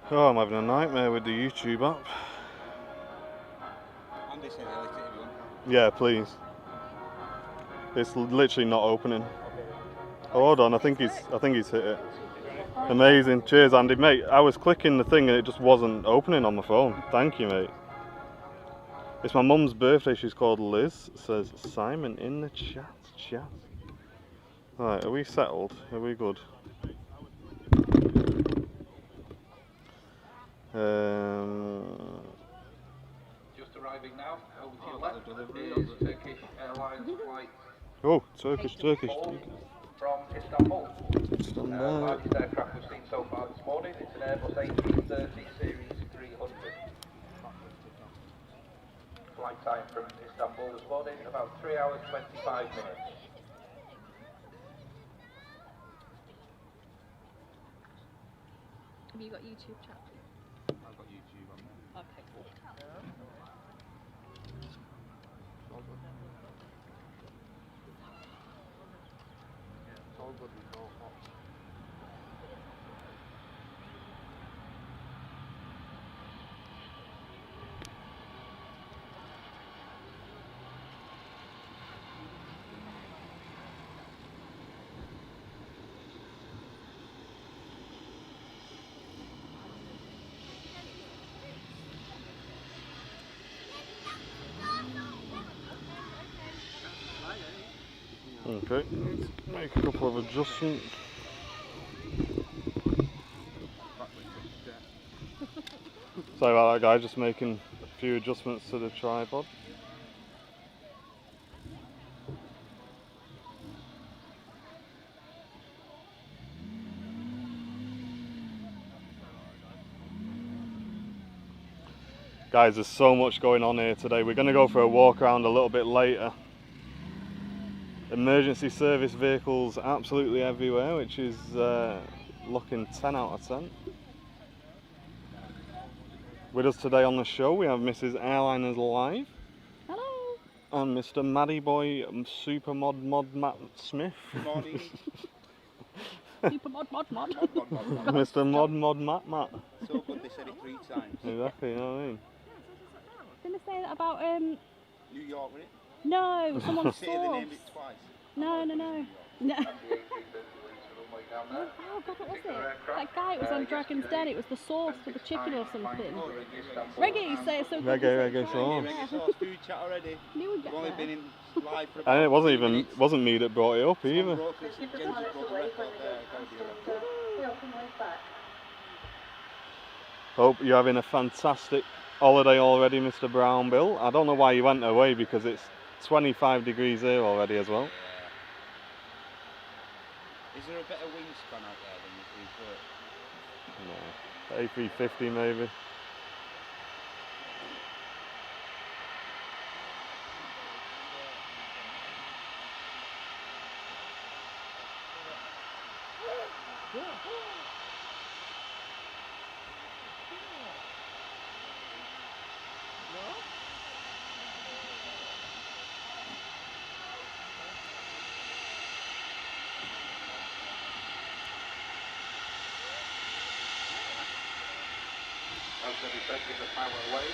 Oh, I'm having a nightmare with the YouTube app. Andy said he'll hit it if you want. Yeah, please. It's literally not opening. Oh, hold on, I think he's hit it. Amazing. Cheers, Andy. Mate, I was clicking the thing and it just wasn't opening on my phone. Thank you, mate. It's my mum's birthday. She's called Liz. Says Simon in the chat. Right, are we settled? Are we good? Just arriving now. Over to your left is Turkish Airlines flight. Oh, Turkish. From Istanbul. Stand by. Largest aircraft we've seen so far this morning. It's an Airbus A330 Series 300. Flight time from Istanbul this morning, about 3 hours 25 minutes. Have you got YouTube chat? I've got YouTube on there. Okay, cool. It's all good with all hot. Okay, let's make a couple of adjustments. Sorry about that, guy, just making a few adjustments to the tripod. Guys, there's so much going on here today. We're going to go for a walk around a little bit later. Emergency service vehicles absolutely everywhere, which is looking 10 out of 10. With us today on the show we have Mrs. Airliners Live. Hello. And Mr. Maddie Boy Super Mod Matt Smith. Good morning. Super mod. Mr. Mod Matt. So good they said it 3 times. Exactly, you know what I mean? Didn't I say that about New York, wasn't it? no, someone's Say they sauce. named it twice. No. No. The A330 runway down there. Oh God, what was it? That guy, it was on Dragon's Den. It was the sauce for the chicken or something. Oh, Reggae. Reggae, you say it so good. Reggae sauce. Reggae sauce, food chat already. Knew we'd get We've only there. been in live for And it about 3 minutes. wasn't me that brought it up either. Someone broke it, Jen's just broke the record there. Gotta be a record. Hope you're having a fantastic holiday already, Mr. Brown Bill. I don't know why you went away because it's 25 degrees here already as well. Is there a better wingspan out there than the 330? No, A350 maybe. I'm going to be taking the power away.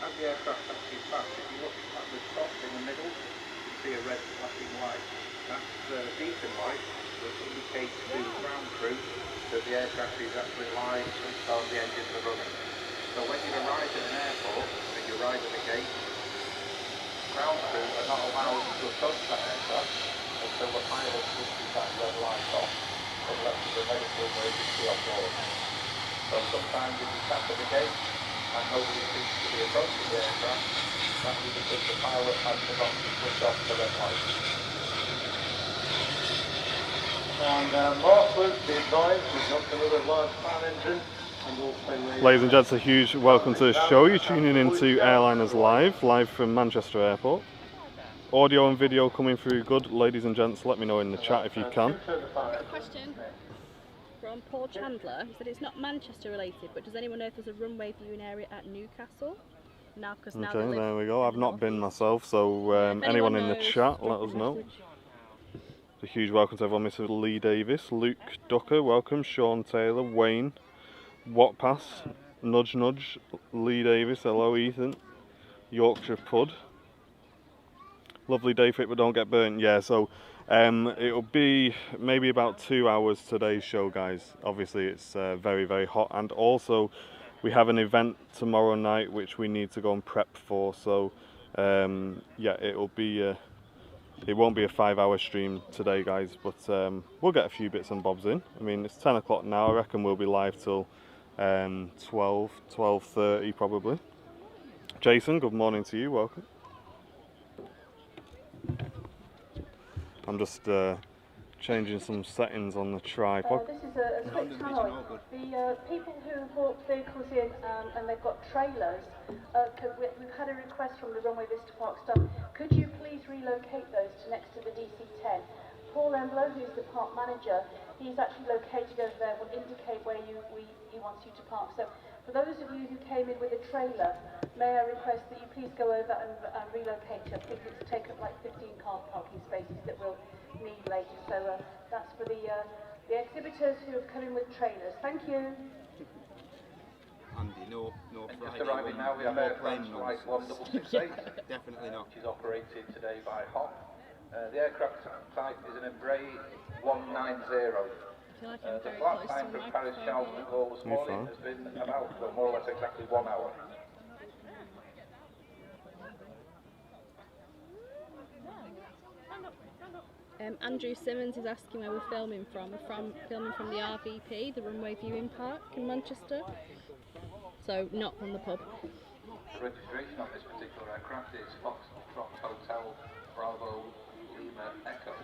As the aircraft taxis past, if you look at the top in the middle, you see a red flashing light. That's the beacon light that indicates to the ground crew that the aircraft is actually live, switched on, the engines are running. So when you arrive at an airport and you arrive at the gate, ground crew are not allowed to approach that aircraft until the pilot switches that red light off, unless there's a medical emergency on board. So sometimes if you tap at the gate and nobody seems to be approaching the aircraft, that is because the pilot has forgotten to switch off the red light. And Mark Luke, the advice, we've got another live fan engine. Ladies and gents, a huge welcome to the show. You're tuning into Airliners live from Manchester Airport. Audio and video coming through good. Ladies and gents, let me know in the chat if you can. Question. from Paul Chandler. He said it's not Manchester related, but does anyone know if there's a runway viewing area at Newcastle? Now, because now they Okay, live there we go. I've in not been North East. myself, so If anyone in the knows, chat, drop let a us know. message. A huge welcome to everyone. Mr. Lee Davis, Luke Ducker, welcome. Sean Taylor, Wayne, Wattpass, Nudge Nudge, Lee Davis, hello Ethan, Yorkshire Pud. Lovely day for it, but don't get burnt. Yeah, so it'll be maybe about 2 hours today's show, guys. Obviously, it's very, very hot, and also we have an event tomorrow night which we need to go and prep for. So yeah, it'll be. It won't be a 5-hour stream today, guys, but we'll get a few bits and bobs in. I mean, it's 10 o'clock now. I reckon we'll be live till 12:30 probably. Jason, good morning to you. Welcome. I'm just changing some settings on the tripod. This is a quick tannoy. The people who brought vehicles in and they've got trailers, we've had a request from the Runway Vista Park staff. Could you please relocate those to next to the DC-10? Paul Emblo, who's the park manager, he's actually located over there, will indicate where he wants you to park. So for those of you who came in with a trailer, may I request that you please go over and relocate it. I think it's taken up like 15 car parking spaces that we'll need later. So that's for the exhibitors who have come in with trailers. Thank you. Andy, no Just arriving now, we have Air France Flight 1668. Definitely not. Which is operated today by HOP. The aircraft type is an Embraer 190. Like The flight time from Paris Charles de Gaulle this morning has been about, well, more or less exactly 1 hour. Andrew Simmons is asking where we're filming from. We're filming from the RVP, the Runway Viewing Park in Manchester. So not from the pub. The registration on this particular aircraft is Foxtrot Hotel Bravo Lima Echo.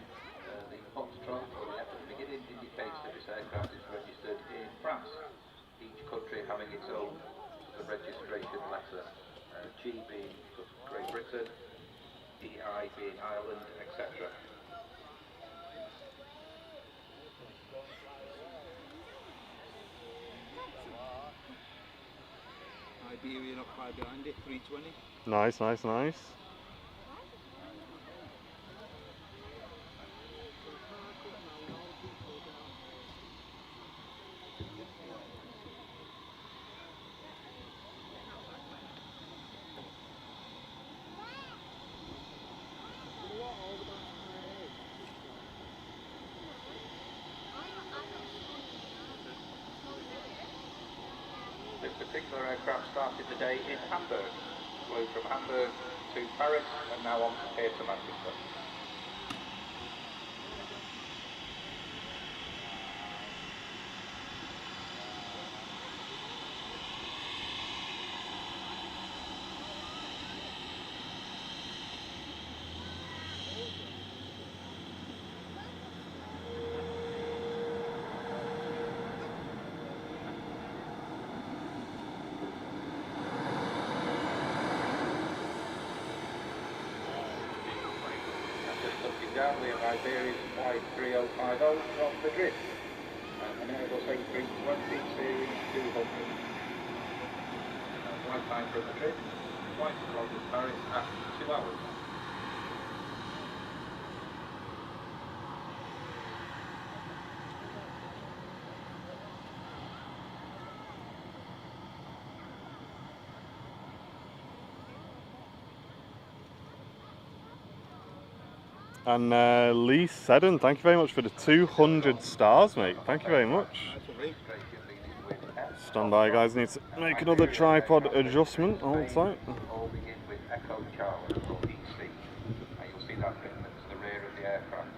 The Foxtrot or the F at the beginning indicates that this aircraft is registered in France. Each country having its own registration letter. G being Great Britain, EI being Ireland, etc. Iberia not far behind it, 320. Nice, nice, nice. This particular aircraft started the day in Hamburg, flew from Hamburg to Paris and now on here to Manchester. Down, we have Iberian Flight 3050 from Madrid and an Airbus A320 Series 200. Flight time from Madrid, flight to London, Paris at 2 hours. And Lee Seddon, thank you very much for the 200 stars, mate. Thank you very much. Stand by, guys. Need to make another tripod adjustment. Hold tight. All begin with Echo Charlie or EC. And you'll see that written to the rear of the aircraft.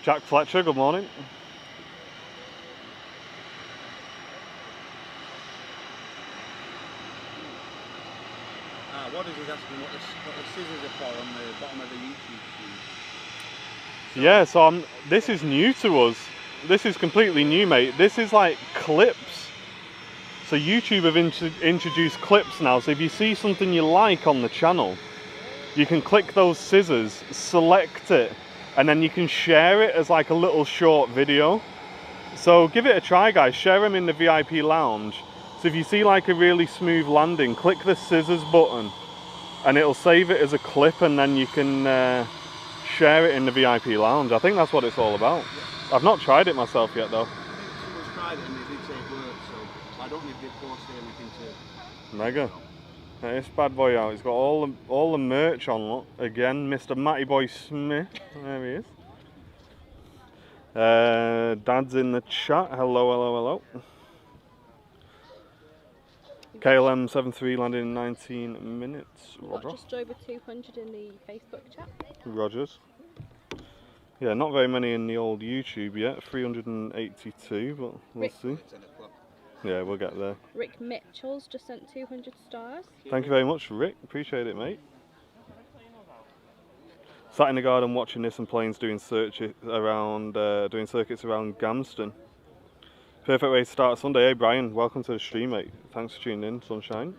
Jack Fletcher, good morning. What is he asking what the scissors are for on the bottom of the YouTube feed? Yeah, so this is new to us. This is completely new, mate. This is like clips. So YouTube have introduced clips now. So if you see something you like on the channel, you can click those scissors, select it, and then you can share it as like a little short video. So give it a try, guys. Share them in the VIP lounge. So if you see like a really smooth landing, click the scissors button and it'll save it as a clip, and then you can share it in the VIP lounge. I think that's what it's all about. I've not tried it myself yet though. I think someone's tried it and they did say it worked, so I don't need to post anything to... Mega. This bad boy out. He's got all the merch on. Look. Again, Mr. Matty Boy Smith. There he is. Dad's in the chat. Hello, hello, hello. KLM 73 landing in 19 minutes. Roger. Just over 200 in the Facebook chat. Rogers. Yeah, not very many in the old YouTube yet. 382, but we'll see. Yeah, we'll get there. Rick Mitchell's just sent 200 stars. Thank you very much, Rick. Appreciate it, mate. Sat in the garden watching this and planes doing circuits around Gamston. Perfect way to start Sunday. Hey Brian, welcome to the stream, mate. Thanks for tuning in, sunshine.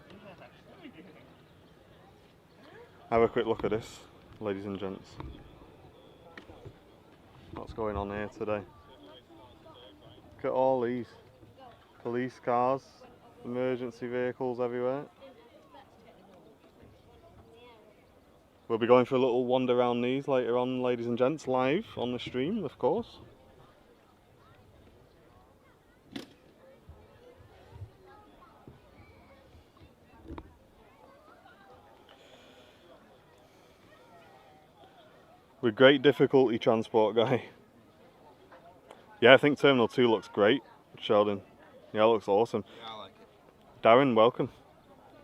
Have a quick look at this, ladies and gents. What's going on here today? Look at all these. Police cars, emergency vehicles everywhere. We'll be going for a little wander around these later on, ladies and gents, live on the stream, of course. With great difficulty, transport guy. Yeah, I think Terminal 2 looks great, Sheldon. Yeah, it looks awesome. Yeah, I like it. Darren, welcome.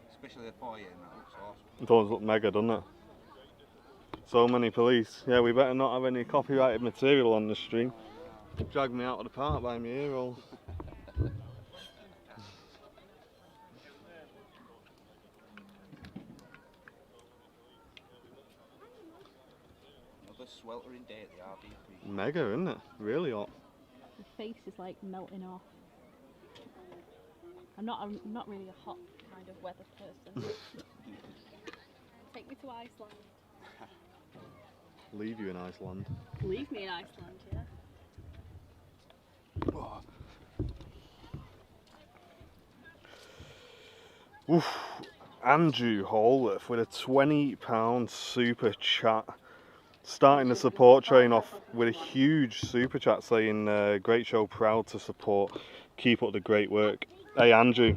Especially the foyer, that looks awesome. It does look mega, doesn't it? So many police. Yeah, we better not have any copyrighted material on the stream. Drag me out of the park by my ear roll. Another sweltering day at the RVP. Mega, isn't it? Really hot. The face is like melting off. I'm not really a hot kind of weather person. Take me to Iceland. Leave you in Iceland. Leave me in Iceland, yeah. Oof. Andrew Holworth with a £20 super chat. Starting the support train off with a huge super chat saying, great show, proud to support, keep up the great work. Hey Andrew,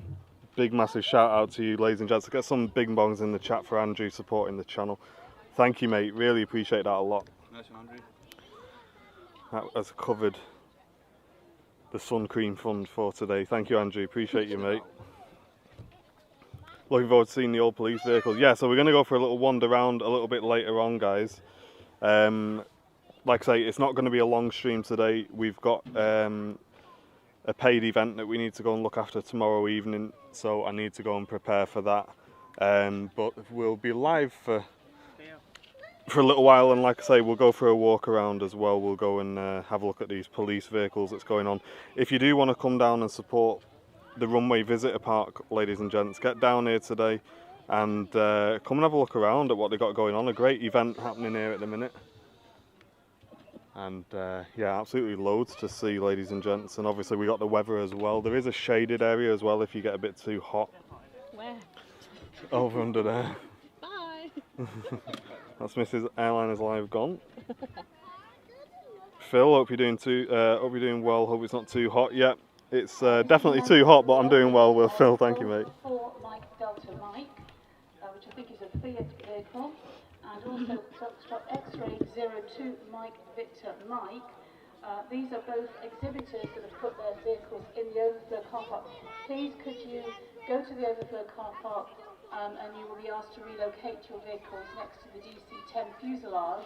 big massive shout out to you, ladies and gents. Get some big bongs in the chat for Andrew supporting the channel. Thank you, mate, really appreciate that a lot. Nice one, Andrew. That has covered the sun cream fund for today. Thank you, Andrew, appreciate you, mate. Looking forward to seeing the old police vehicles. Yeah, so we're going to go for a little wander around a little bit later on, guys. Like I say, it's not going to be a long stream today. We've got a paid event that we need to go and look after tomorrow evening, so I need to go and prepare for that. But we'll be live for a little while, and like I say, we'll go for a walk around as well. We'll go and have a look at these police vehicles that's going on. If you do want to come down and support the Runway Visitor Park, ladies and gents, get down here today and come and have a look around at what they got going on. A great event happening here at the minute, and yeah, absolutely loads to see, ladies and gents. And obviously we got the weather as well. There is a shaded area as well if you get a bit too hot. Where? Over under there. Bye. That's Mrs. Airliners Live gone. Phil, hope you're doing well. Hope it's not too hot yet. It's definitely too hot, but I'm doing well with Phil. Thank you, mate. For Mike Delta Mike, which I think is a Fiat vehicle, and also Foxtrot X-Ray 02 Mike Victor Mike. These are both exhibitors that have put their vehicles in the overflow car park. Please could you go to the overflow car park and you will be asked to relocate your vehicles next to the DC-10 fuselage.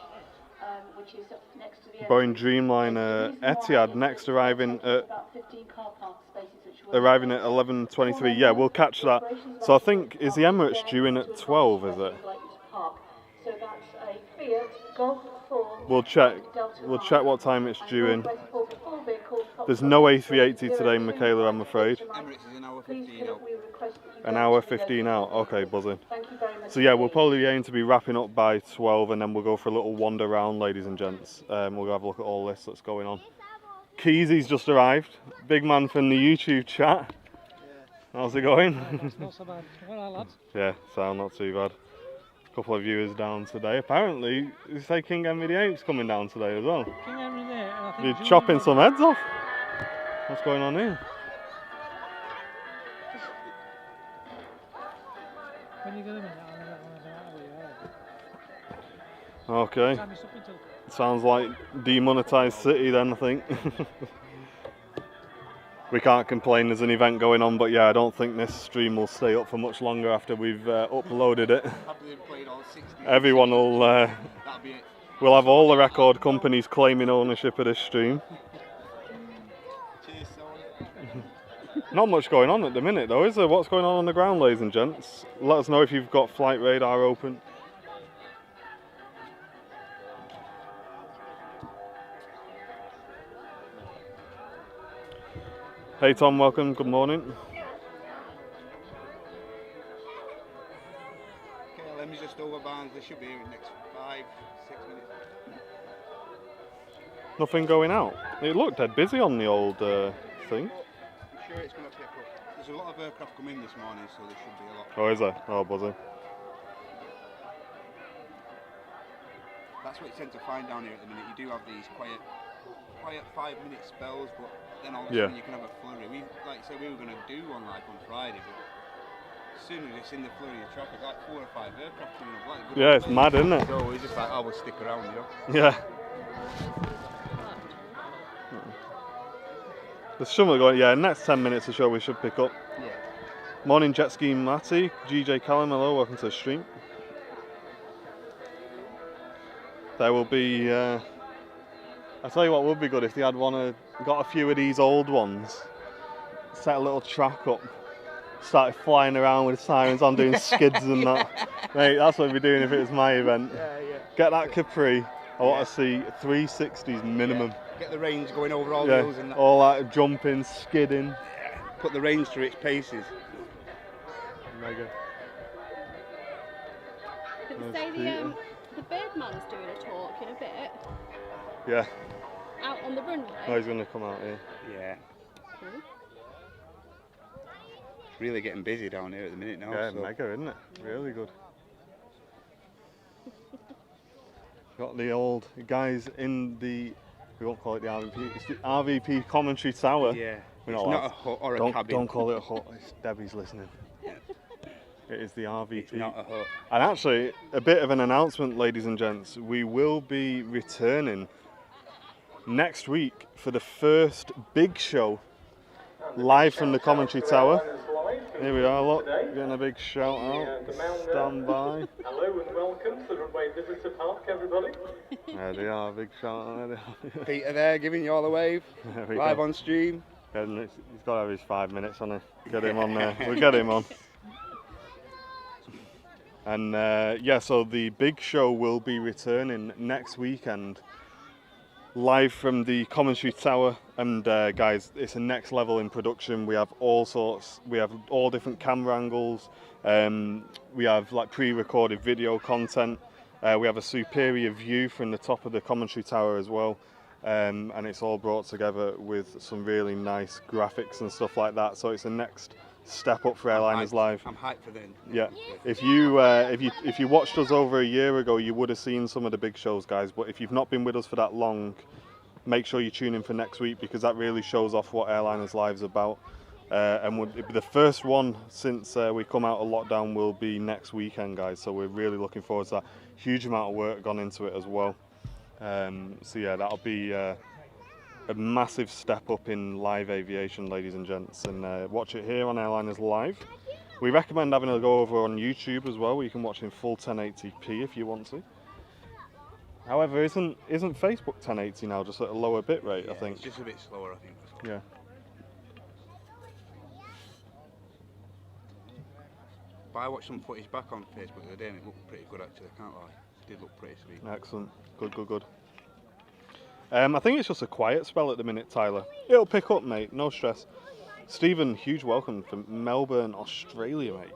which is up next to the Boeing entrance. Dreamliner Etihad next arriving at About 15 car park spaces, which will arriving at 11:23. Yeah, we'll catch that. So I think is the Emirates due in at 12? Is it? So that's a Fiat Golf 4. We'll check. We'll check what time it's due in. There's no A380 today, Michaela, I'm afraid. Emirates is an hour 15 out. An hour 15 out. Okay, buzzing. Thank you very much. So yeah, we'll probably aim to be wrapping up by 12, and then we'll go for a little wander around, ladies and gents. We'll go have a look at all this that's going on. Keezy's just arrived. Big man from the YouTube chat. How's it going? Not so bad. Well, lads. Yeah, sound not too bad. Couple of viewers down today. Apparently, you say King Henry VIII's coming down today as well. King Henry there, and I think You're Julian chopping was- some heads off. What's going on here? When you get them in that, I'm out of Okay. Time is up until Sounds like demonetised city then, I think. We can't complain, there's an event going on, but yeah, I don't think this stream will stay up for much longer after we've uploaded it. After they've played all 60. Everyone will, That'll be it. we'll have all the record companies claiming ownership of this stream. Cheers, Sol. Not much going on at the minute though, is there? What's going on the ground, ladies and gents? Let us know if you've got flight radar open. Hey Tom, welcome, good morning. KLM's just over Barnes, they should be here in the next 5-6 minutes. Nothing going out. It looked dead busy on the old thing. I'm sure it's going to pick up. There's a lot of aircraft come in this morning, so there should be a lot. Oh, is there? Oh, buzzing. That's what you tend to find down here at the minute. You do have these quiet 5-minute spells, but then all of a Yeah. sudden you can have a flurry. We, like I said, we were going to do one like on Friday, but as soon as it's in the flurry of traffic, like 4 or 5 aircraft coming up, like good Yeah, it's planes. mad, isn't it? So we're just like, oh, we'll stick around, you know. Yeah. There's something going. Yeah, next 10 minutes or so we should pick up. Yeah. Morning, Jet Ski Matty, GJ Callum, hello, welcome to the stream. There will be. I tell you what would be good if they had got a few of these old ones, set a little track up, started flying around with sirens on, doing skids and that. Mate, that's what we'd be doing if it was my event. Yeah. Get that Capri. I want to see 360s minimum. Get the range going over all the Yeah, hills and that. all that jumping, skidding. Put the range through its paces. Mega. Did they That's say beautiful. the Birdman's doing a talk in a bit Yeah, out on the runway? no, he's going to come out here. Yeah. Cool. It's really getting busy down here at the minute now. Yeah, so. mega, isn't it? Really good. Got the old guys in the, we won't call it the RVP, it's the RVP commentary tower. Yeah. We're It's not not allowed- a hut or a Don't, cabin. don't call it a hut, it's Debbie's listening. It is the RVP. It's not a hut. And actually, a bit of an announcement, ladies and gents. We will be returning next week for the first big show live from the commentary tower. Here we are, look, getting a big shout out. Stand by. Hello and welcome to the Runway Visitor Park, everybody. There they are, big shout out. There they are. Peter there giving you all the wave. There we Live go. on stream. And he's got to have his 5 minutes on it. Get him on there. We'll get him on. And yeah, so the big show will be returning next weekend, live from the commentary tower. And guys, it's a next level in production. We have all sorts. We have all different camera angles. We have like pre-recorded video content. We have a superior view from the top of the commentary tower as well. And it's all brought together with some really nice graphics and stuff like that. So it's the next step up for Airliners Live. I'm hyped for then. Yeah, if you watched us over a year ago, you would have seen some of the big shows, guys. But if you've not been with us for that long, make sure you tune in for next week, because that really shows off what Airliners Live's about. And the first one since we come out of lockdown will be next weekend, guys. So we're really looking forward to that. Huge amount of work gone into it as well. So yeah, that'll be a massive step up in live aviation, ladies and gents, and watch it here on Airliners Live. We recommend having a go over on YouTube as well, where you can watch in full 1080p if you want to. However, isn't Facebook 1080 now just at a lower bit rate? Yeah, I think. it's just a bit slower, I think. Yeah. But I watched some footage back on Facebook the other day and it looked pretty good actually, I can't lie. It did look pretty sweet. Excellent. Good. I think it's just a quiet spell at the minute, Tyler. It'll pick up, mate. No stress. Stephen, huge welcome from Melbourne, Australia, mate.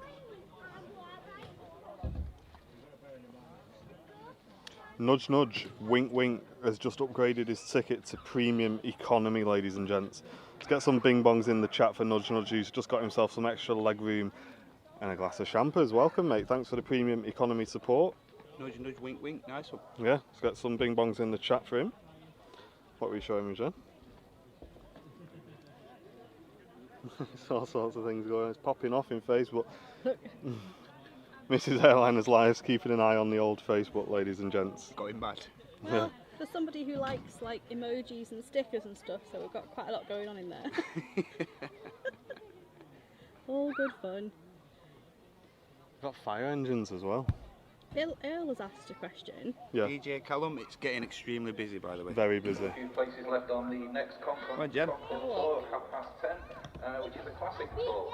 Nudge, nudge, wink, wink has just upgraded his ticket to premium economy, ladies and gents. Let's get some bing bongs in the chat for Nudge, nudge, who's just got himself some extra leg room and a glass of champers. Welcome, mate. Thanks for the premium economy support. Nudge, nudge, wink, wink. Nice one. Yeah, let's get some bing bongs in the chat for him. What were you showing me, Jen? There's all sorts of things going on. It's popping off in Facebook. Mrs. Airliners Lives keeping an eye on the old Facebook, ladies and gents. Got him bad. Well, Yeah. for somebody who likes like emojis and stickers and stuff, so we've got quite a lot going on in there. All good fun. Got fire engines as well. Earl has asked a question. Yeah, DJ Callum, it's getting extremely busy by the way. very busy. A few places left on the next concourse Right, Jen. floor of 10:30, which is a classic floor,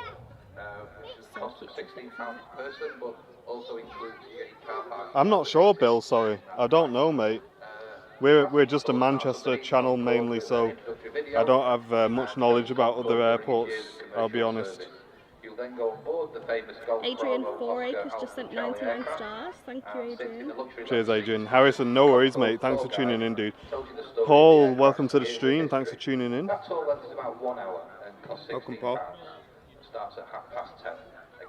which is a cost of £16 per person, but also includes you get your car park. I'm not sure, Bill, sorry. I don't know, mate. We're just a Manchester channel mainly, so I don't have much knowledge about other airports, I'll be honest. You'll then go on board the famous Golf Adrian Bravo 4 Oscar Acres just sent Alpha 99 aircraft, stars. Thank you, sit in Adrian. the luxury Cheers, lounge. Adrian. Harrison, no worries, mate. Thanks for tuning in, dude. Told you the story Paul, of the welcome to the aircraft, stream. years Thanks for history. tuning in. That tour length is about 1 hour and costs £16. Welcome, Paul. Starts at 10:30.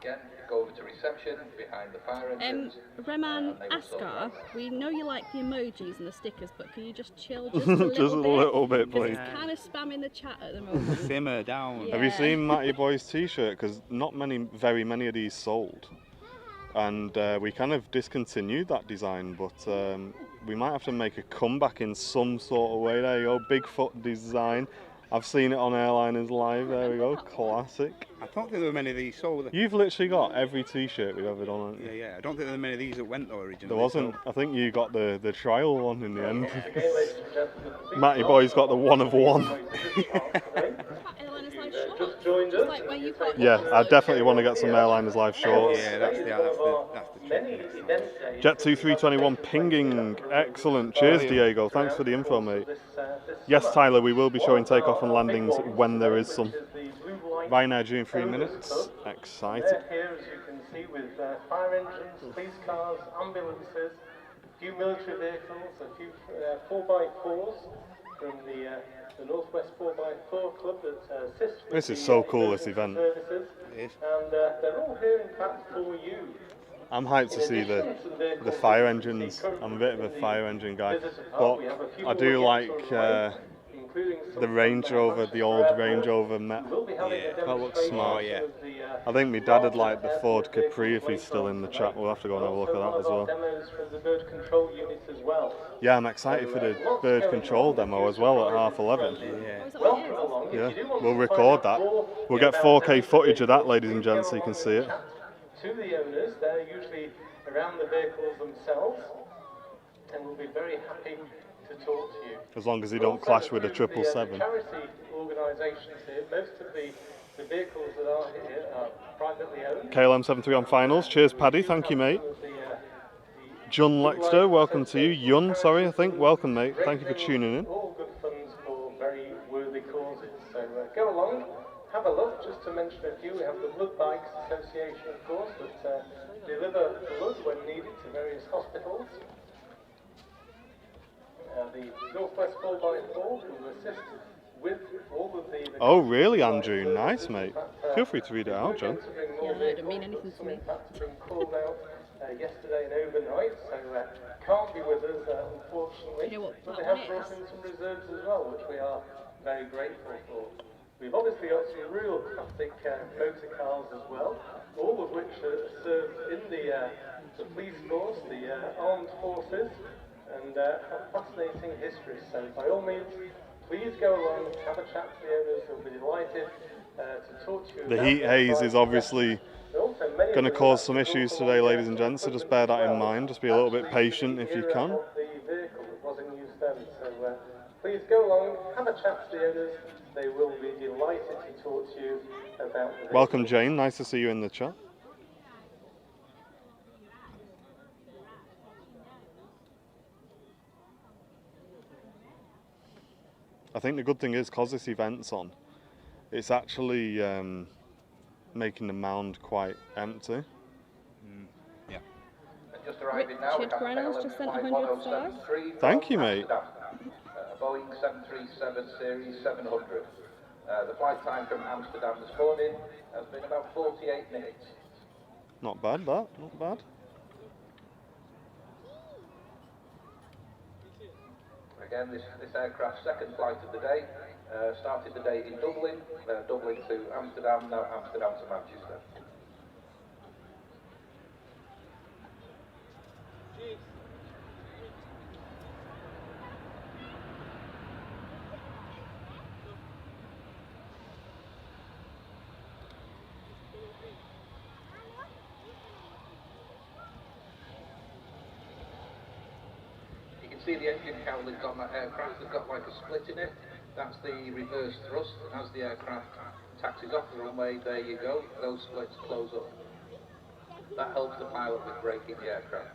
Again, go over to reception behind the fire engines. Reman and they will sort you Askar, out. we know you like the emojis and the stickers, but can you just chill just a little Just a bit? little bit, 'Cause please. it's kind of spamming the chat at the moment. Simmer down. Yeah. Have you seen Matty Boy's t-shirt? Because not very many of these sold. And we kind of discontinued that design, but we might have to make a comeback in some sort of way. There you go, Bigfoot design. I've seen it on Airliners Live, there we go, classic. I don't think there were many of these sold. You've literally got every t-shirt we've ever done, haven't you? Yeah, I don't think there were many of these that went though originally. There wasn't. I think you got the trial one in the end. Okay, ladies and gentlemen, Matty Boy's got the one of one. Airliners Live shorts. just joined Just us. like where you got Yeah, I definitely want to get some Airliners Live shorts. Yeah, that's the Many trick. event days. Jet 2321 pinging, excellent. Cheers, Diego. Thanks for the info, mate. Yes, Tyler, we will be showing takeoff and landings when there is some. Ryanair due in 3 minutes. Excited. They're here, as you can see, with fire engines, police cars, ambulances, a few military vehicles, a few 4x4s from the Northwest 4x4 Club that assists with This is the so cool, this emergency event. services. It is. And they're all here, in fact, for you. I'm hyped to see the fire engines. I'm a bit of a fire engine guy, but I do like the Range Rover, the old Range Rover metal. That looks smart. yeah. I think my dad would like the Ford Capri if he's still in the chat. We'll have to go and have a look at that as well. Demos from the bird control unit as well. Yeah, I'm excited for the bird control demo as well at 11:30. Yeah. Was that what it Welcome is? along. Yeah, If you do want we'll to record find that. out We'll get about 4K footage of that, ladies and go gents, so you can along see and it. chat to the owners, they're usually around the vehicles themselves, and we'll be very happy to talk to you. As long as you don't clash with a 777. The charity organisations here, most of the vehicles that are here are privately owned. KLM73 on finals. Cheers, Paddy. Thank you, mate. John Lexter, welcome to you. Yun, sorry, I think. Welcome, mate. Thank you for tuning in. All good funds for very worthy causes. So go along, have a look. Just to mention a few, we have the Blood Bikes Association, of course, that deliver blood when needed to various hospitals. The Northwest 4x4 will assist with all of the... Oh, really, Andrew? Nice, mate. Feel free to read it out, John. Yeah, it didn't mean anything to me. In fact, have been called out yesterday and overnight, so can't be with us, unfortunately. You know what But they that have one brought is? in some reserves as well, which we are very grateful for. We've obviously got some real classic motor cars as well, all of which are served in the police force, the armed forces, and have fascinating history. So by all means, please go along, have a chat to the owners. They'll be delighted to talk to you. The about heat their haze is bikes. obviously Also, many of going to them cause have some issues also today, got ladies and gents, so just bear that in mind. Just be a little bit patient if you can. of the vehicle. please go along, have a chat to the owners. They will be delighted to talk to you about the Welcome, vehicles. Jane. Nice to see you in the chat. I think the good thing is, because this event's on, it's actually making the mound quite empty. Yeah. And just arriving now, we Richard have Reynolds KLM just sent flight 100 stars. 1073 Thank you, from mate. Amsterdam. Boeing 737 Series 700. The flight time from Amsterdam this morning has been about 48 minutes. Not bad, that. Not bad. Again, this aircraft's second flight of the day. Started the day in Dublin, Dublin to Amsterdam, now Amsterdam to Manchester. You can see the engine cowlings on that aircraft. They've got like a split in it. That's the reverse thrust, and as the aircraft taxis off the runway, there you go, those splits close up. That helps the pilot with braking the aircraft.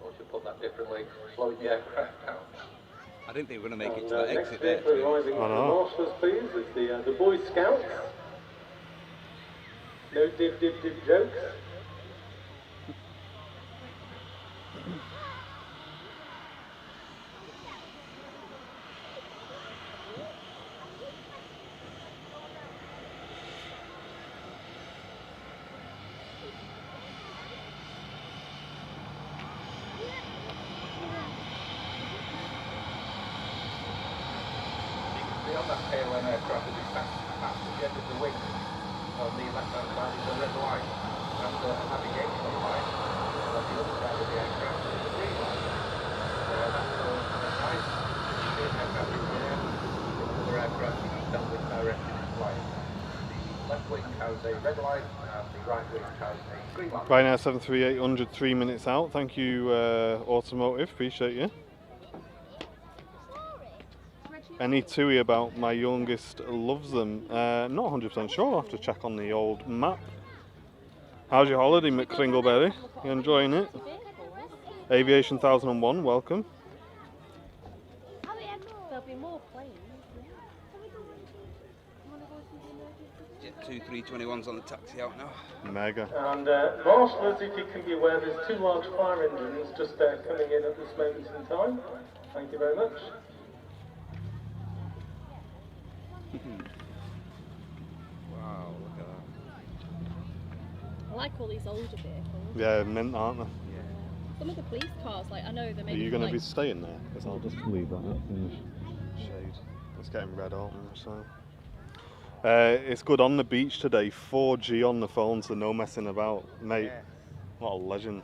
Or to put that differently, slowing the aircraft down. I didn't think we were going to make it And, to that next exit there. vehicle to be honest. arriving I from the know. marshals, please, is the Boy Scouts. No dib jokes. On that KLM aircraft, as it passes the end of the wing on the left-hand side is a red light. That's a navigational light. And on the other side of the aircraft is a green light. That's a nice aircraft in the air. Another aircraft you tell which direction it's flying. The left wing has a red light and the right wing has a green light. Right now, 73800, 3 minutes out. Thank you, Automotive. Appreciate you. Any TUI about my youngest loves them? Not 100% sure. I'll have to check on the old map. How's your holiday, McCringleberry? You enjoying it? Aviation 1001, welcome. There'll be more planes. Jet 2 321s on the taxi out now. Mega. And marshallers, if you can be aware, there's two large fire engines just coming in at this moment in time. Thank you very much. Wow, look at that. I like all these older vehicles. Yeah, mint, aren't they? Some of the police cars, like I know they're Are maybe you going to like, be staying there? Because I'll just leave that up in the shade. It's getting red hot, so. It's good on the beach today. 4G on the phone, so no messing about, mate. Yeah. What a legend.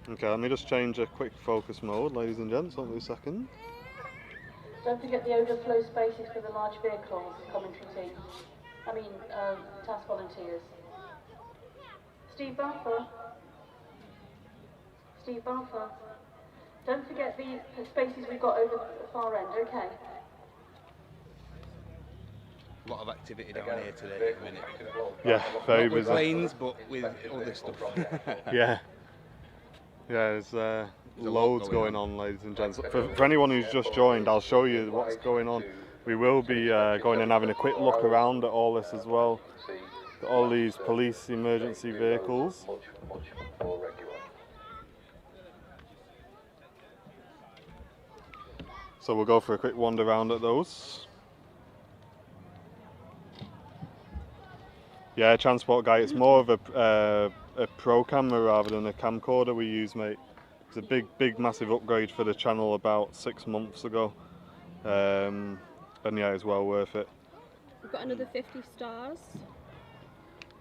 Okay, let me just change a quick focus mode, ladies and gents. Won't be a second. Don't forget the overflow spaces for the large vehicles, commentary team. Task volunteers. Steve Balfour. Steve Balfour. Don't forget the spaces we've got over the far end, okay? A lot of activity down here today at the minute. Yeah, very Not with busy. planes, but with other stuff. Yeah. Yeah, there's lot loads going on, ladies and gents. For anyone who's just joined, I'll show you what's going on. We will be going and having a quick look around at all this as well. Got all these police emergency vehicles. Much more regular. So we'll go for a quick wander around at those. Yeah, transport guy, it's more of a pro camera rather than a camcorder we use, mate. It's a big massive upgrade for the channel about 6 months ago. And yeah, it's well worth it. we've got another 50 stars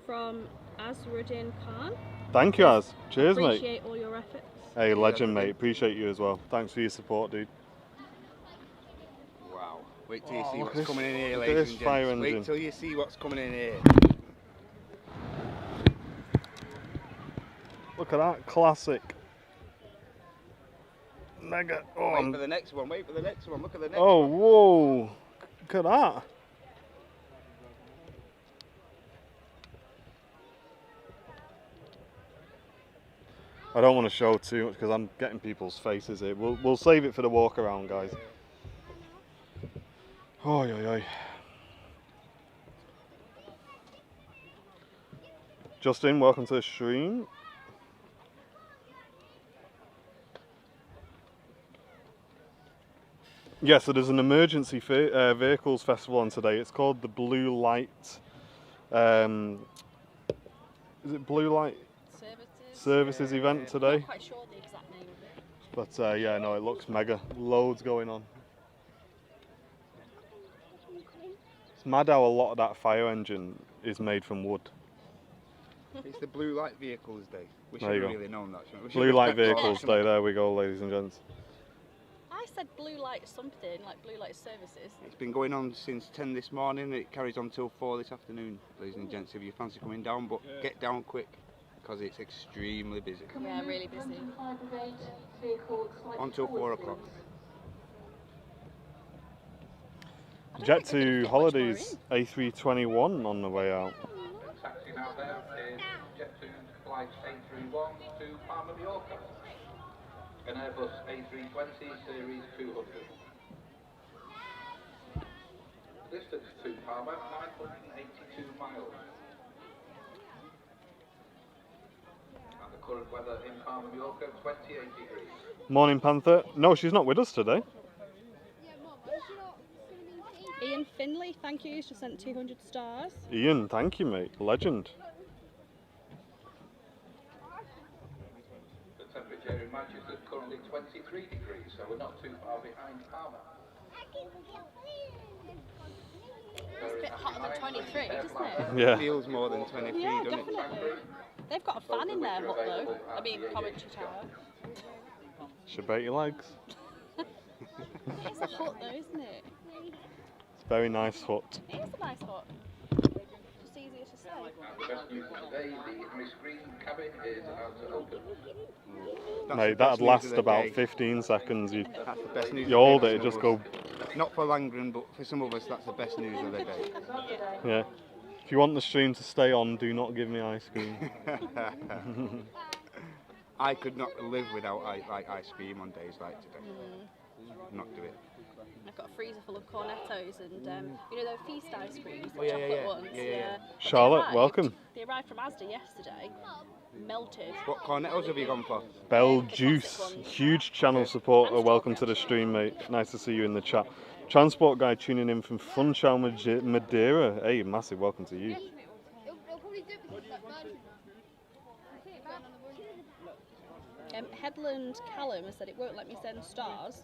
from Azruddin Khan. Thank you, Az. Cheers, mate. Appreciate all your efforts. Hey, Yeah, legend, that's mate. Appreciate you as well. Thanks for your support, dude. Wow. Wait till you see look what's at coming in here, look at ladies this and fire gents. engine. Wait till you see what's coming in here. Look at that, classic. Mega. Oh, Wait for the next one, wait for the next one. Look at the next oh, one. whoa. Look at that. I don't want to show too much because I'm getting people's faces here. We'll save it for the walk around, guys. Oi, oi, oi. Justin, welcome to the stream. Yeah, so there's an emergency vehicles festival on today. It's called the Blue Light. Is it Blue Light Services event today? I'm not quite sure the exact name of it. But yeah, no, it looks mega. Loads going on. It's mad how a lot of that fire engine is made from wood. It's the Blue Light Vehicles Day. We should There you have go. really known that, shouldn't we? Blue Light Vehicles Day, there we go, ladies and gents. I said blue light something, like blue light services. It's been going on since 10 this morning. It carries on till 4 this afternoon, ladies and gents, if you fancy coming down. But get down quick, because it's extremely busy. Yeah, really busy. Until 4 o'clock. Jet to Holidays A321 on the way out. Taxi now there is Jet2 flight A31 to Palma Mallorca. An Airbus A320 Series 200. Distance to Palma, 982 miles. And the current weather in Palma Mallorca, 28 degrees. Morning, Panther. No, she's not with us today. Ian Finley, thank you. He's just sent 200 stars. Ian, thank you, mate. Legend. The temperature in Manchester is currently 23 degrees, so we're not too far behind Palma. It's a bit hotter than 23, doesn't it? Yeah. Feels more than 23, Yeah, doesn't it? definitely. They've got a fan in there, hot though. I mean, commentary tower. Should bait your legs. It's a hut though, isn't it? It's a very nice hut. It is a nice hut. Just easier to say. And the best news today, the ice cream cabin is about to open. That's Mate, the best that'd news last of the about day. 15 seconds. That's the best news You of the hold day it, for it just some go. of us. Not for Langren, but for some of us, that's the best news of the day. Yeah. If you want the stream to stay on, do not give me ice cream. I could not live without ice cream on days like today. Not do it. I've got a freezer full of cornettos and you know those feast ice creams, the Oh, yeah, chocolate yeah, yeah. ones. Yeah. But Charlotte, they arrived- welcome. They arrived from Asda yesterday, melted. What cornettos have you gone for? Bell The classic Juice, ones. huge channel supporter. Welcome to the stream, mate. Nice to see you in the chat. Transport guy tuning in from Funchal, Madeira. Hey, massive welcome to you. Headland Callum has said it won't let me send stars.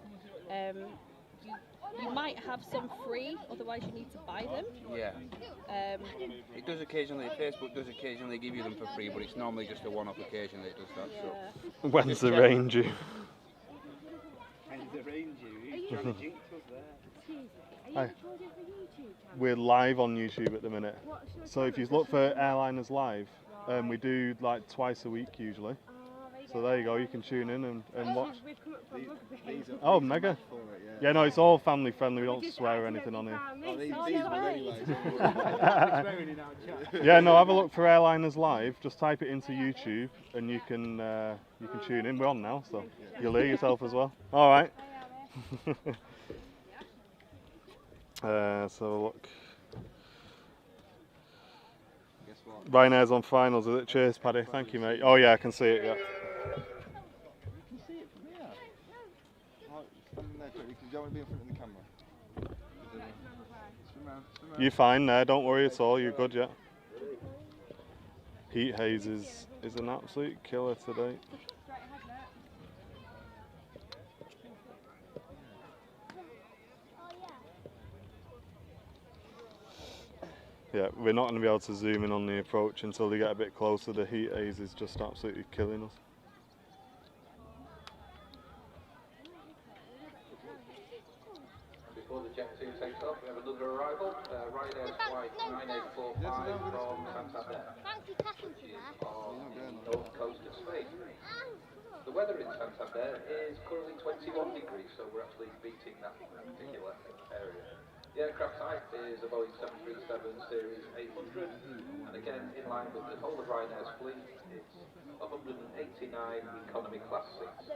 You might have some free, otherwise you need to buy them. Yeah. Um, It does occasionally, Facebook does occasionally give you them for free, but it's normally just a one-off occasion that it does that. yeah. When's the rain due? When's the rain due? Who's trying to jinx us there? Hi. We're live on YouTube at the minute. So if you look for Airliners Live, we do like twice a week usually. So there you go, you can tune in and watch. Oh, mega. Yeah, no, it's all family friendly, we don't swear or anything on here. Yeah, no, have a look for Airliners Live, just type it into YouTube and you can tune in. We're on now, so you'll hear yourself as well. Alright. So look. Ryanair's on finals, is it? Cheers, Paddy. Thank you, mate. Oh yeah, I can see it, yeah. You're fine there, don't worry at all, you're good, yeah. Heat haze is an absolute killer today. Yeah, we're not going to be able to zoom in on the approach until they get a bit closer. The heat haze is just absolutely killing us. Before the Jet2 takes Ryanair's flight 9845 from Santander, which is on the north coast of Spain. The weather in Santander is currently 21 degrees, so we're actually beating that particular area. The aircraft type is a Boeing 737 Series 800, and again, in line with the whole of Ryanair's fleet, it's 189 economy class seats.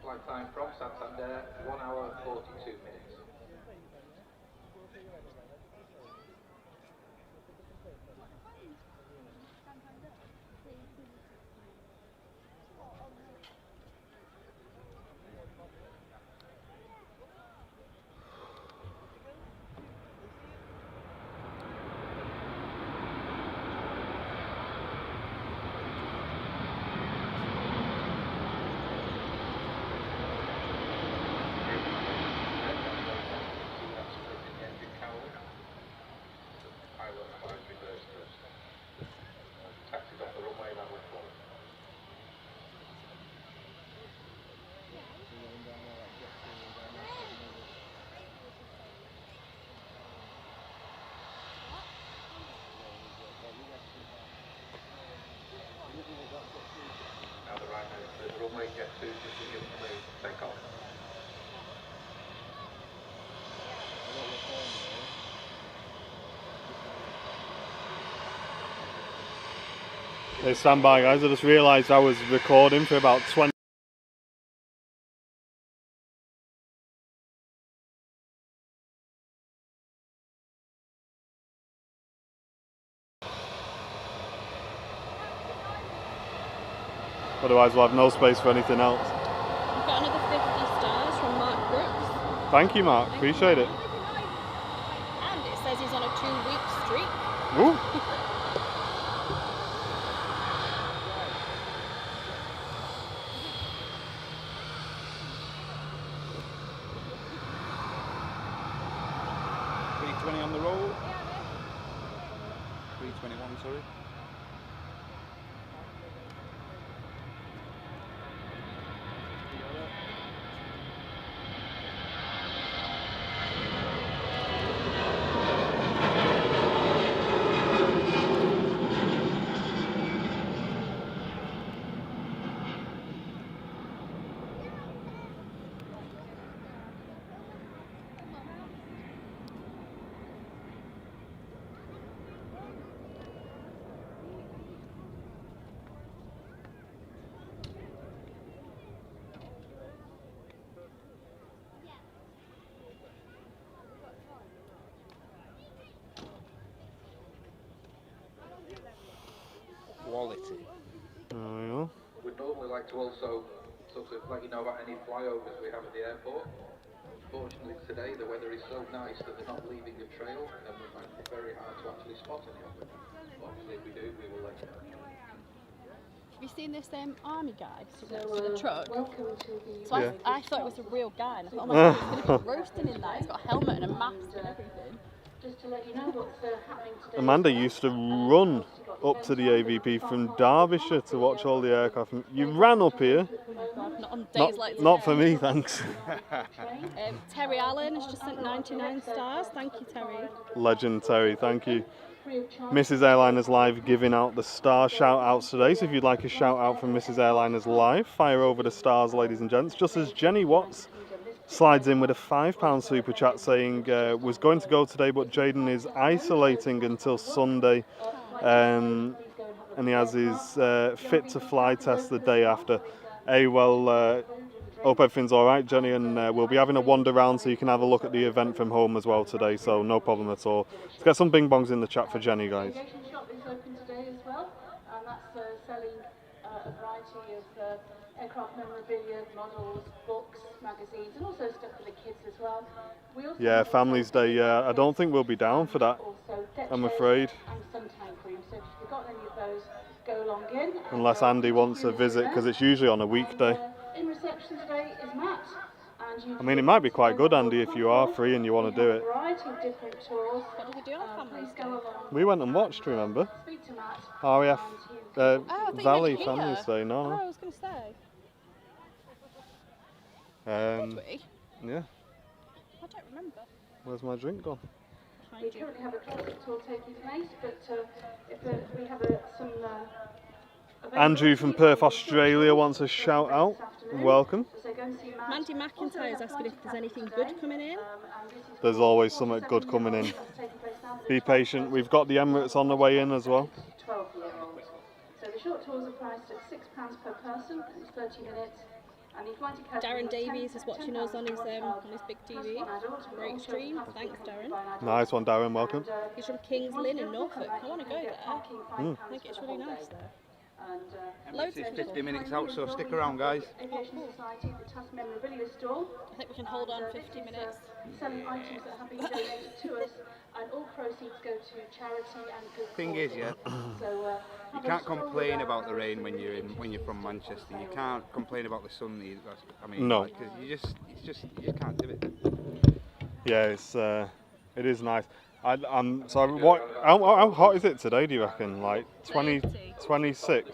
Flight time from Santander, 1 hour 42 minutes. Now the runway jet 2 just to give them a take off. Hey, stand by guys, I just realised I was recording for about 20. Otherwise we'll have no space for anything else. We've got another 50 stars from Mark Brooks. Thank you Mark, appreciate it. And it says he's on a 2-week streak. Ooh. On the roll. 321, sorry. Quality. There we go. We'd normally like to also sort of let you know about any flyovers we have at the airport. Unfortunately today the weather is so nice that they're not leaving a trail and we find it very hard to actually spot any of them. Obviously if we do, we will let you know. Have you seen this army guy stood next to the truck? Welcome to the... So Yeah. I thought it was a real guy, and I thought, oh my god, he's going to be roasting in that. He's got a helmet and a mask and everything. Just to let you know what's happening today. Amanda used to run up to the AVP from Derbyshire to watch all the aircraft. You ran up here. Not on days like today. Not for me, thanks. Terry Allen has just sent 99 stars. Thank you, Terry. Legend Terry, thank you. Mrs. Airliners Live giving out the star shout outs today, so if you'd like a shout out from Mrs. Airliners Live, fire over the stars, ladies and gents. Just as Jenny Watts slides in with a £5 super chat saying was going to go today, but Jaden is isolating until Sunday, and he has his fit to fly test the day after. Hey, well, hope everything's all right, Jenny, and we'll be having a wander round so you can have a look at the event from home as well today, so no problem at all. Let's get some bing bongs in the chat for Jenny, guys. The aviation shop is open today as well, and that's selling a variety of aircraft memorabilia, models, books, magazines, and also stuff for the kids as well. We also Yeah, have Families Day, yeah, I don't think we'll be down for that, also deck I'm chairs afraid. and suntan cream. So if you've got any of those, go along in. Unless Andy wants a visit, because it's usually on a weekday. In reception today is Matt. I mean, it might be quite good, Andy, if you are free and you want to do it. Variety of different tours. What did we do on Families Day? We went and watched, remember? Speak to Matt. RAF Oh, I thought you Valley meant here. Families Day, Oh, no. I was going to say. Did we? Yeah. I don't remember. Where's my drink gone? We Behind you. currently have a closet tour taking place, but if we have some Andrew from Perth, Australia wants a shout out. Welcome. Mandy McIntyre is asking if there's anything good coming in. There's always something good coming in. Be patient. We've got the Emirates on the way in as well. 12-year-olds. So the short tours are priced at £6 per person, and it's 30 minutes. And if you want to catch Darren Davies is watching us on his big TV. Great stream. Thanks, Darren. Nice one, Darren. Welcome. He's from Kings Lynn in Norfolk. I want to go there. I think it's really nice there. Loads It's of 50 minutes out, so stick around, guys. Aviation Society, the Task Memorabilia store. I think we can hold on 50 minutes. Selling items that have been donated to us, and all proceeds go to charity and good Thing is, causes. yeah, So, you can't complain about the rain when you're from Manchester. You can't complain about the sun either. I mean, No. because you just can't do it. Yeah, it is nice. So what? How hot is it today? Do you reckon? Like 20, 26,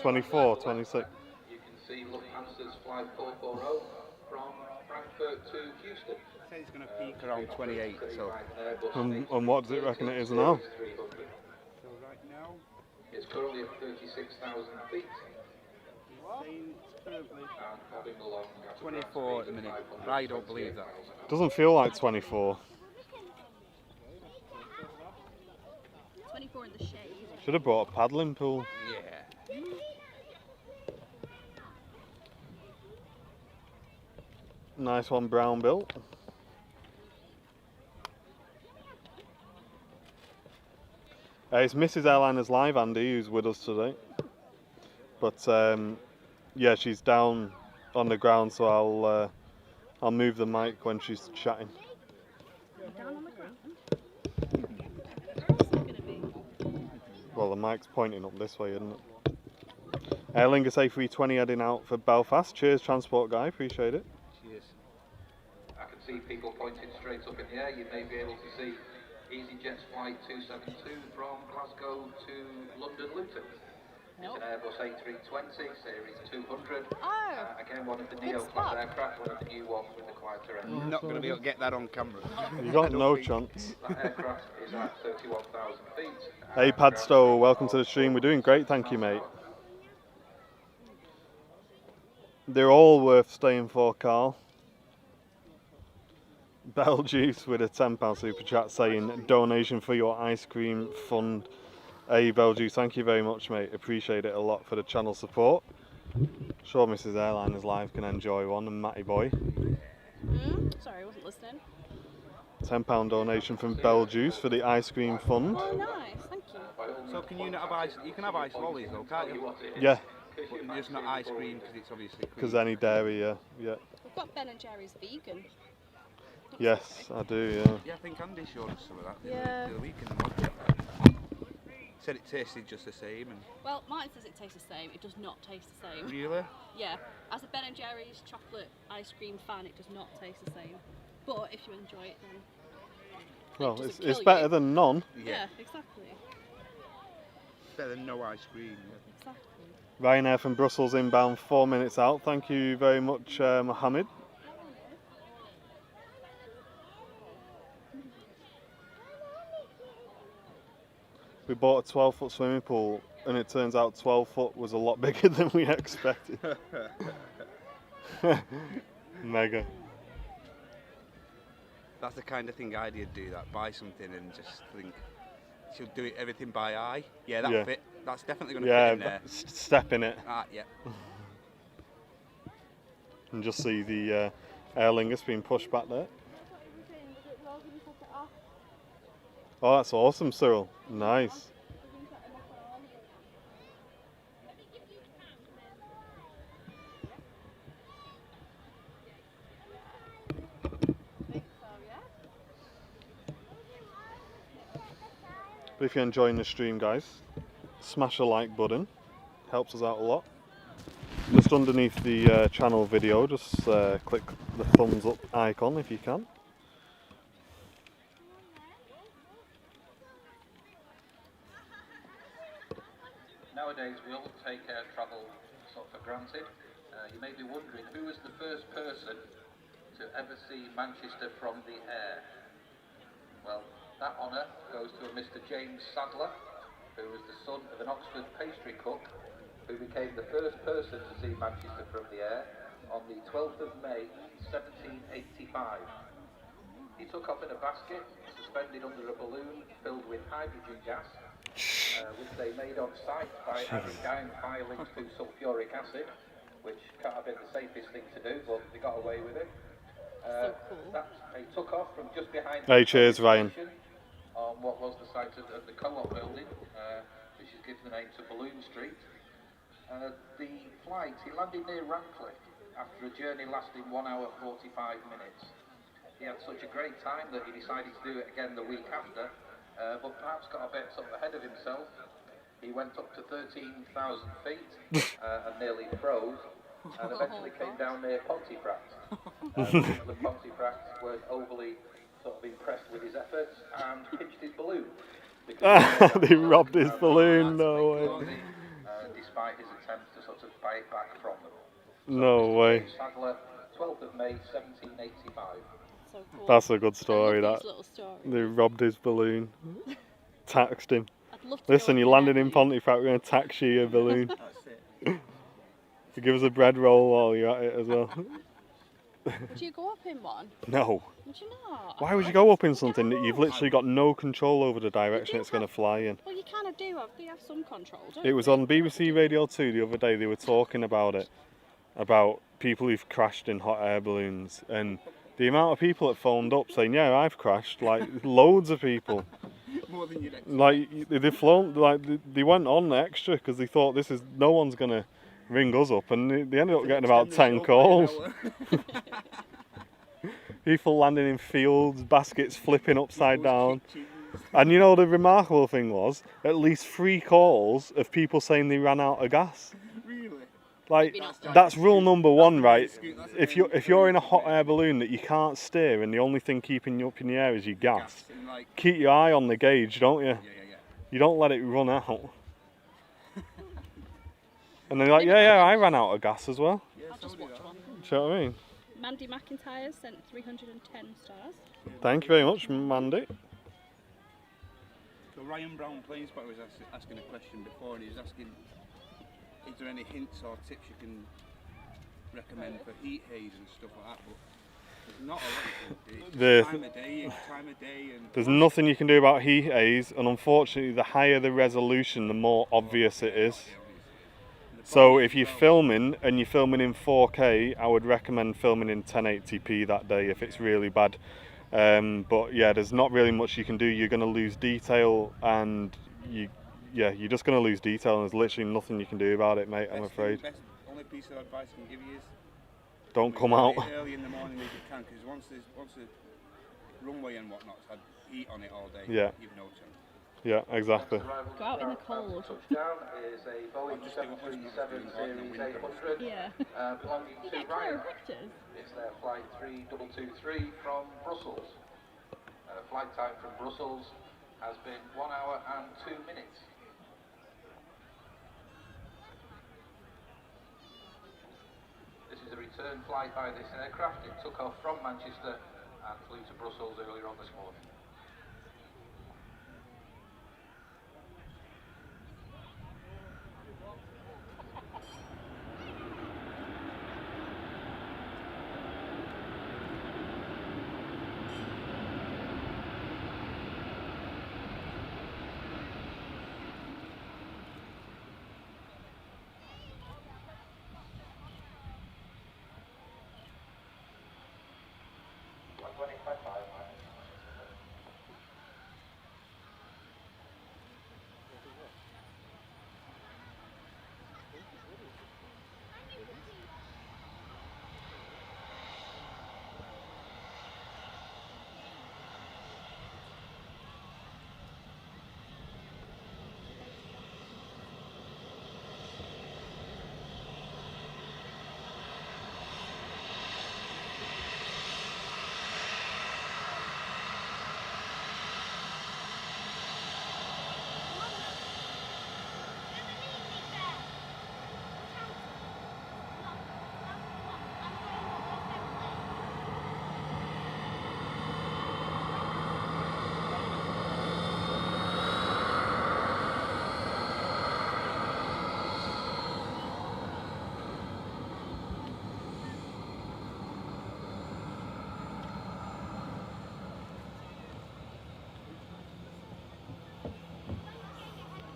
24, 26. You can see Lufthansa's flight 440 from Frankfurt to Houston. Say it's going to peak around 28. So And what does it reckon it is now? right now, It's currently at 36,000 feet it's currently and bobbing along at 24 at the minute. I don't believe that. Doesn't feel like 24. 24 in the shade. Should have brought a paddling pool. Yeah. Nice one, Brown Bill. It's Mrs. Airliners Live, Andy, who's with us today. But yeah, she's down on the ground, so I'll move the mic when she's chatting. Down on the ground. Where else is it going to be? Well, the mic's pointing up this way, isn't it? Aer Lingus A320 heading out for Belfast. Cheers, transport guy, appreciate it. Cheers. I can see people pointing straight up in the air. You may be able to see EasyJet's flight 272 from Glasgow to London Luton. It's an Airbus A320 series 200. Again, one of the Neo class aircraft, one of the new ones with the quieter engine. Not going to be able to get that on camera. You got no chance. That aircraft is at 31,000 feet. Hey Padstow, welcome to the stream. We're doing great, thank you, mate. They're all worth staying for, Carl. Bell Juice with a £10 super chat saying donation for your ice cream fund. Hey Bell Juice, thank you very much, mate. Appreciate it a lot for the channel support. Sure Mrs. Airliners Live can enjoy one, and Matty Boy. Sorry, I wasn't listening. £10 donation from Bell Juice for the ice cream fund. Oh, nice, thank you. So can you not have ice? You can have ice lollies though, can't you? Yeah, But just not ice cream because it's obviously cream. because any dairy, yeah. We've got Ben and Jerry's vegan. Yes, I do, yeah. Yeah, I think Andy showed us some of that Yeah. the other week in the mod. Said it tasted just the same, and Well, mine says it tastes the same. It does not taste the same. really, Yeah, as a Ben and Jerry's chocolate ice cream fan, it does not taste the same. But if you enjoy it, then Well, doesn't it's kill better you. than none. yeah, exactly. better than no ice cream. Exactly. Ryanair from Brussels inbound, 4 minutes out. Thank you very much, Mohammed. We bought a 12-foot swimming pool, and it turns out 12 foot was a lot bigger than we expected. Mega. That's the kind of thing I'd do. That buy something and just think she'll do it everything by eye. Yeah, that'll Yeah. fit. That's definitely going to Yeah, fit in there. step in it, Ah, yeah. and just see the Aer Lingus being pushed back there. Oh, that's awesome, Cyril. Nice. But if you're enjoying the stream, guys, smash the like button. Helps us out a lot. Just underneath the channel video, just click the thumbs up icon if you can. Nowadays, we all take air travel sort of for granted. You may be wondering, who was the first person to ever see Manchester from the air? Well, that honour goes to a Mr. James Sadler, who was the son of an Oxford pastry cook, who became the first person to see Manchester from the air on the 12th of May, 1785. He took off in a basket, suspended under a balloon filled with hydrogen gas, which they made on site by adding dimethyl to sulphuric acid, which can't have been the safest thing to do, but they got away with it. They took off from just behind Hey, cheers, Ryan. On what was the site of the Co-op building, which is given the name to Balloon Street. The flight, he landed near Radcliffe after a journey lasting 1 hour 45 minutes. He had such a great time that he decided to do it again the week after, but perhaps got a bit sort of ahead of himself. He went up to 13,000 feet and nearly froze, and eventually came down near Pontefract. The Pontefract weren't overly sort of impressed with his efforts and pitched his balloon. They robbed his balloon, no way. Despite his attempts to sort of buy it back from them. No way. Sadler, 12th of May, 1785. So cool. That's a good story, I love that. these little stories. They robbed his balloon. Taxed him. I'd love to Listen, go you up landed there. in Pontefract, we're going to tax you your balloon. That's it. You give us a bread roll while you're at it as well. Would you go up in one? No. Would you not? Why would you go up in something that you've literally got no control over the direction do it's going to have- fly in? Well, you kind of do have. They have some control, don't It was they? on BBC Radio 2 the other day, they were talking about it, about people who've crashed in hot air balloons, and the amount of people that phoned up saying, yeah, I've crashed, like loads of people. More than you'd expect. Like they've flown, like they went on extra because they thought no one's going to ring us up, and they ended up getting about 10 calls. People landing in fields, baskets flipping upside down. And you know, the remarkable thing was, at least 3 calls of people saying they ran out of gas. Really? Like, Maybe not. that's rule number 1, right? If you're in a hot air balloon that you can't steer and the only thing keeping you up in the air is your gas, And like, keep your eye on the gauge, don't you? yeah. You don't let it run out. And they're like, yeah, I ran out of gas as well. I'll just watch one. Do you know what I mean? Mandy McIntyre sent 310 stars. Thank you very much, Mandy. So Ryan Brown Planespotter was asking a question before, and he was asking, is there any hints or tips you can recommend for heat haze and stuff like that? But there's not a lot you can do. It's time of day and There's nothing you can do about heat haze, and unfortunately, the higher the resolution, the more obvious it is. So if you're filming and you're filming in 4K, I would recommend filming in 1080p that day if it's really bad. But yeah, there's not really much you can do. You're going to lose detail, and you're just going to lose detail, and there's literally nothing you can do about it, mate, I'm afraid. Only piece of advice I can give you is Don't come out. early in the morning as you can, because once the runway and whatnot's had heat on it all day, Yeah. you've no chance. Yeah, exactly. Go out in the cold. Touchdown is a Boeing 737 Series 800 Yeah. belonging You to get Ryanair. chiropractors. It's their flight 3223 from Brussels. Flight time from Brussels has been 1 hour and 2 minutes. This is a return flight by this aircraft. It took off from Manchester and flew to Brussels earlier on this morning.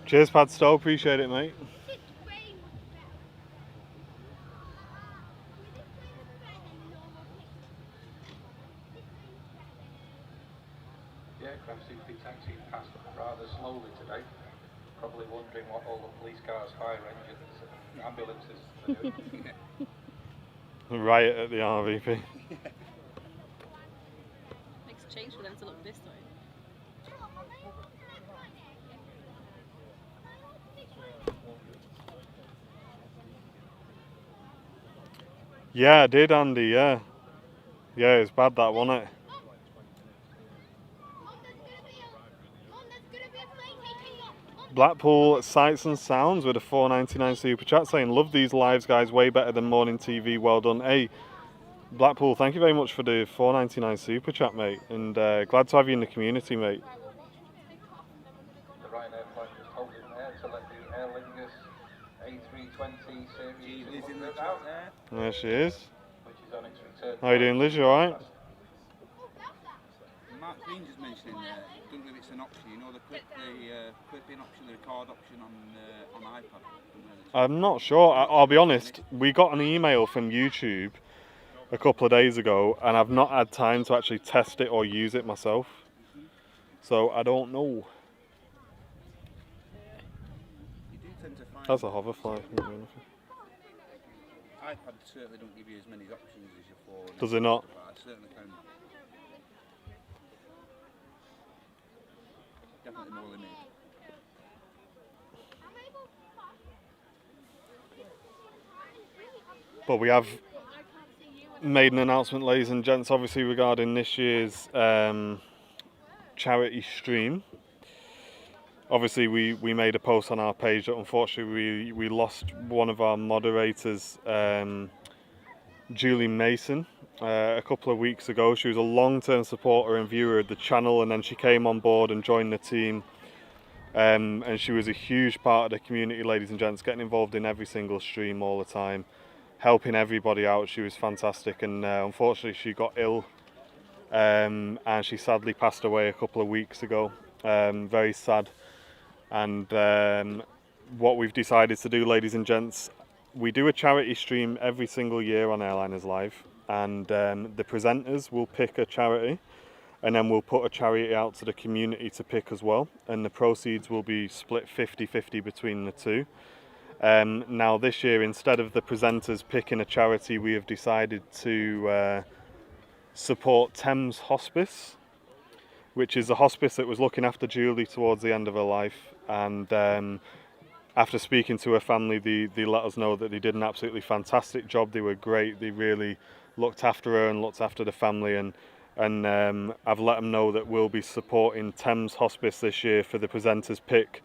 Cheers, Padstow. Appreciate it, mate. The aircraft seem to be taxiing past rather slowly today. Probably wondering what all the police cars, fire engines, and ambulances are doing. Riot at the RVP. Makes a change for them to look this way. Yeah, I did, Andy, yeah. Yeah, it's bad that, wasn't it? Blackpool Sights and Sounds with a £4.99 super chat saying, love these lives, guys, way better than morning TV, well done. Hey, Blackpool, thank you very much for the £4.99 super chat, mate, and glad to have you in the community, mate. The Ryanair flight just holding there to let the Aer Lingus A320 series Liz in the look chat out, there. There she is. which is on its return. How you doing, Liz? You alright? Mark Green just mentioning there, don't know if it's an option, you know, the clip-in option, the record option on iPad. I'm not sure. I'll be honest, we got an email from YouTube a couple of days ago and I've not had time to actually test it or use it myself. So I don't know. You do tend to find That's a hoverfly. iPad certainly don't give you as many options as your phone. Does it not? But I certainly found definitely more limited. But we have made an announcement, ladies and gents, obviously regarding this year's charity stream. Obviously we made a post on our page that unfortunately we lost one of our moderators, Julie Mason, a couple of weeks ago. She was a long-term supporter and viewer of the channel, and then she came on board and joined the team, and she was a huge part of the community, ladies and gents, getting involved in every single stream all the time, helping everybody out. She was fantastic, and unfortunately she got ill, and she sadly passed away a couple of weeks ago. Very sad. And what we've decided to do, ladies and gents, we do a charity stream every single year on Airliners Live, and the presenters will pick a charity, and then we'll put a charity out to the community to pick as well, and the proceeds will be split 50-50 between the two. Now this year, instead of the presenters picking a charity, we have decided to support Thames Hospice, which is a hospice that was looking after Julie towards the end of her life. And after speaking to her family, they let us know that they did an absolutely fantastic job. They were great. They really looked after her and looked after the family. And I've let them know that we'll be supporting Thames Hospice this year for the presenters pick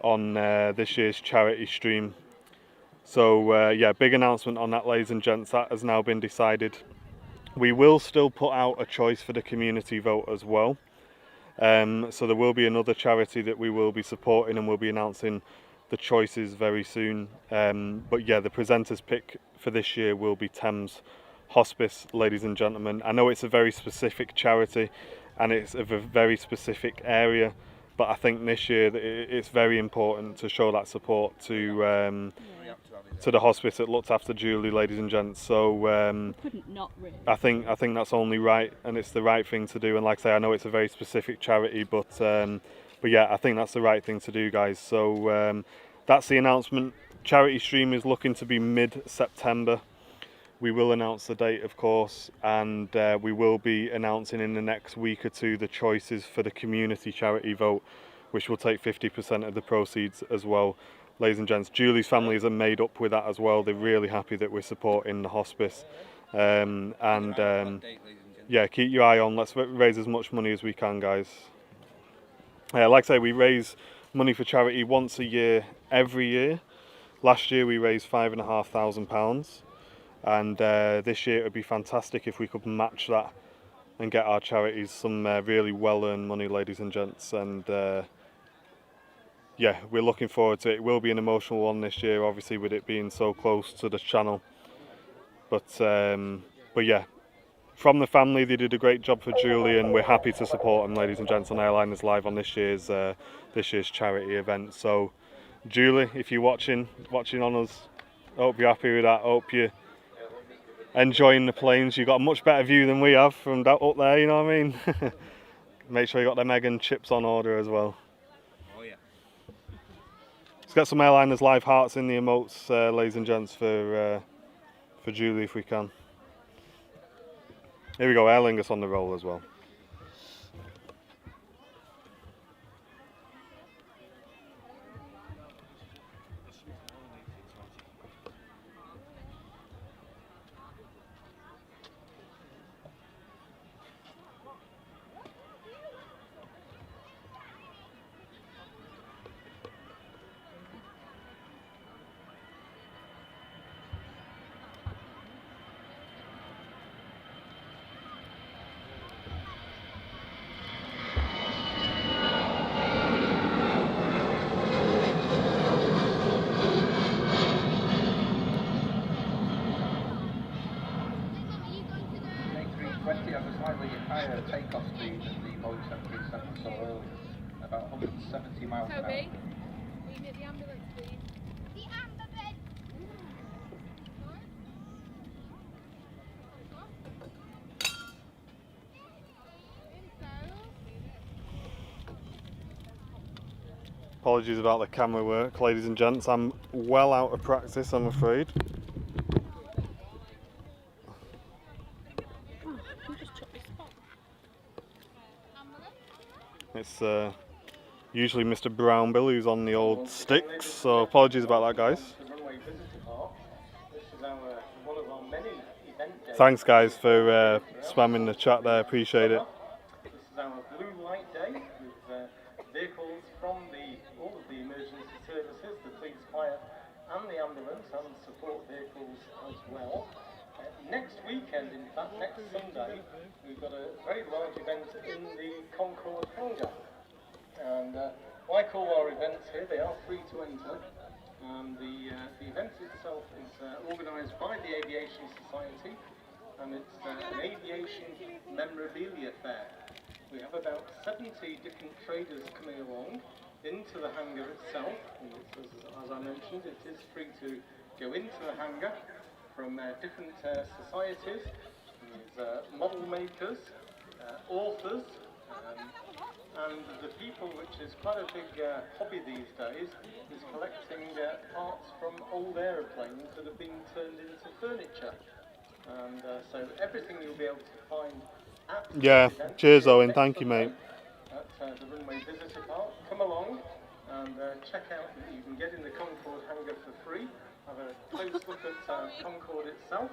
on this year's charity stream. So yeah, big announcement on that, ladies and gents. That has now been decided. We will still put out a choice for the community vote as well. So there will be another charity that we will be supporting, and we'll be announcing the choices very soon. But yeah, the presenters pick for this year will be Thames Hospice, ladies and gentlemen. I know it's a very specific charity and it's of a very specific area, but I think this year it's very important to show that support to the hospice that looked after Julie, ladies and gents. So Couldn't not really. I think that's only right, and it's the right thing to do. And like I say, I know it's a very specific charity, but yeah, I think that's the right thing to do, guys. So that's the announcement. Charity stream is looking to be mid-September. We will announce the date, of course, and we will be announcing in the next week or two the choices for the community charity vote, which will take 50% of the proceeds as well. Ladies and gents, Julie's family is made up with that as well. They're really happy that we're supporting the hospice. Yeah, keep your eye on. Let's raise as much money as we can, guys. Like I say, we raise money for charity once a year, every year. Last year we raised £5,500, and this year it would be fantastic if we could match that and get our charities some really well-earned money, ladies and gents. And yeah, we're looking forward to it. It will be an emotional one this year, obviously, with it being so close to the channel. But yeah, from the family. They did a great job for Julie, and we're happy to support them, ladies and gents, on Airliners Live on this year's charity event. So, Julie, if you're watching on us, hope you're happy with that. Hope you're enjoying the planes. You've got a much better view than we have from up there, you know what I mean? Make sure you got them egg and chips on order as well. Oh yeah. Let's get some Airliners Live hearts in the emotes, ladies and gents, for Julie if we can. Here we go, Aer Lingus on the roll as well. A320 has a slightly higher takeoff speed than the Boeing 737 we saw earlier, about 170 miles an hour. Toby, will you get the ambulance, please? The ambulance! Apologies about the camera work, ladies and gents. I'm well out of practice, I'm afraid. It's usually Mr. Brown Bill who's on the old sticks, so apologies about that, guys. Thanks, guys, for spamming the chat there, appreciate it. This is our blue light day with vehicles from all of the emergency services, the police, fire and the ambulance and support vehicles as well. Next weekend, in fact, next Sunday, we've got a very large event in the Concorde hangar. And like all our events here, they are free to enter. And the event itself is organised by the Aviation Society, and it's an aviation memorabilia fair. We have about 70 different traders coming along into the hangar itself. And as I mentioned, it is free to go into the hangar from different societies. There's model makers, authors, and the people, which is quite a big hobby these days, is collecting parts from old aeroplanes that have been turned into furniture. And so everything you'll be able to find at the event. Cheers Owen, thank you mate. At the Runway Visitor Park. Come along and check out that you can get in the Concorde hangar for free. Have a close look at Concorde itself,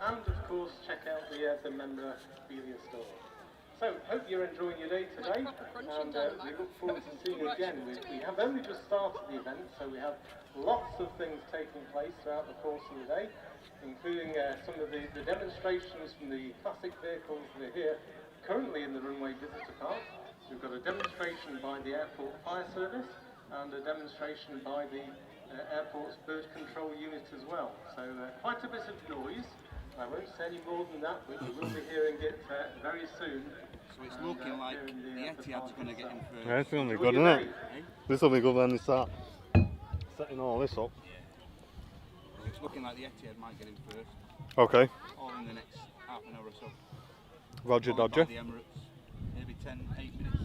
and of course check out the memorabilia store. So, hope you're enjoying your day today, and we look forward to seeing you again. We have only just started the event, so we have lots of things taking place throughout the course of the day, including some of the demonstrations from the classic vehicles that are here currently in the Runway Visitor Park. We've got a demonstration by the Airport Fire Service, and a demonstration by the airport's bird control unit as well. So quite a bit of noise. I won't say any more than that, but you will be hearing it very soon. So it's looking like the Etihad's going to get in first. Yeah, it's going to be good, isn't it? This will be good when they start setting all this up. Yeah. It's looking like the Etihad might get in first. Okay. Or in the next half an hour or so. Roger Followed by Dodger. the Emirates, maybe 8 minutes.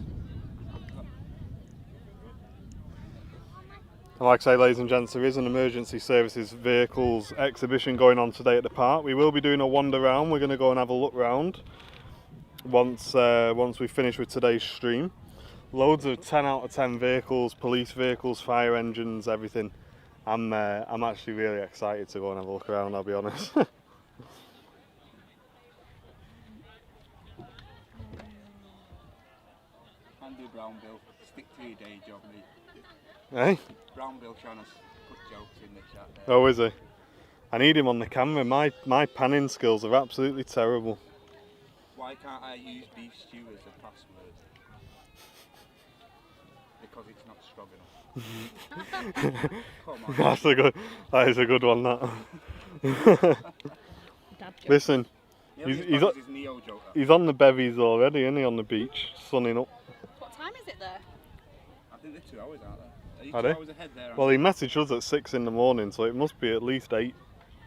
And like I say, ladies and gents, there is an emergency services vehicles exhibition going on today at the park. We will be doing a wander round. We're going to go and have a look round once we finish with today's stream. Loads of 10 out of 10 vehicles, police vehicles, fire engines, everything. I'm actually really excited to go and have a look around, I'll be honest. Can do Brown Bill. Stick to your day job, mate. Hey? Brown Bill trying to put jokes in the chat there. Oh, is he? I need him on the camera. My panning skills are absolutely terrible. Why can't I use beef stew as a password? Because it's not strong enough. Come on. That is a good one, that. Dad joke. Listen, He's on the bevies already, isn't he, on the beach, sunning up. What time is it there? I think they're 2 hours, aren't they? Are you Are 2 they? hours ahead there? Well, he messaged us at 6 in the morning, so it must be at least 8.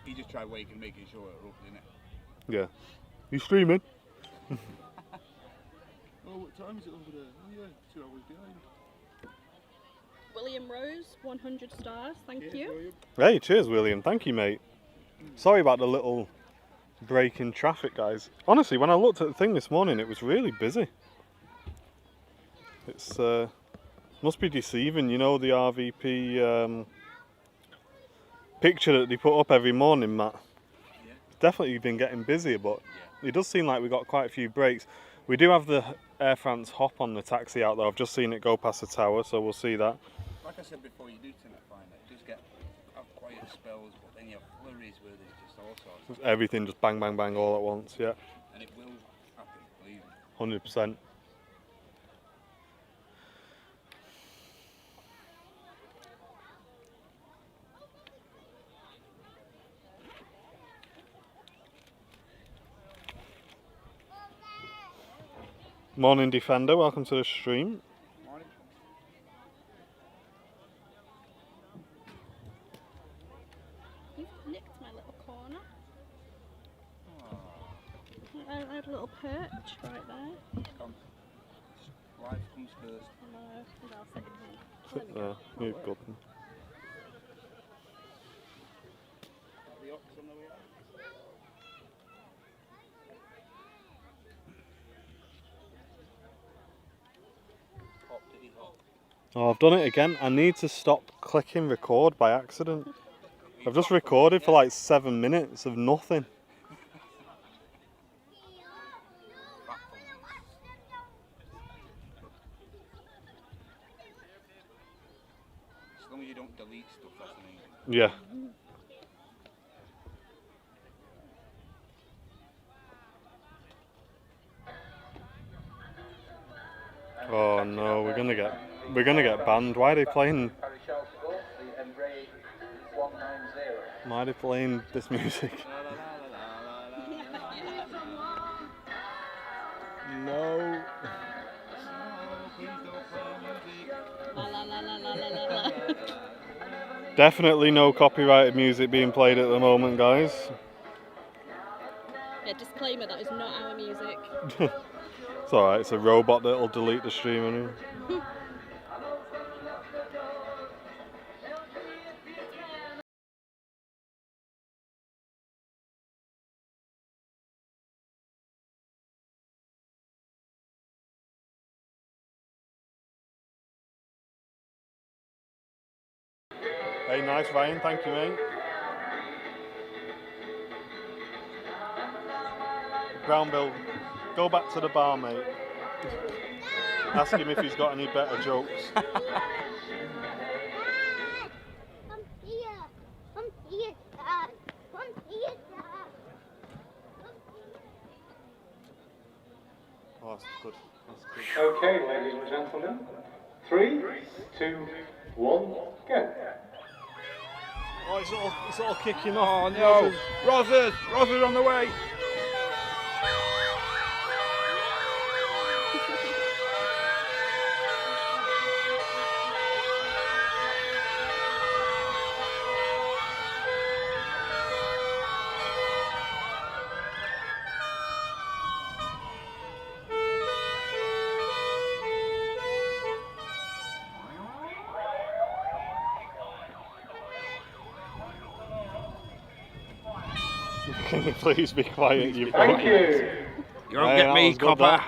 He just tried waking, making sure it up, didn't it? Yeah. He's streaming. Oh, what time is it over there? Oh yeah, 2 hours behind. William Rose, 100 stars, thank you. William. Hey, cheers, William. Thank you, mate. Sorry about the little break in traffic, guys. Honestly, when I looked at the thing this morning, it was really busy. It's must be deceiving, you know, the RVP picture that they put up every morning, Matt. Yeah. It's definitely been getting busier, but it does seem like we got quite a few breaks. We do have the Air France hop on the taxi out there. I've just seen it go past the tower, so we'll see that. Like I said before, you do tend to find that you just have quiet spells, but then you have flurries where there's just all sorts. Everything just bang, bang, bang all at once, yeah. And it will happen, believe me. 100%. Morning, Defender. Welcome to the stream. Morning. You've nicked my little corner. Oh, I had a little perch right there. come. Life comes first. No, I'll sit in here. Let me Yeah, go. you've got them. Are the ox on the way out? Hop, did he hop? Oh, I've done it again. I need to stop clicking record by accident. I've just recorded for like 7 minutes of nothing. As long as you don't delete stuff, that's the main thing. Yeah. Oh no, we're gonna get banned. Why are they playing? Why are they playing this music? No. La la la la la la la la. Definitely no copyrighted music being played at the moment, guys. Yeah, disclaimer, that is not our music. It's alright, it's a robot that'll delete the stream anyway. Hey, nice Ryan, thank you, mate. Brown Bill, go back to the bar, mate. Ask him if he's got any better jokes. Come here. Come here, Dad. Come here, Dad. Oh, that's good. That's good. Okay, ladies and gentlemen. 3, 2, 1, go. Oh, it's all kicking off. Oh no! Rothers on the way! Can you please be quiet? You Thank you. You won't get me, copper.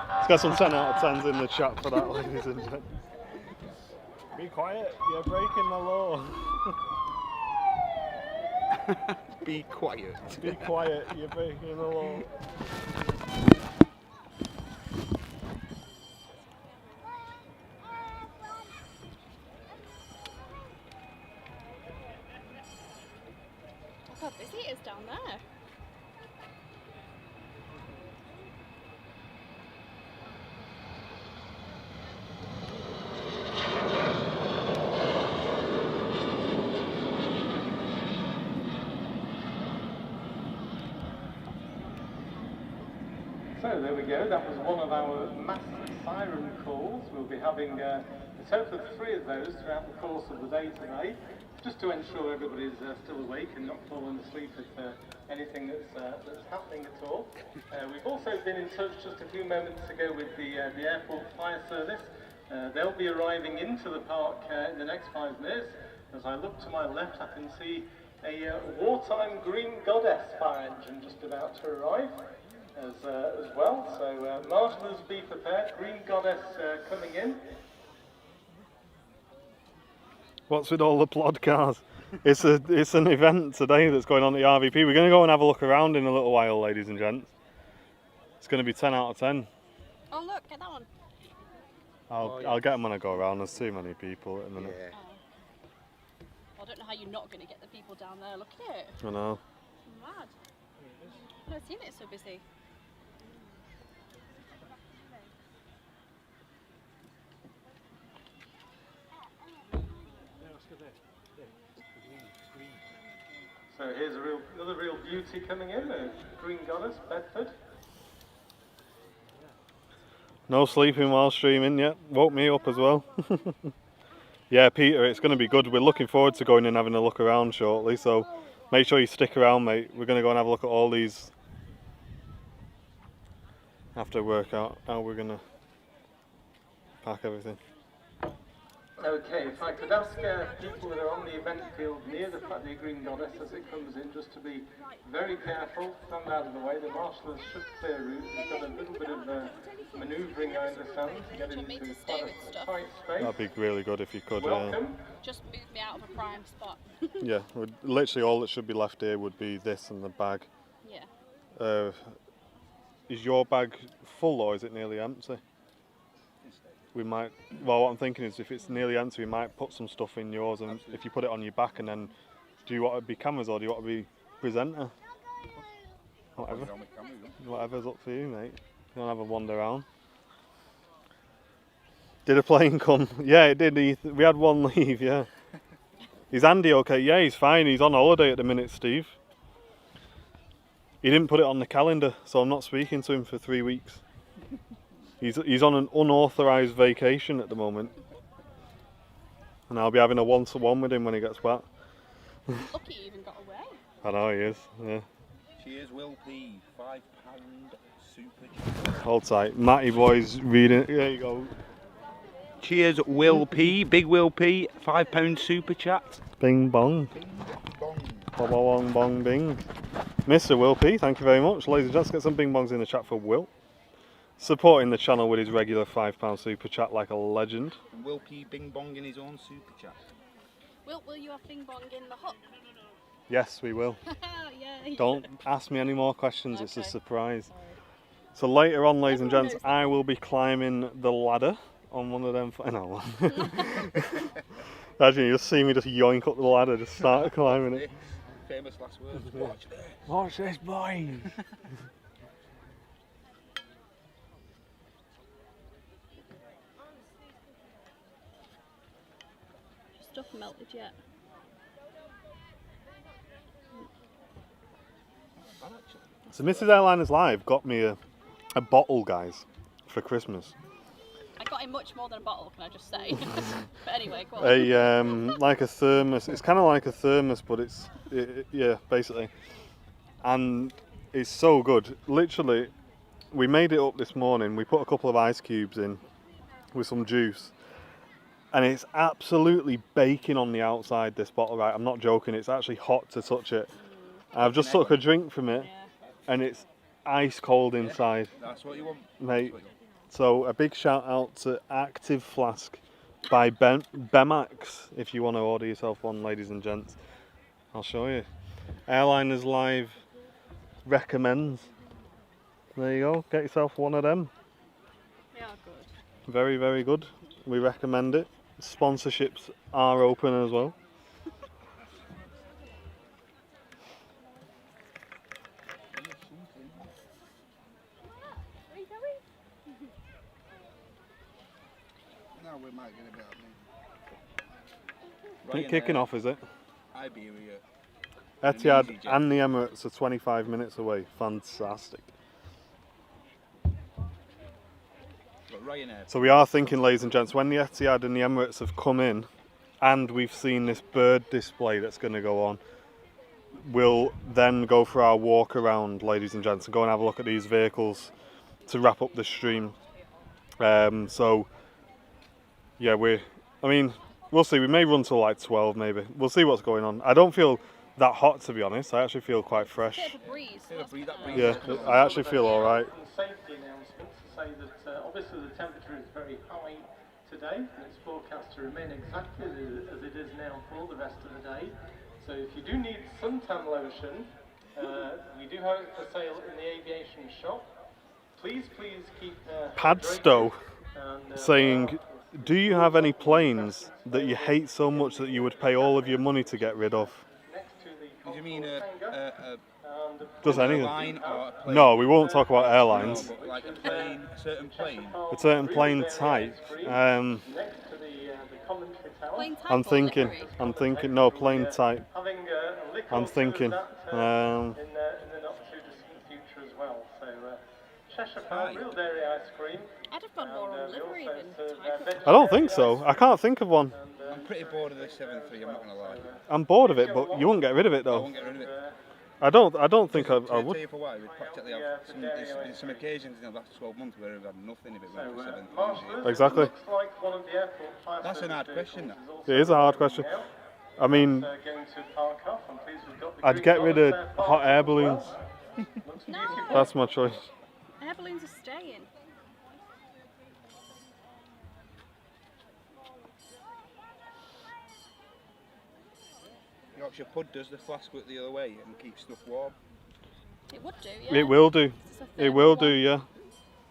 Let's get some 10 out of 10s in the chat for that, ladies and gentlemen. Be quiet, you're breaking the law. Be quiet. Be quiet, you're breaking the law. Look how busy it is down there. So there we go, that was one of our mass siren calls. We'll be having a total of 3 of those throughout the course of the day today, just to ensure everybody's still awake and not falling asleep at anything that's happening at all. We've also been in touch just a few moments ago with the airport fire service. They'll be arriving into the park in the next 5 minutes. As I look to my left, I can see a wartime Green Goddess fire engine just about to arrive as well. So marshallers, be prepared. Green Goddess coming in. What's with all the plod cars? It's an event today that's going on at the RVP. We're going to go and have a look around in a little while, ladies and gents. It's going to be 10 out of 10. Oh look, get that one. I'll get them when I go around. There's too many people at the minute. Oh. I don't know how you're not going to get the people down there. Look at it. I know. Mad. I've never seen it so busy. So here's another real beauty coming in, Green Goddess, Bedford. No sleeping while streaming yet. Woke me up as well. Yeah, Peter, it's going to be good. We're looking forward to going and having a look around shortly, so make sure you stick around, mate. We're going to go and have a look at all these. Have to work out how we're going to pack everything. Okay, if I could ask people that are on the event field near the Green Goddess as it comes in, just to be very careful, stand out of the way. The marshallers should clear route. We've got a little bit of manoeuvring, I understand, to get into quite a tight space. That'd be really good if you could. Welcome. Just move me out of a prime spot. Yeah, literally all that should be left here would be this and the bag. Yeah. Is your bag full or is it nearly empty? We might, well, what I'm thinking is if it's nearly empty, we might put some stuff in yours, and if you put it on your back, and then do you want to be cameras or do you want to be presenter? Whatever. Whatever's up for you, mate. You want to have a wander around. Did a plane come? Yeah, it did. We had one leave, yeah. Is Andy okay? Yeah, he's fine. He's on holiday at the minute, Steve. He didn't put it on the calendar, so I'm not speaking to him for 3 weeks. He's on an unauthorised vacation at the moment. And I'll be having a one-to-one with him when he gets back. Lucky he even got away. I know he is, yeah. Cheers, Will P. £5 super chat. Hold tight. Matty boy's reading. There you go. Cheers, Will P. Big Will P. £5 super chat. Bing bong. Bing bong. Bong bong bong bing. Mr. Will P, thank you very much. Ladies and gents, get some bing bongs in the chat for Will. Supporting the channel with his regular £5 super chat like a legend. And Will P bing bong in his own super chat. Will you have bing bong in the hut? Yes, we will. Yay. Don't ask me any more questions, it's a Okay. surprise. Sorry. So later on, ladies and Everyone gents, knows I will be climbing the ladder on one of them. No. Imagine you just see me just yoink up the ladder, just start climbing it. Famous last words. Watch this. Watch this, boys. Stuff melted yet? So Mrs. Airliners Live got me a bottle, guys, for Christmas. I got him much more than a bottle, can I just say? But anyway, go on. Like a thermos. It's kind of like a thermos, but yeah, basically. And it's so good. Literally, we made it up this morning. We put a couple of ice cubes in with some juice. And it's absolutely baking on the outside, this bottle, right? I'm not joking, it's actually hot to touch it. I've just took a drink from it, and it's ice cold inside. That's what you want. Mate, so a big shout out to Active Flask by Bemax, if you want to order yourself one, ladies and gents. I'll show you. Airliners Live recommends. There you go, get yourself one of them. They are good. Very, very good. We recommend it. Sponsorships are open as well. Now we might get a bit of It's kicking off, is it? Iberia. Etihad and the Emirates are 25 minutes away. Fantastic. But Ryanair. So we are thinking, ladies and gents, when the Etihad and the Emirates have come in, and we've seen this bird display that's going to go on, we'll then go for our walk around, ladies and gents, and go and have a look at these vehicles to wrap up the stream. So yeah, we'll see. We may run till like 12 maybe. We'll see what's going on. I don't feel that hot, to be honest. I actually feel quite fresh. Bit of a breeze. Yeah, That's breathe, that better. breeze. Yeah, I actually feel alright. Safety announcements to say that obviously the temperature is very high today and it's forecast to remain exactly as it is now for the rest of the day. So if you do need suntan lotion, we do have it for sale in the aviation shop. Please keep Padstow and, saying, do you have any planes that you hate so much that you would pay all of your money to get rid of? next to the Do you mean a Just anything. airline or a plane? No, we won't talk about No, airlines. but like a plane, a certain plane. A certain plane type. next to the commentary tower. Plain type I'm or thinking. livery? I'm thinking. No, plane type. Having a lick I'm or two thinking. of that, in the not too distant future as well. So Cheshire Farm real dairy ice cream. I'd have gone more on they livery also than serve, type of I don't think so. I can't think of one. I'm pretty bored of the 7.3, I'm not going to lie. I'm bored of it, but you won't get rid of it I though. won't get rid of it. I don't think I Tell would. you for why, we'd practically have there's been some occasions in the last 12 months where we've had nothing if it went for 7.3. Exactly. looks like one of the airport fire That's an hard service question, vehicles that. is It is a hard question. I mean, going to park off, and please, we've got the I'd green get rid of lights there hot parked air as well. balloons. Looks No. beautiful. That's my choice. air balloons are staying. Yorkshire Pud does the flask it the other way and keeps stuff warm. It would do, yeah. It will do. It's a It thermal will do, one. yeah.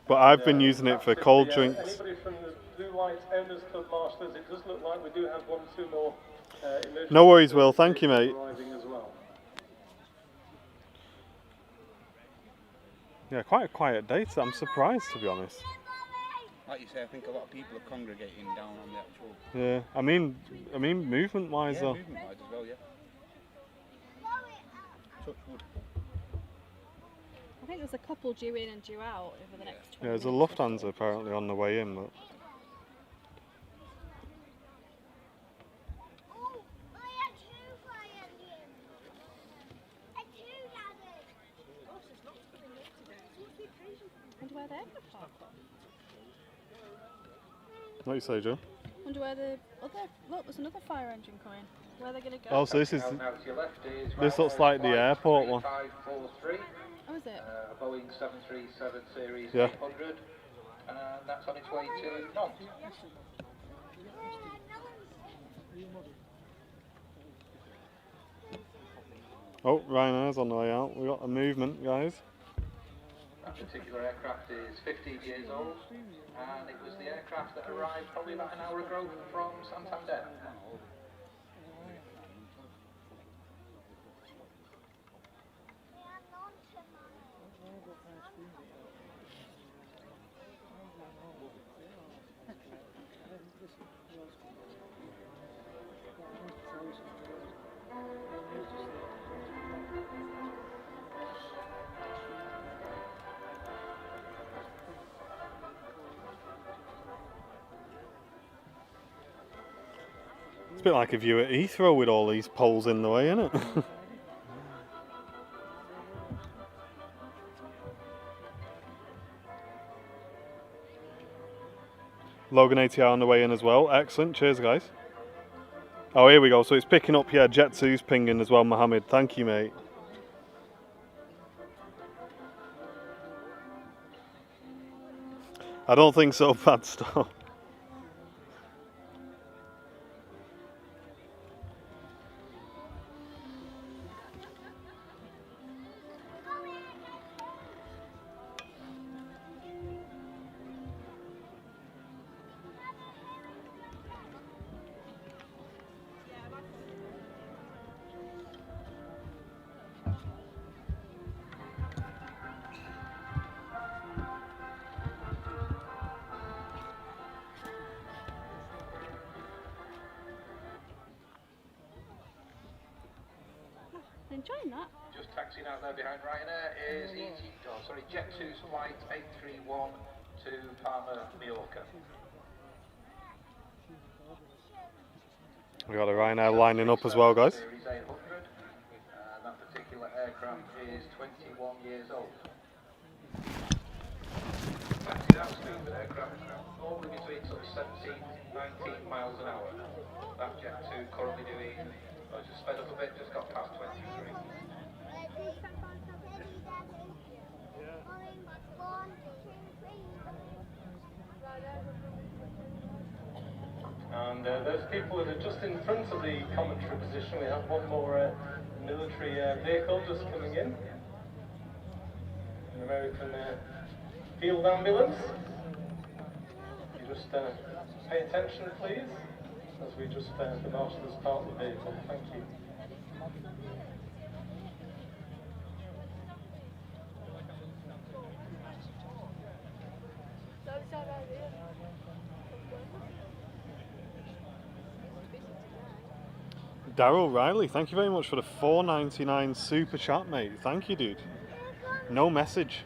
But I've been using it for cold drinks. Anybody from the Blue Light Owners Club Marshallers, it does look like we do have 1 or 2 more emergency No worries, Will. Thank you, mate. arriving as well. Yeah, quite a quiet day. I'm surprised, to be honest. Like you say, I think a lot of people are congregating down on the actual Yeah, I mean, movement-wise though. movement wise as well, yeah. Touch wood. I think there's a couple due in and due out over the next 20 Yeah, there's a minutes. Lufthansa apparently on the way in, but Wonder where they're going to park up. what do you say, Joe? Wonder where the other... Look, there's another fire engine coming. Where are they going to go? Oh, so this is Now to your left is this looks like the airport one. 3543, Oh, is it? a Boeing 737 series Yeah. 800, and that's on its way to Nantes. Oh, Ryanair's on the way out. We got a movement, guys. That particular aircraft is 15 years old, and it was the aircraft that arrived probably about an hour ago from Santander. It's a bit like a view at Heathrow with all these poles in the way, isn't it? Logan ATR on the way in as well. Excellent. Cheers, guys. Oh, here we go. So it's picking up, yeah, Jet 2's pinging as well, Mohammed. Thank you, mate. I don't think so, bad stuff. Enjoying that. Just taxiing out there behind Ryanair is Jet 2's flight 831 to Palma, Mallorca. We got a Ryanair lining up as well, guys. Series 800, and that particular aircraft is 21 years old. Taxied out speed of aircraft, normally between sort of 17, 19 miles an hour. That Jet 2 currently doing, just sped up a bit, just got past 23. And those people that are just in front of the commentary position, we have one more military vehicle just coming in. An American field ambulance. You just pay attention, please, as we just the marshals part the vehicle. Thank you. Daryl Riley, thank you very much for the $4.99 super chat, mate. Thank you, dude. No message.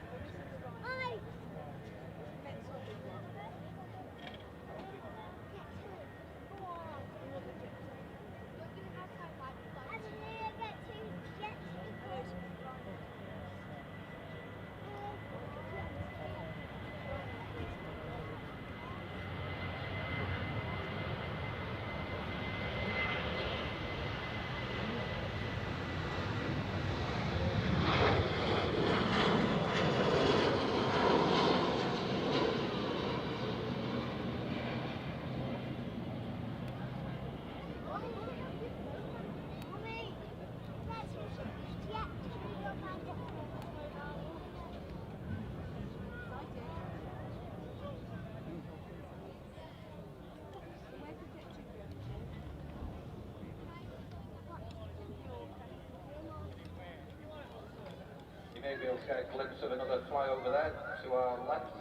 You may be able to get a glimpse of another flyover there to our left,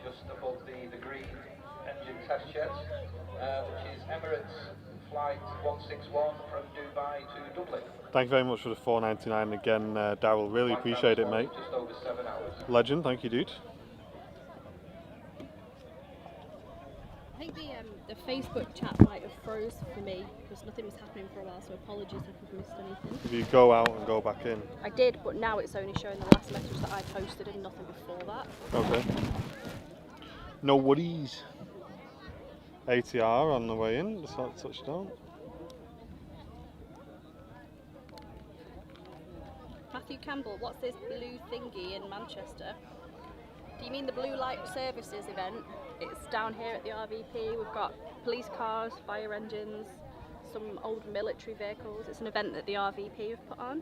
just above the green engine test jets, which is Emirates Flight 161 from Dubai to Dublin. Thank you very much for the $4.99 again, Daryl. Really appreciate it, mate. Just over 7 hours. Legend, thank you, dude. I think the Facebook chat might have froze for me because nothing was happening for a while, so apologies if I've missed anything. If you go out and go back in. I did, but now it's only showing the last message that I posted and nothing before that. Okay. No worries. ATR on the way in, just like touchdown. Matthew Campbell, what's this blue thingy in Manchester? Do you mean the Blue Light Services event? It's down here at the RVP. We've got police cars, fire engines, some old military vehicles. It's an event that the RVP have put on.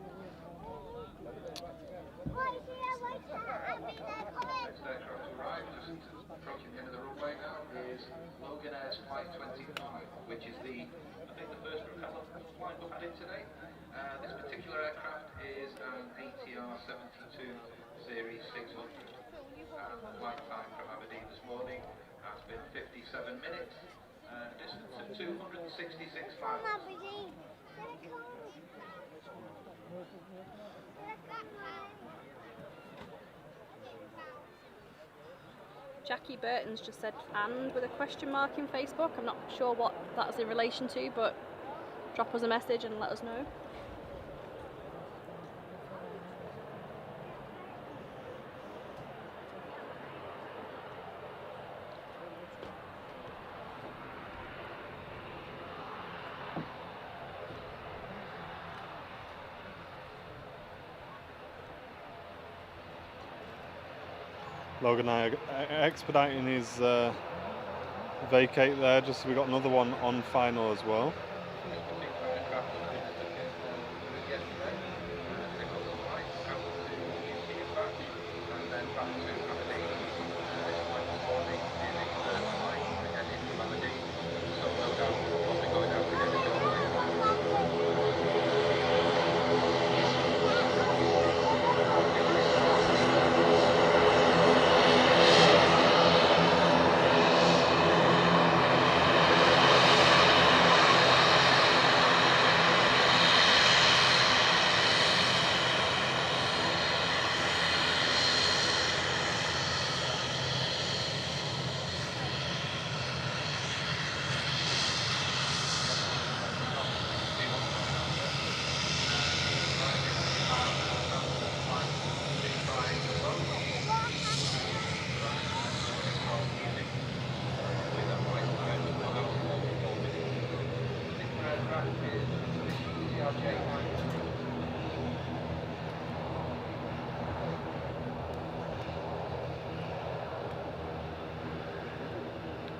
Next aircraft to arrive, just approaching the end of the runway now, is Logan Air's Flight 25, which is I think the first propeller flight we've had in today. This particular aircraft is an ATR 72 Series 600. And the flight time from Aberdeen this morning has been 57 minutes, distance of 266 miles. Jackie Burton's just said "and" with a question mark in Facebook. I'm not sure what that's in relation to, but drop us a message and let us know. Logan and I are expediting his vacate there, just so we got another one on final as well. This particular aircraft has been yesterday. It was a flight out to UK and back, and then back to Aberdeen. This flight this morning is a third flight again into Aberdeen, so no doubt we'll be going out again in the morning.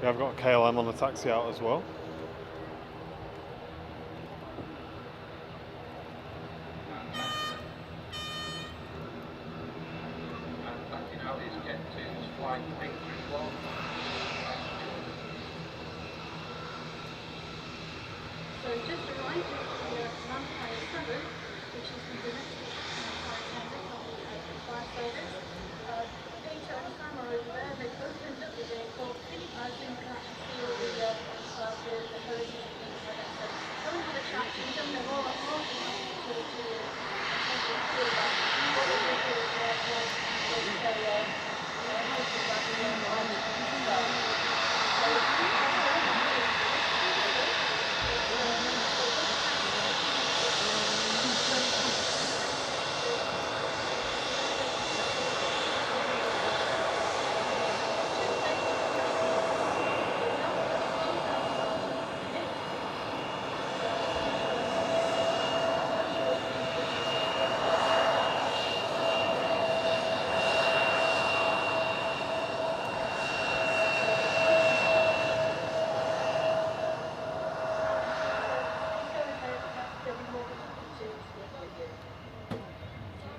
Yeah, I've got KLM on the taxi out as well. And taxi now is Jet 2's flight 831. So just arrived at the Manfire 7, which is the domestic fire tender of the fire service. Peter and Sam are over there. They've opened up the vehicle. So you can actually see all the hoses and things like that. So go and have a chat to them. They're more than happy to do that. What we're going to do is say, hoses back in the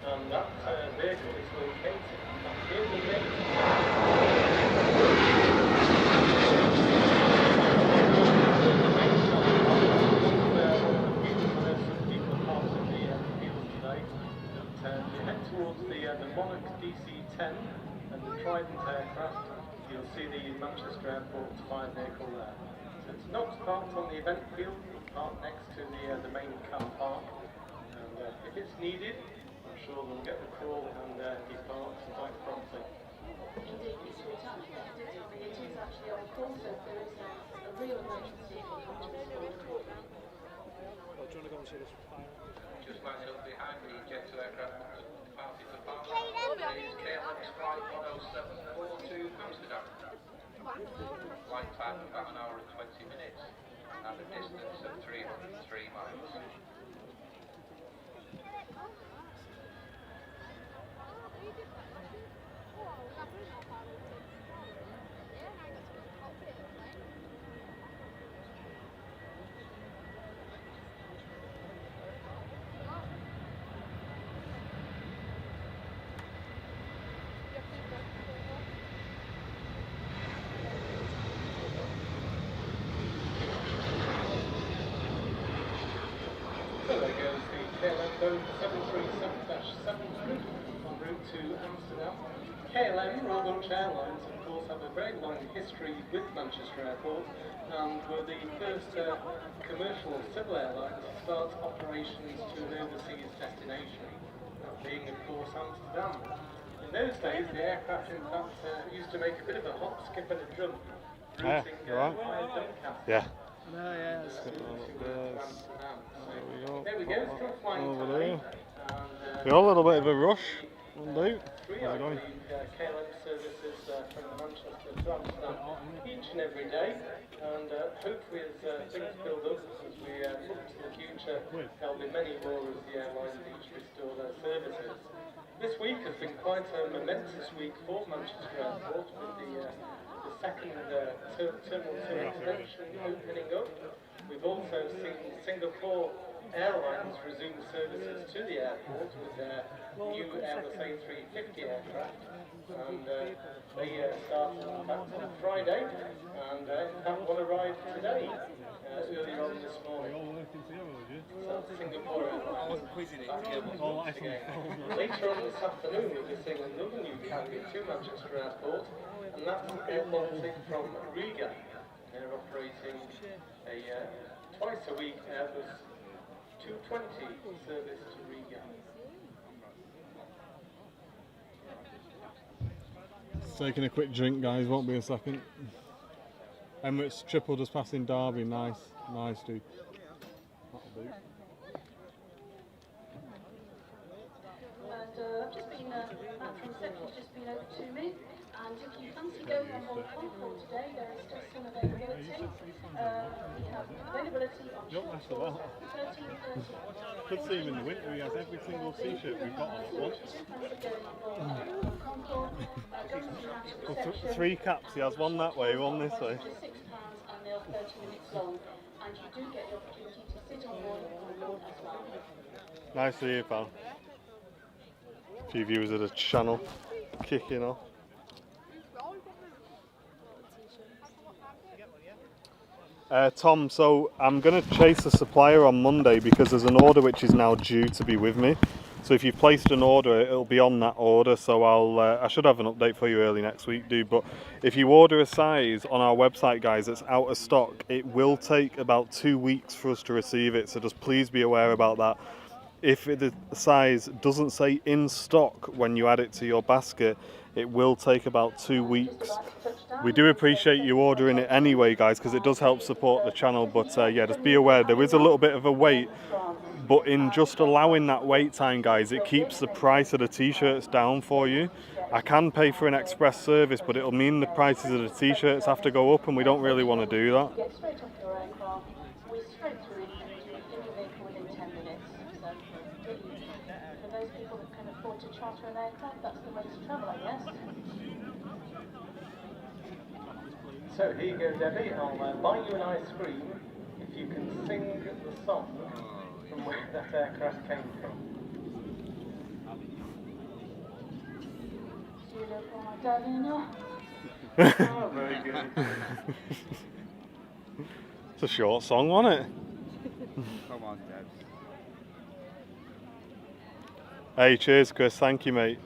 And that vehicle is located in the main. You head towards the Monarch DC-10 and the Trident aircraft. You'll see the Manchester Airport fire vehicle there. So it's not parked on the event field, it's parked next to the main car park. And if it's needed, I'm sure they'll get the call and depart quite promptly. Indeed, Mr. Attachment, it is actually on call, so if there is a real emergency, it will come to the call. Just lining up behind the Jet 2 aircraft party to Parma. Is KLM's flight 10742 to Amsterdam. Flight time about an hour and 20 minutes and a distance of 303 miles. So there goes the KLM Boeing 737-700 en route to Amsterdam. KLM, Royal Dutch Airlines, of course, have a very long history with Manchester Airport and were the first commercial civil airline to start operations to an overseas destination, that being, of course, Amsterdam. In those days, the aircraft, in fact, used to make a bit of a hop, skip and a jump, routing via Doncaster. Yeah. There we go, still flying Over today. there. Feel a little bit of a rush. Will do. Three, How's I it going? believe, KLM services from Manchester to Amsterdam each and every day, and hopefully as things build up, as we look to the future, there'll be many more as the airlines each restore their services. This week has been quite a momentous week for Manchester Airport, with the second Terminal 2 extension opening up. We've also seen Singapore Airlines resume services to the airport with their new Airbus A350 aircraft, and they started in fact on Friday, and in fact one arrived today, earlier on this morning. So Singapore Airlines. Later on this afternoon we'll be seeing another new carrier to Manchester Airport, and that's Air Baltic from Riga. They're operating a twice a week Airbus 220 service to Riga. Just taking a quick drink, guys, won't be a second. Emirates triple just passing Derby, nice, dude. That'll do. And I've just been back from Secret's just been over to me, and if you fancy going on Hong Kong for today, there is still some availability. We have availability on short tours, 13:30. Could see him in the winter, he has every single t-shirt we've got on at once. If you fancy going on Hong Kong, going to the National section. 3 caps, he has one that way, one this way. Just £6 and they're 30 minutes long. And you do get the opportunity to sit on one as well. Nice to hear, pal. A few viewers of the channel kicking off. Tom, so I'm going to chase the supplier on Monday because there's an order which is now due to be with me. So if you've placed an order, it'll be on that order. So I should have an update for you early next week, dude. But if you order a size on our website, guys, that's out of stock, it will take about 2 weeks for us to receive it. So just please be aware about that. If the size doesn't say in stock when you add it to your basket, it will take about 2 weeks. We do appreciate you ordering it anyway, guys, because it does help support the channel. But yeah, just be aware there is a little bit of a wait. But in just allowing that wait time, guys, it keeps the price of the t-shirts down for you. I can pay for an express service, but it'll mean the prices of the t-shirts have to go up, and we don't really want to do that. Get straight off your aircraft, we're straight through in your vehicle within 10 minutes. So for those people that can afford to charter an aircraft, that's the way to travel, I guess. So here you go, Debbie. I'll buy you an ice cream if you can sing the song from where that aircraft came from. Oh, very good. It's a short song, wasn't it? Come on, Debs. Hey, cheers, Chris. Thank you, mate.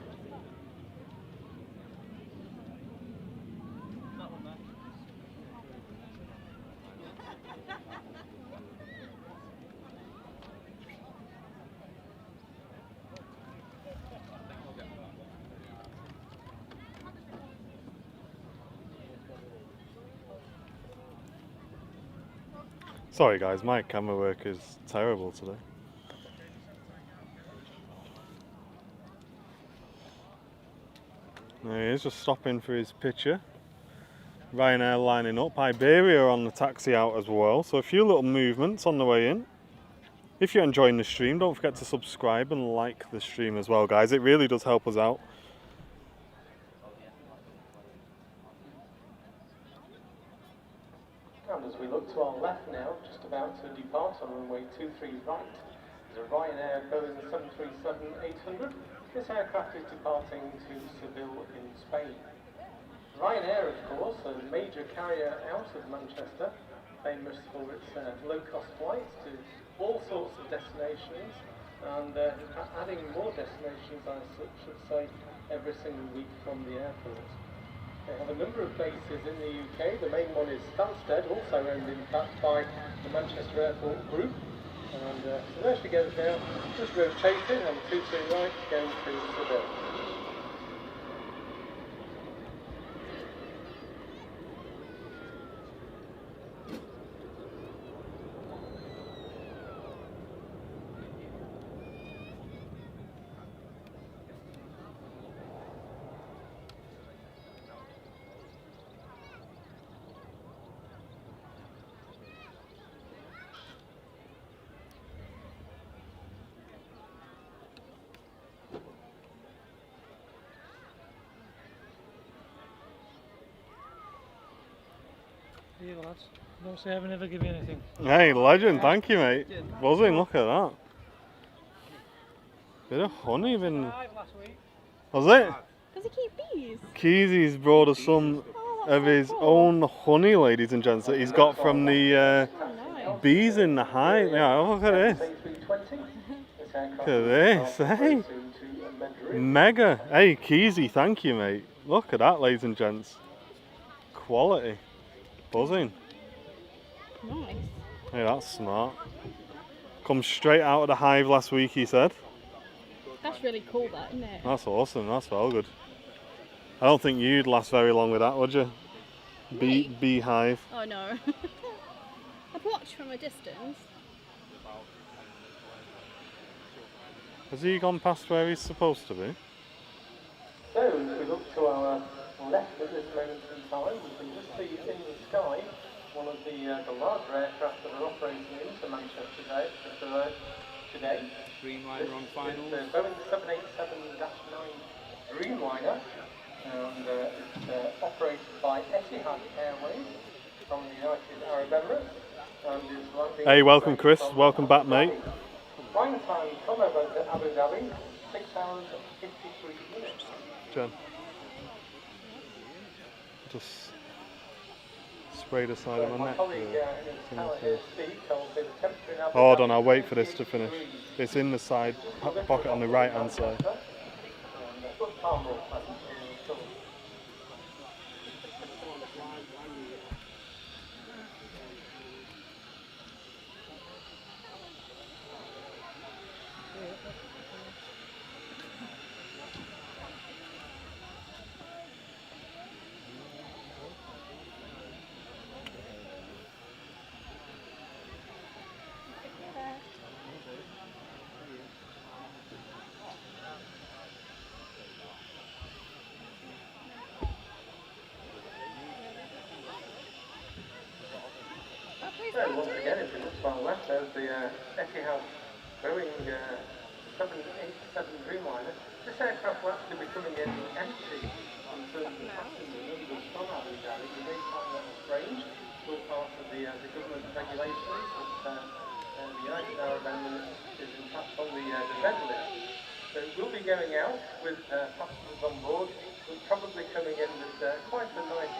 Sorry guys, my camera work is terrible today. There he is, just stopping for his picture. Ryanair lining up. Iberia on the taxi out as well, so a few little movements on the way in. If you're enjoying the stream, don't forget to subscribe and like the stream as well, guys. It really does help us out. And as we look to our left now, just about to depart on runway 23 right, there's a Ryanair Boeing 737-800. This aircraft is departing to Seville in Spain. Ryanair, of course, a major carrier out of Manchester, famous for its low-cost flights to all sorts of destinations, and adding more destinations, I should say, every single week from the airport. They have a number of bases in the UK. The main one is Stansted, also owned in fact by the Manchester Airport Group. And so there she goes now, just rotating on 22 right, going through Seville. Here, lads. Don't say I've never given you anything. Hey, legend, thank you, mate. Buzzing, look at that. Bit of honey been. Last week. Was it? Does he keep bees? Keezy's brought us some of his own honey, ladies and gents, that he's got from the bees in the hive. Yeah, look at this. Look at this, hey. Mega. Hey, Keezy, thank you, mate. Look at that, ladies and gents. Quality. Buzzing. Nice. Hey, that's smart. Come straight out of the hive last week, he said. That's really cool, that, isn't it? That's awesome, that's well good. I don't think you'd last very long with that, would you? Beehive. Oh no. I'd watch from a distance. Has he gone past where he's supposed to be? So, as we look to our left at this moment in time, we can just see in the sky one of the larger aircraft that are operating into Manchester today. Dreamliner on finals. It's Boeing 787-9 Dreamliner, and it's by Etihad Airways from the United Arab Emirates and is landing. Hey, welcome Chris, from welcome back Abu mate. Dhabi. Flying time from Abu Dhabi, 6 hours and 53 minutes. Jen. Just spray the side of my neck. Hold on, I'll wait for this to finish. It's in the side pocket on the right hand side. So once again, if it looks far left, there's the Etihad Boeing 787 Dreamliner. This aircraft will actually be coming in empty in terms of passenger numbers from Abu Dhabi. You may find that strange. It's all part of the government regulations that the United Arab Emirates is in fact on the red list. So it will be going out with passengers on board, but probably coming in with quite a nice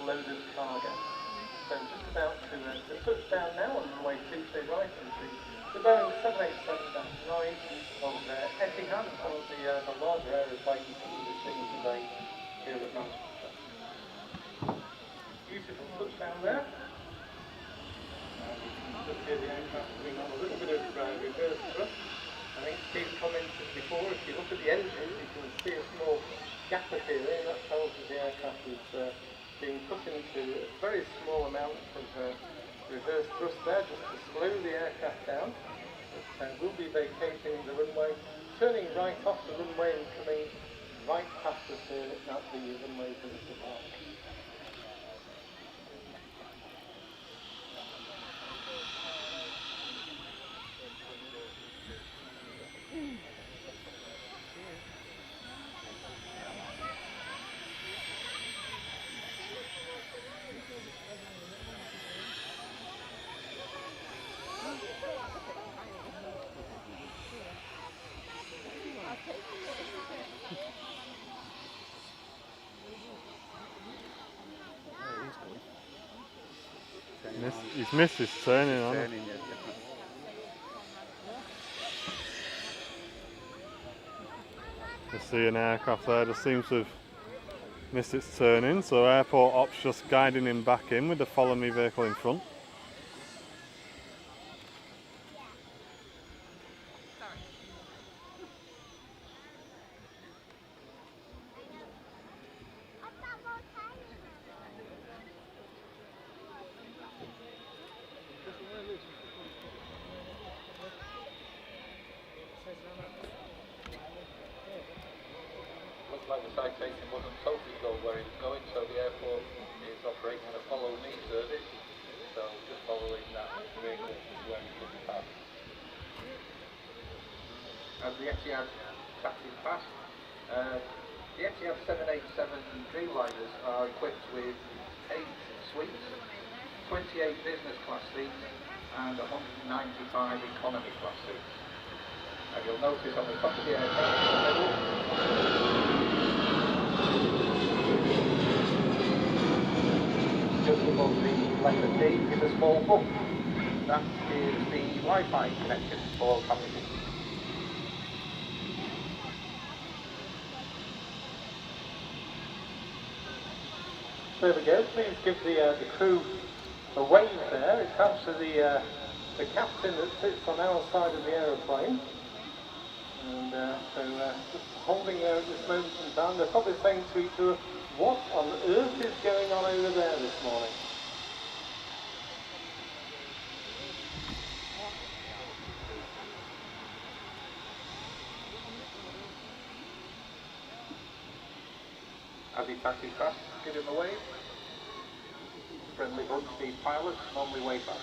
loaded cargo. So just about to touch down now on runway 23 right into the Boeing 787-9 of Etihad, one of the larger aeroplanes that we'll be seeing today here at Manchester. Beautiful touchdown there. Just hear the aircraft doing on a little bit of reverse thrust. I think Steve commented before, if you look at the engine, you can see a small gap appearing. That tells us the aircraft is being put into a very small amount of reverse thrust there, just to slow the aircraft down. But we'll be vacating the runway, turning right off the runway and coming right past us here at the runway visitor park. He's missed his turning on it. You see an aircraft there, just seems to have missed its turning, so airport ops just guiding him back in with the follow me vehicle in front. Looks like the citation wasn't totally told where it was going, so the airport is operating a follow me service. So just following that vehicle where it comes past. As the Etihad passes past, the Etihad 787 Dreamliners are equipped with 8 suites, 28 business class seats and 195 economy class seats. And you'll notice on the top of the aircraft in the middle, just above the letter D is a small bump. That is the Wi-Fi connection for passengers. There we go. Please give the crew a wave there. It's actually the captain that sits on our side of the aeroplane. And so just holding there at this moment in time, they're probably saying to each other, what on earth is going on over there this morning? As he passes past, give him a wave. Friendly bunch, the pilots normally wave back.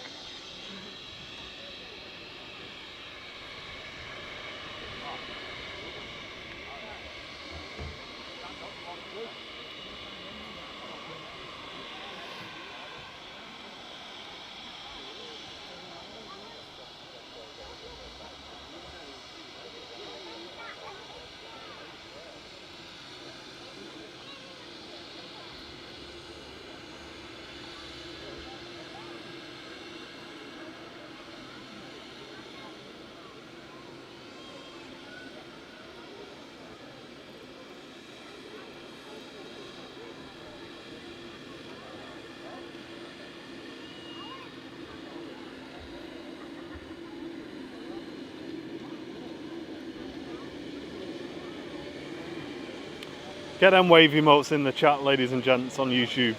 Get them wave emotes in the chat, ladies and gents, on YouTube.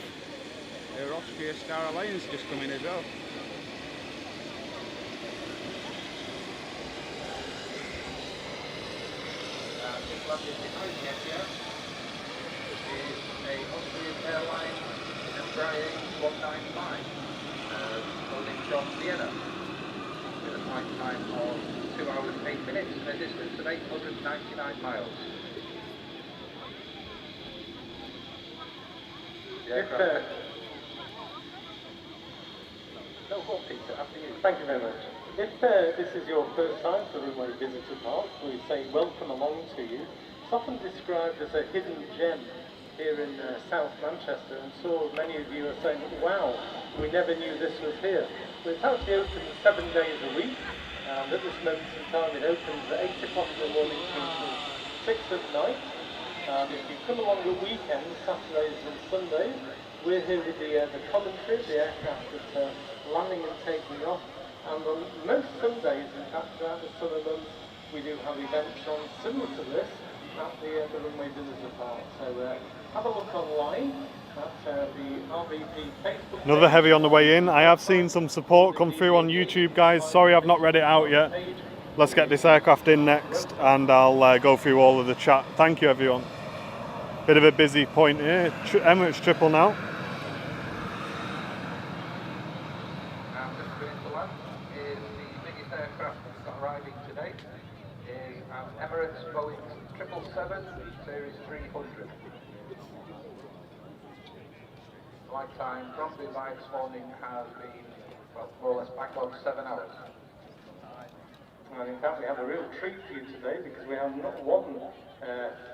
Austria Star Alliance just come in as well. Landed behind me here is a Austrian airline Embraer 195 holding from Vienna with a flight time of 2 hours 8 minutes and a distance of 899 miles. No, go on, Peter, after you. Thank you very much. If this is your first time to Runway Visitor Park, we say welcome along to you. It's often described as a hidden gem here in South Manchester, and so many of you are saying, wow, we never knew this was here. Well, it's actually open 7 days a week, and at this moment in time it opens at 8 o'clock in the morning to 6 at night. And if you come along the weekends, Saturdays and Sundays, we're here with the commentary, the aircraft that's landing and taking off. And on most Sundays, in fact, throughout the summer months, we do have events on similar to this at the Runway Visitor Park. So have a look online at the RVP Facebook. Another heavy on the way in. I have seen some support come through on YouTube, guys. Sorry I've not read it out yet. Let's get this aircraft in next and I'll go through all of the chat. Thank you, everyone. Bit of a busy point here. Emirates triple now. Arriving today is an Emirates Boeing 777 Series 300. Flight time from Dubai this morning has been, well, more or less back on 7 hours. And in fact, we have a real treat for you today because we have not one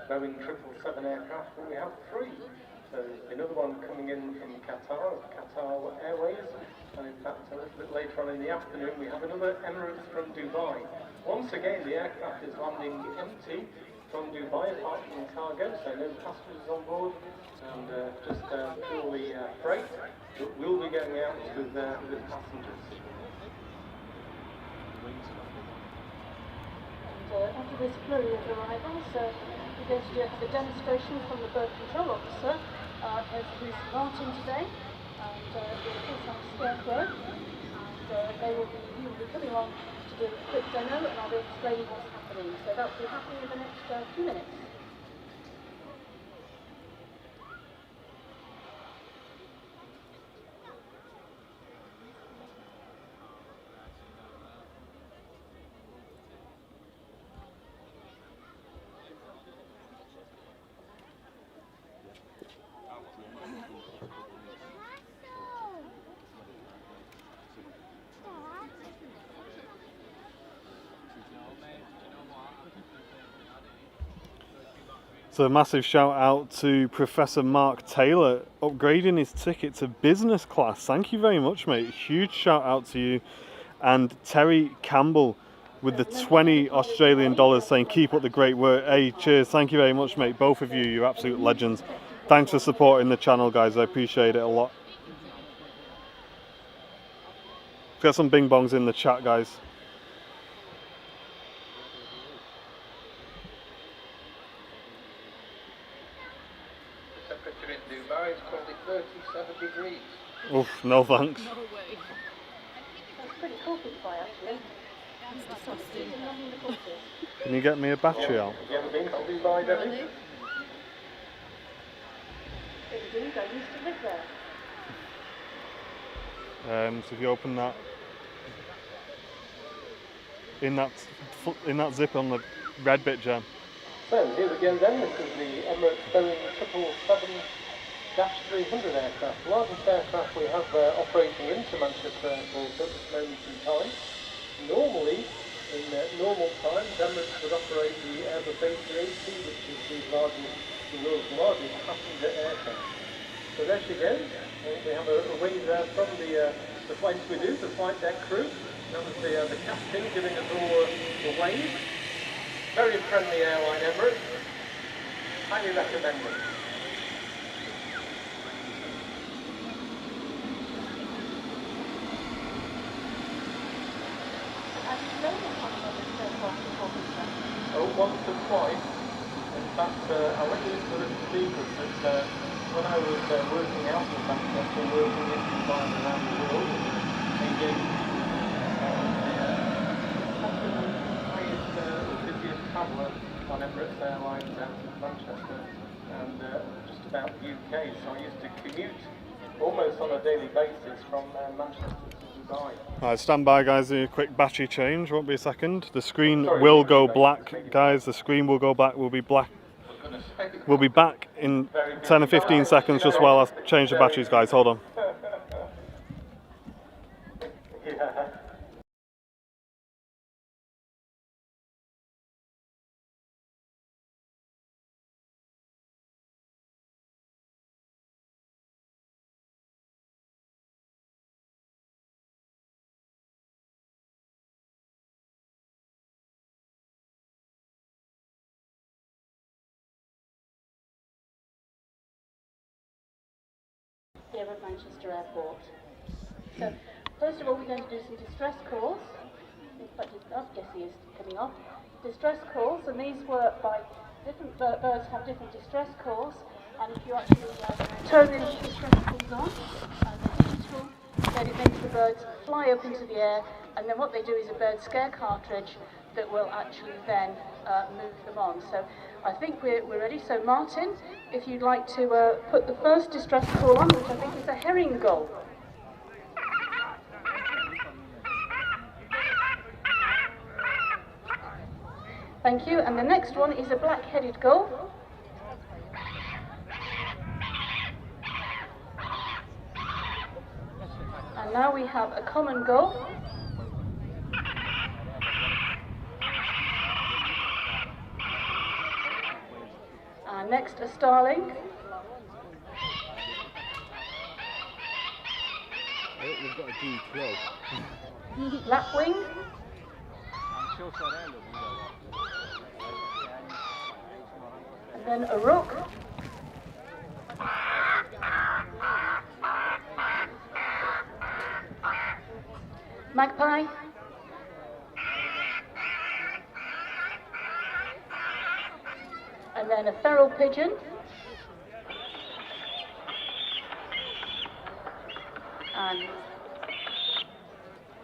Boeing 777 aircraft, but we have 3. So another one coming in from Qatar Airways. And in fact, a little bit later on in the afternoon, we have another Emirates from Dubai. Once again, the aircraft is landing empty from Dubai, apart from cargo, so no passengers on board, and just purely freight. But we'll be going out with passengers. And after this flurry of arrivals, we're going to have a demonstration from the bird control officer who's starting today. And we'll put on scarecrow, and he will be coming on to do a quick demo, and I'll be explaining what's happening. So that will be happening in the next few minutes. So a massive shout out to Professor Mark Taylor upgrading his ticket to business class. Thank you very much, mate. Huge shout out to you. And Terry Campbell with the 20 Australian dollars saying keep up the great work. Hey, cheers. Thank you very much, mate. Both of you, you're absolute legends. Thanks for supporting the channel, guys. I appreciate it a lot. Got some bing bongs in the chat, guys. Temperature in Dubai is currently 37 degrees. Oof, no thanks. No way. That's pretty cool, Dubai, actually. That's disgusting. Can you get me a battery out? You ever been to Dubai, Debbie? Indeed, I used to live there. So if you open that, in that zip on the red bit, Jen. So here we go then. This is the Emirates Boeing 777-300 aircraft. The largest aircraft we have operating into Manchester Airport at this moment in time. Normally, in normal times, Emirates would operate the Airbus A380, which is the world's largest passenger aircraft. So there she goes. We have a wave there from the flights we do, the flight deck crew. That was the captain giving us all a wave. Very friendly airline, Emirates. Highly recommend it. Oh, once or twice. And But I'll let you listen to the speakers that when I was working out of Manchester, working in Dubai and around the world, engaging busiest traveller on Emirates Airlines out of Manchester and just about the UK. So I used to commute almost on a daily basis from Manchester to Dubai. Alright, stand by guys, a quick battery change, won't be a second. The screen will go black, guys, the screen will go back, will be black. We'll be back in 10 or 15 seconds just while I change the batteries, guys, hold on. Yeah. Here at Manchester Airport. So, first of all, we're going to do some distress calls. In fact, yes, he is coming off. Distress calls, and these work by different birds have different distress calls. And if you actually turn these distress calls on, they're digital, then it makes the birds fly up into the air. And then what they do is a bird scare cartridge that will actually then move them on. So I think we're ready. So Martin, if you'd like to put the first distress call on, which I think is a herring gull. Thank you. And the next one is a black-headed gull. And now we have a common gull. And next, a starling. We've got a G12. Lapwing. And then a rook. Magpie. And then a feral pigeon. And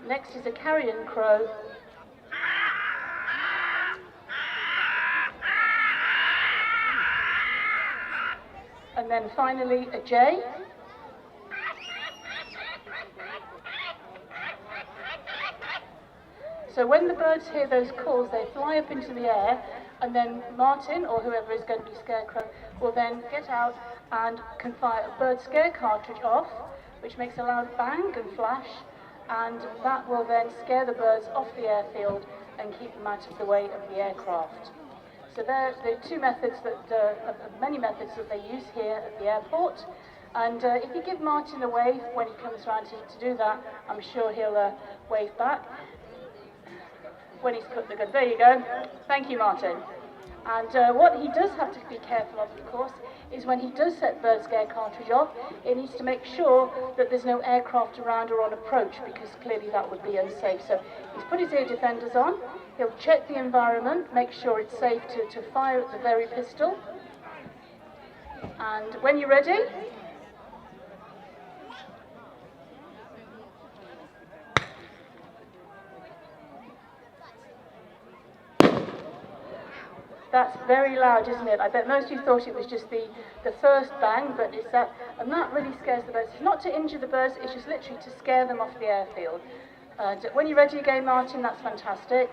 next is a carrion crow. And then finally a jay. So when the birds hear those calls, they fly up into the air, and then Martin, or whoever is going to be Scarecrow, will then get out and can fire a bird scare cartridge off, which makes a loud bang and flash, and that will then scare the birds off the airfield and keep them out of the way of the aircraft. So there are two methods of many methods that they use here at the airport. And if you give Martin a wave when he comes around to do that, I'm sure he'll wave back. When he's put the gun, there you go. Thank you, Martin. And what he does have to be careful of course, is when he does set bird scare cartridge off, it needs to make sure that there's no aircraft around or on approach, because clearly that would be unsafe. So he's put his ear defenders on, he'll check the environment, make sure it's safe to fire at the very pistol. And when you're ready, that's very loud, isn't it? I bet most of you thought it was just the first bang, but it's that, and that really scares the birds. It's not to injure the birds, it's just literally to scare them off the airfield. And when you're ready again, Martin, that's fantastic.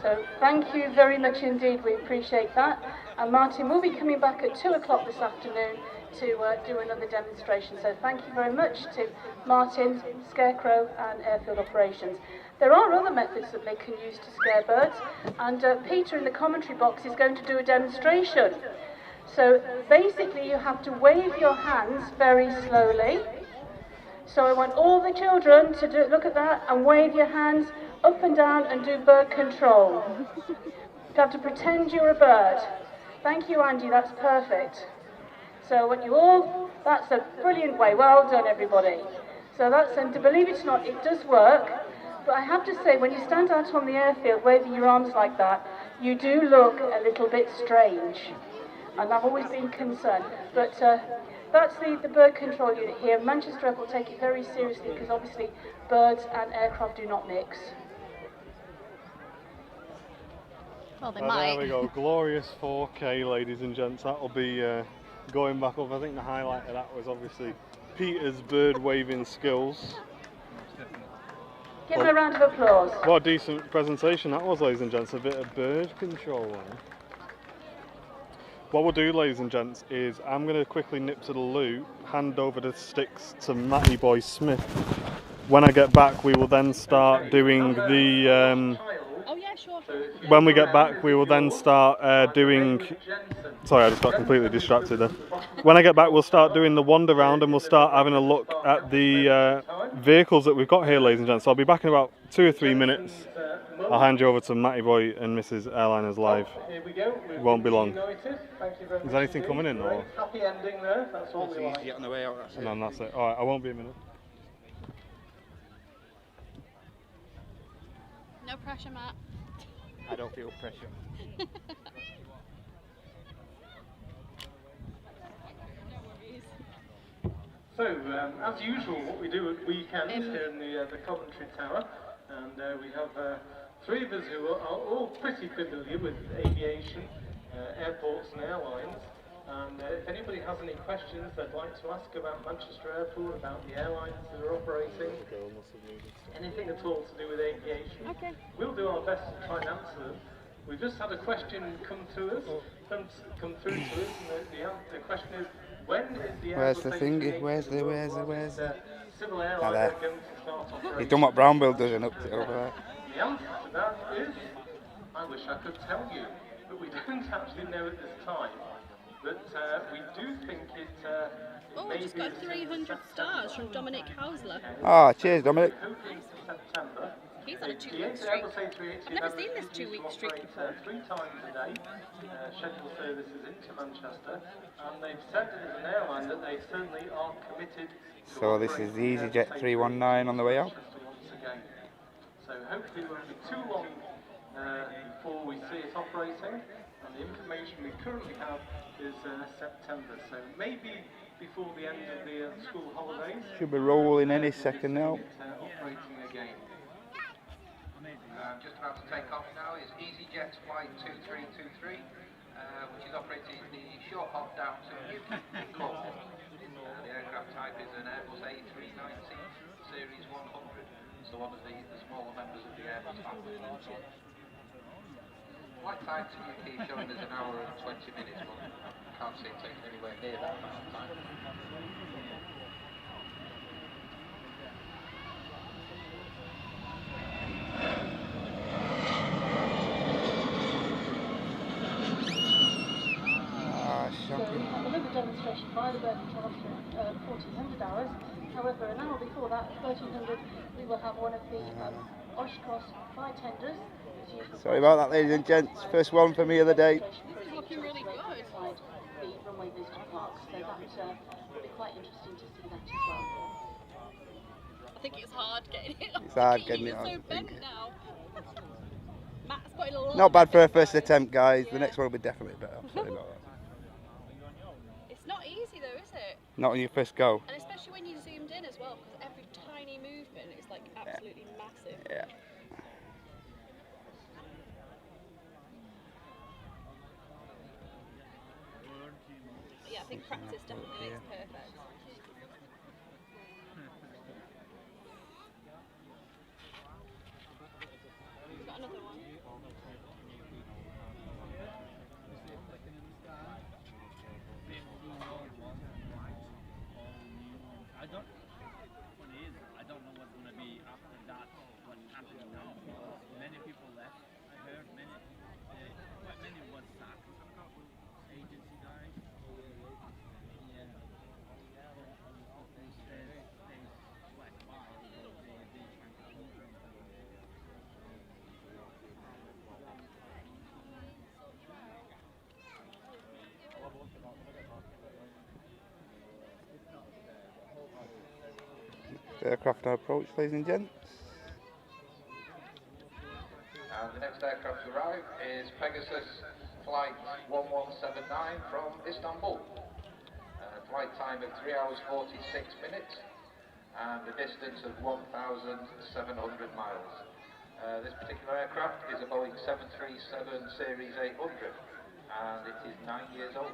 So thank you very much indeed, we appreciate that. And Martin will be coming back at 2 o'clock this afternoon to do another demonstration. So thank you very much to Martin, Scarecrow and Airfield Operations. There are other methods that they can use to scare birds, and Peter in the commentary box is going to do a demonstration. So basically you have to wave your hands very slowly. So I want all the children to look at that and wave your hands up and down and do bird control. You have to pretend you're a bird. Thank you, Andy, that's perfect. So when you all, that's a brilliant way, well done everybody. So So that's, and to believe it or not, it does work. But I have to say, when you stand out on the airfield waving your arms like that, you do look a little bit strange. And I've always been concerned. But that's the bird control unit here. Manchester Airport will take it very seriously because obviously birds and aircraft do not mix. Well, they There might. we go, glorious 4K, ladies and gents. That'll be going back up. I think the highlight of that was obviously Peter's bird waving skills. Give him a round of applause. What a decent presentation that was, ladies and gents. A bit of bird control there. What we'll do, ladies and gents, is I'm going to quickly nip to the loo, hand over the sticks to Matty Boy Smith. When I get back, we will then start doing the... Oh yeah, sure. when we get back, we will then start doing... Sorry, I just got completely distracted there. When I get back, we'll start doing the wander round and we'll start having a look at the vehicles that we've got here, ladies and gents. So I'll be back in about 2 or 3 minutes. I'll hand you over to Matty Boy and Mrs. Airliners Live. Here we go. It won't be long. Thank you very much. Is anything coming in? Or? Happy ending there. That's all we like. Get on the way out, that's it. No, that's it. Alright, I won't be a minute. No pressure, Matt. I don't feel pressure. So, as usual, what we do at weekends here in the Coventry Tower, and we have 3 of us who are all pretty familiar with aviation, airports and airlines. And if anybody has any questions they'd like to ask about Manchester Airport, about the airlines that are operating, anything at all to do with aviation, we'll do our best to try and answer them. We just had a question come through to us, and the question is, when is the Where's the Airbus thingy? A380 Where's the civil airline there. going to start operating? He's done what Brownbill does and upped it over there. The answer to that is, I wish I could tell you, but we don't actually know at this time. But we do think it Oh, I just got 300 stars from Dominic Hausler. Ah, cheers, Dominic. September. He's on a 2-week streak. I've never seen this 2-week streak before. 3 times a day, scheduled services into Manchester, and they've said as an airline that they certainly are committed to So this is the EasyJet 319 on the way out. once again. So hopefully it won't be too long before we see it operating, and the information we currently have is September, so maybe before the end of the school holidays. Should be rolling any second now. Operating again. Just about to take off now is EasyJet flight 2323, which is operating the short hop down to Newquay in Cornwall. The aircraft type is an Airbus A390 Series 100, so one of the smaller members of the Airbus family. Flight time to Newquay showing us an hour and 20 minutes, but can't see it taking anywhere near that amount of time. So I believe the demonstration by the bird control officer 1400 hours. However, an hour before that, 1300, we will have one of the Oshkosh flight tenders. Sorry about that, ladies and gents. First one for me of the day. This is looking really good. The runway visitor park, so that will be quite interesting to see that as well. I think it's hard getting it on. It's hard the getting key. it on, It's so I think. bent now. Matt's putting a lot Not bad of for a effort first into attempt, guys. The Yeah. next one will be definitely better. I'm sorry about that. It's not easy though, is it? Not on your first go. And especially when you zoomed in as well, because every tiny movement is like absolutely massive. Yeah. But yeah, I think practice definitely makes perfect. We've got another one. I don't know what's going to be after that, what's happening now, because many people left. I heard quite many was sacked. Agency guys. Yeah. aircraft on approach, ladies and gents. And the next aircraft to arrive is Pegasus Flight 1179 from Istanbul. Flight time of 3 hours 46 minutes and a distance of 1,700 miles. This particular aircraft is a Boeing 737 Series 800 and it is 9 years old.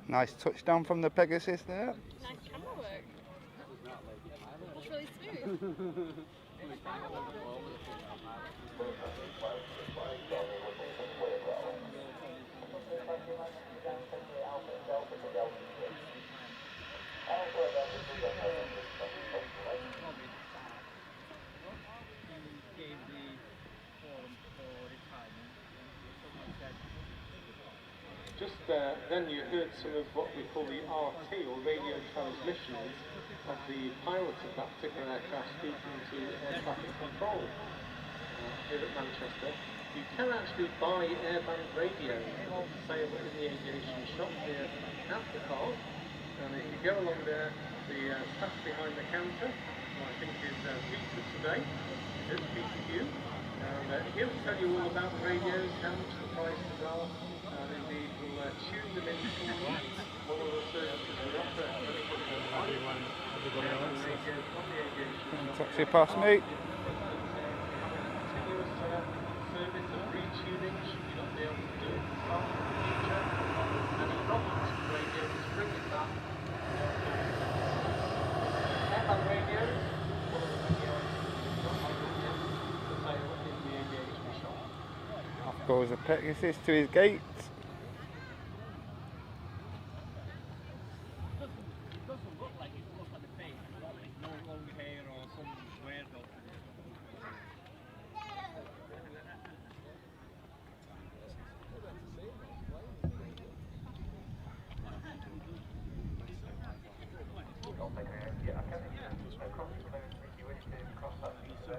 Nice touchdown from the Pegasus there. Nice camera work. That's really smooth. Just then you heard some of what we call the RT, or radio transmissions, of the pilot of that particular aircraft speaking to air traffic control here at Manchester. You can actually buy airband radios for sale in the aviation shop here at the car. And if you go along there, the staff behind the counter, who I think is Peter today, is Peter Hugh, and he'll tell you all about the radios, how much the prices are, and indeed will tune them into one of the services we offer. Taxi past me. Continuous service of retuning should you not be able to do it in the future. Any problems with radios, bring it back. Airband radios, one of the radios not for sale in the aviation shop. Off goes the Pegasus to his gate. It doesn't look like it. It looks like the face. Like no long hair or some weird dog.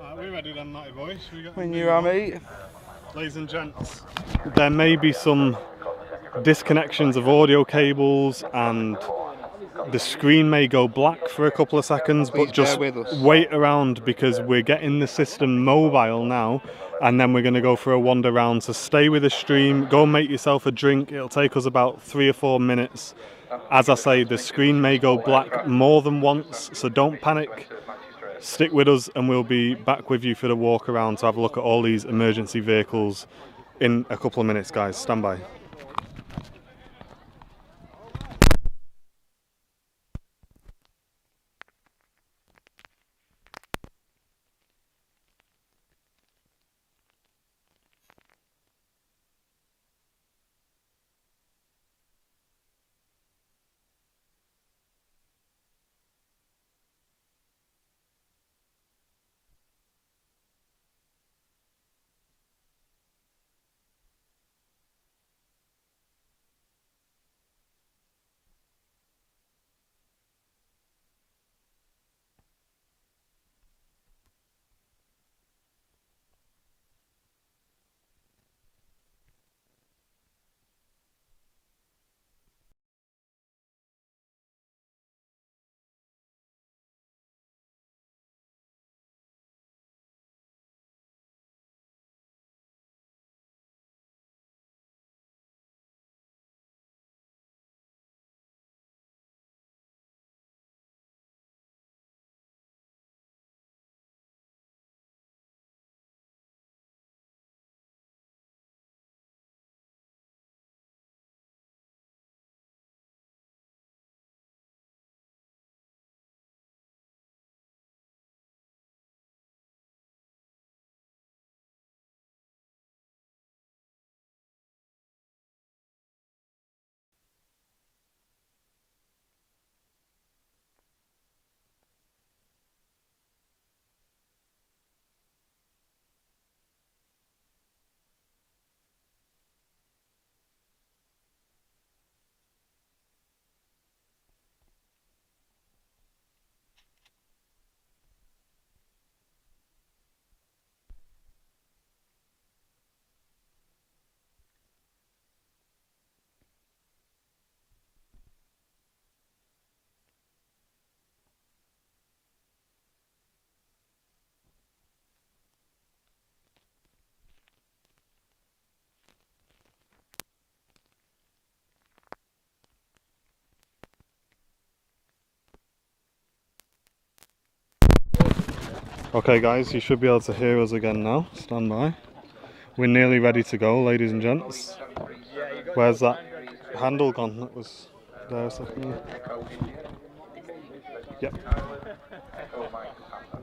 Right, we're ready then, Matty boys. We got When you are, mate. Ladies and gents, there may be some disconnections of audio cables and the screen may go black for a couple of seconds, Please but just bear with us. wait around because we're getting the system mobile now and then we're going to go for a wander round. So stay with the stream, go and make yourself a drink. It'll take us about 3 or 4 minutes. As I say, the screen may go black more than once, so don't panic. Stick with us and we'll be back with you for the walk around to have a look at all these emergency vehicles in a couple of minutes, guys. Stand by. Okay guys, you should be able to hear us again now. Stand by. We're nearly ready to go, ladies and gents. Where's that handle gone? That was there a second ago. Yep. Echo Mike Papa.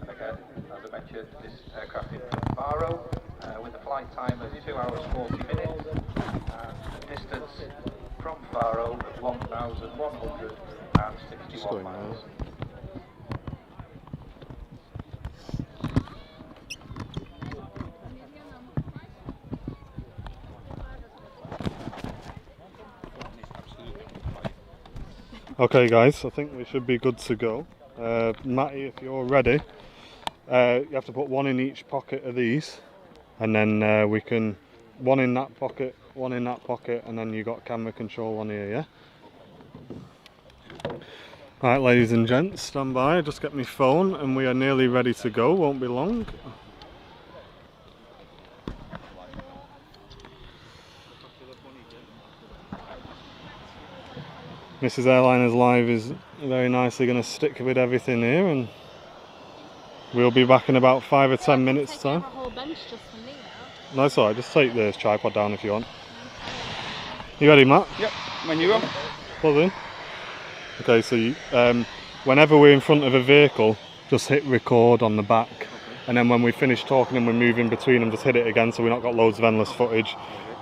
Again, as I mentioned, this aircraft is from Faro with a flight time of 2 hours 40 minutes and a distance from Faro of 1,161 miles. Okay guys, I think we should be good to go. Matty, if you're ready, you have to put one in each pocket of these, and then we can, one in that pocket, and then you got camera control on here, yeah? Alright ladies and gents, stand by, just get my phone and we are nearly ready to go, won't be long. Mrs. Airliners Live is very nicely going to stick with everything here, and we'll be back in about 5 or 10 minutes time. A whole bench just for me now. No, it's alright, just take the tripod down if you want. You ready, Matt? Yep, when you go. Plug in. Okay, so you, whenever we're in front of a vehicle, just hit record on the back, and then when we finish talking and we're moving between them, just hit it again so we've not got loads of endless footage.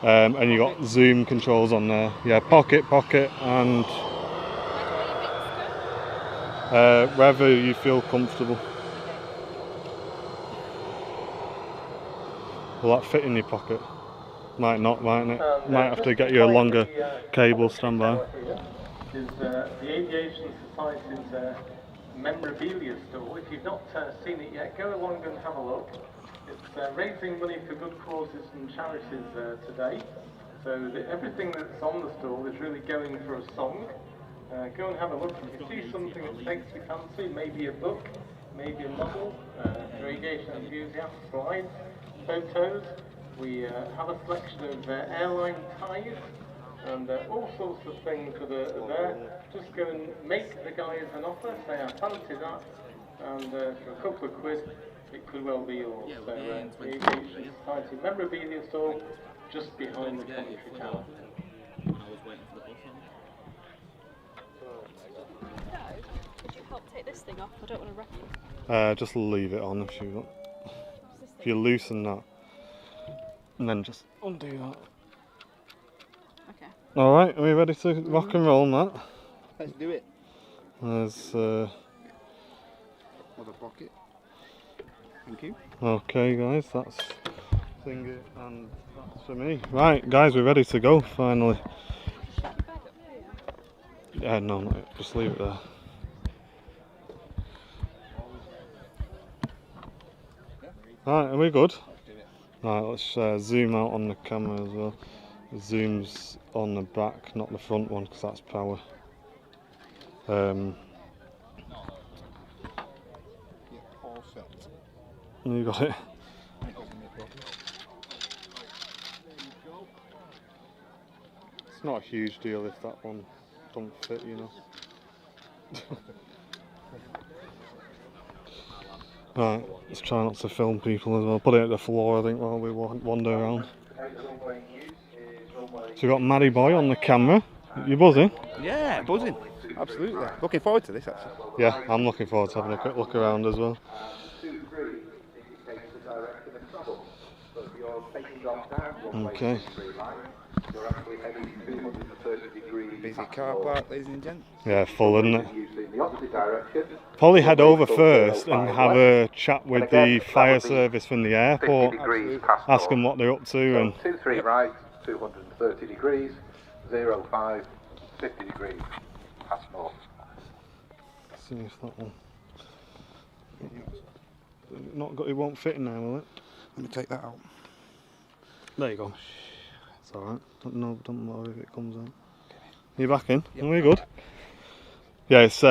And you got zoom controls on there. Yeah, pocket, and wherever you feel comfortable. Will that fit in your pocket? Might not, mightn't it? Might have to get you a longer cable, stand by. Is the Aviation Society's memorabilia store. If you've not seen it yet, go along and have a look. It's raising money for good causes and charities today. So everything that's on the stall is really going for a song. Go and have a look. If you see something that takes your fancy, maybe a book, maybe a novel, for aviation enthusiasts, slides, photos. We have a selection of airline ties and all sorts of things that are there. Just go and make the guys an offer, say I fancy that, and for a couple of quid, it could well be yours. So the Aviation Society memorabilia store just behind the commentary tower. Could you help take this thing off? I don't want to wreck it. Just leave it on if you want. If you loosen that, and then just undo that. Okay. Alright, are we ready to rock and roll, Matt? Let's do it. There's Other pocket. Thank you. okay guys, that's thingy and that's for me. Right guys, we're ready to go finally. No, not yet. Just leave it there. Right, are we good? Right, let's zoom out on the camera as well. The zoom's on the back, not the front one, because that's power. All set. You got it. It's not a huge deal if that one don't fit, you know. Right, let's try not to film people as well. Put it at the floor, I think, while we wander around. So we've got Maddie Boy on the camera. You buzzing? Yeah, buzzing. Absolutely. Looking forward to this, actually. Yeah, I'm looking forward to having a quick look around as well. Okay. Busy car park, ladies and gents. Yeah, full, isn't it? Probably head over first and have a chat with the fire service from the airport. Ask them what they're up to. And 23 right, 230 degrees, 05, 50 degrees, pass north. see if that one. Not got, it won't fit in there, will it? Let me take that out. There you go. It's alright. Don't matter if it comes out. You back in? Yep. Are we good? Yeah, it's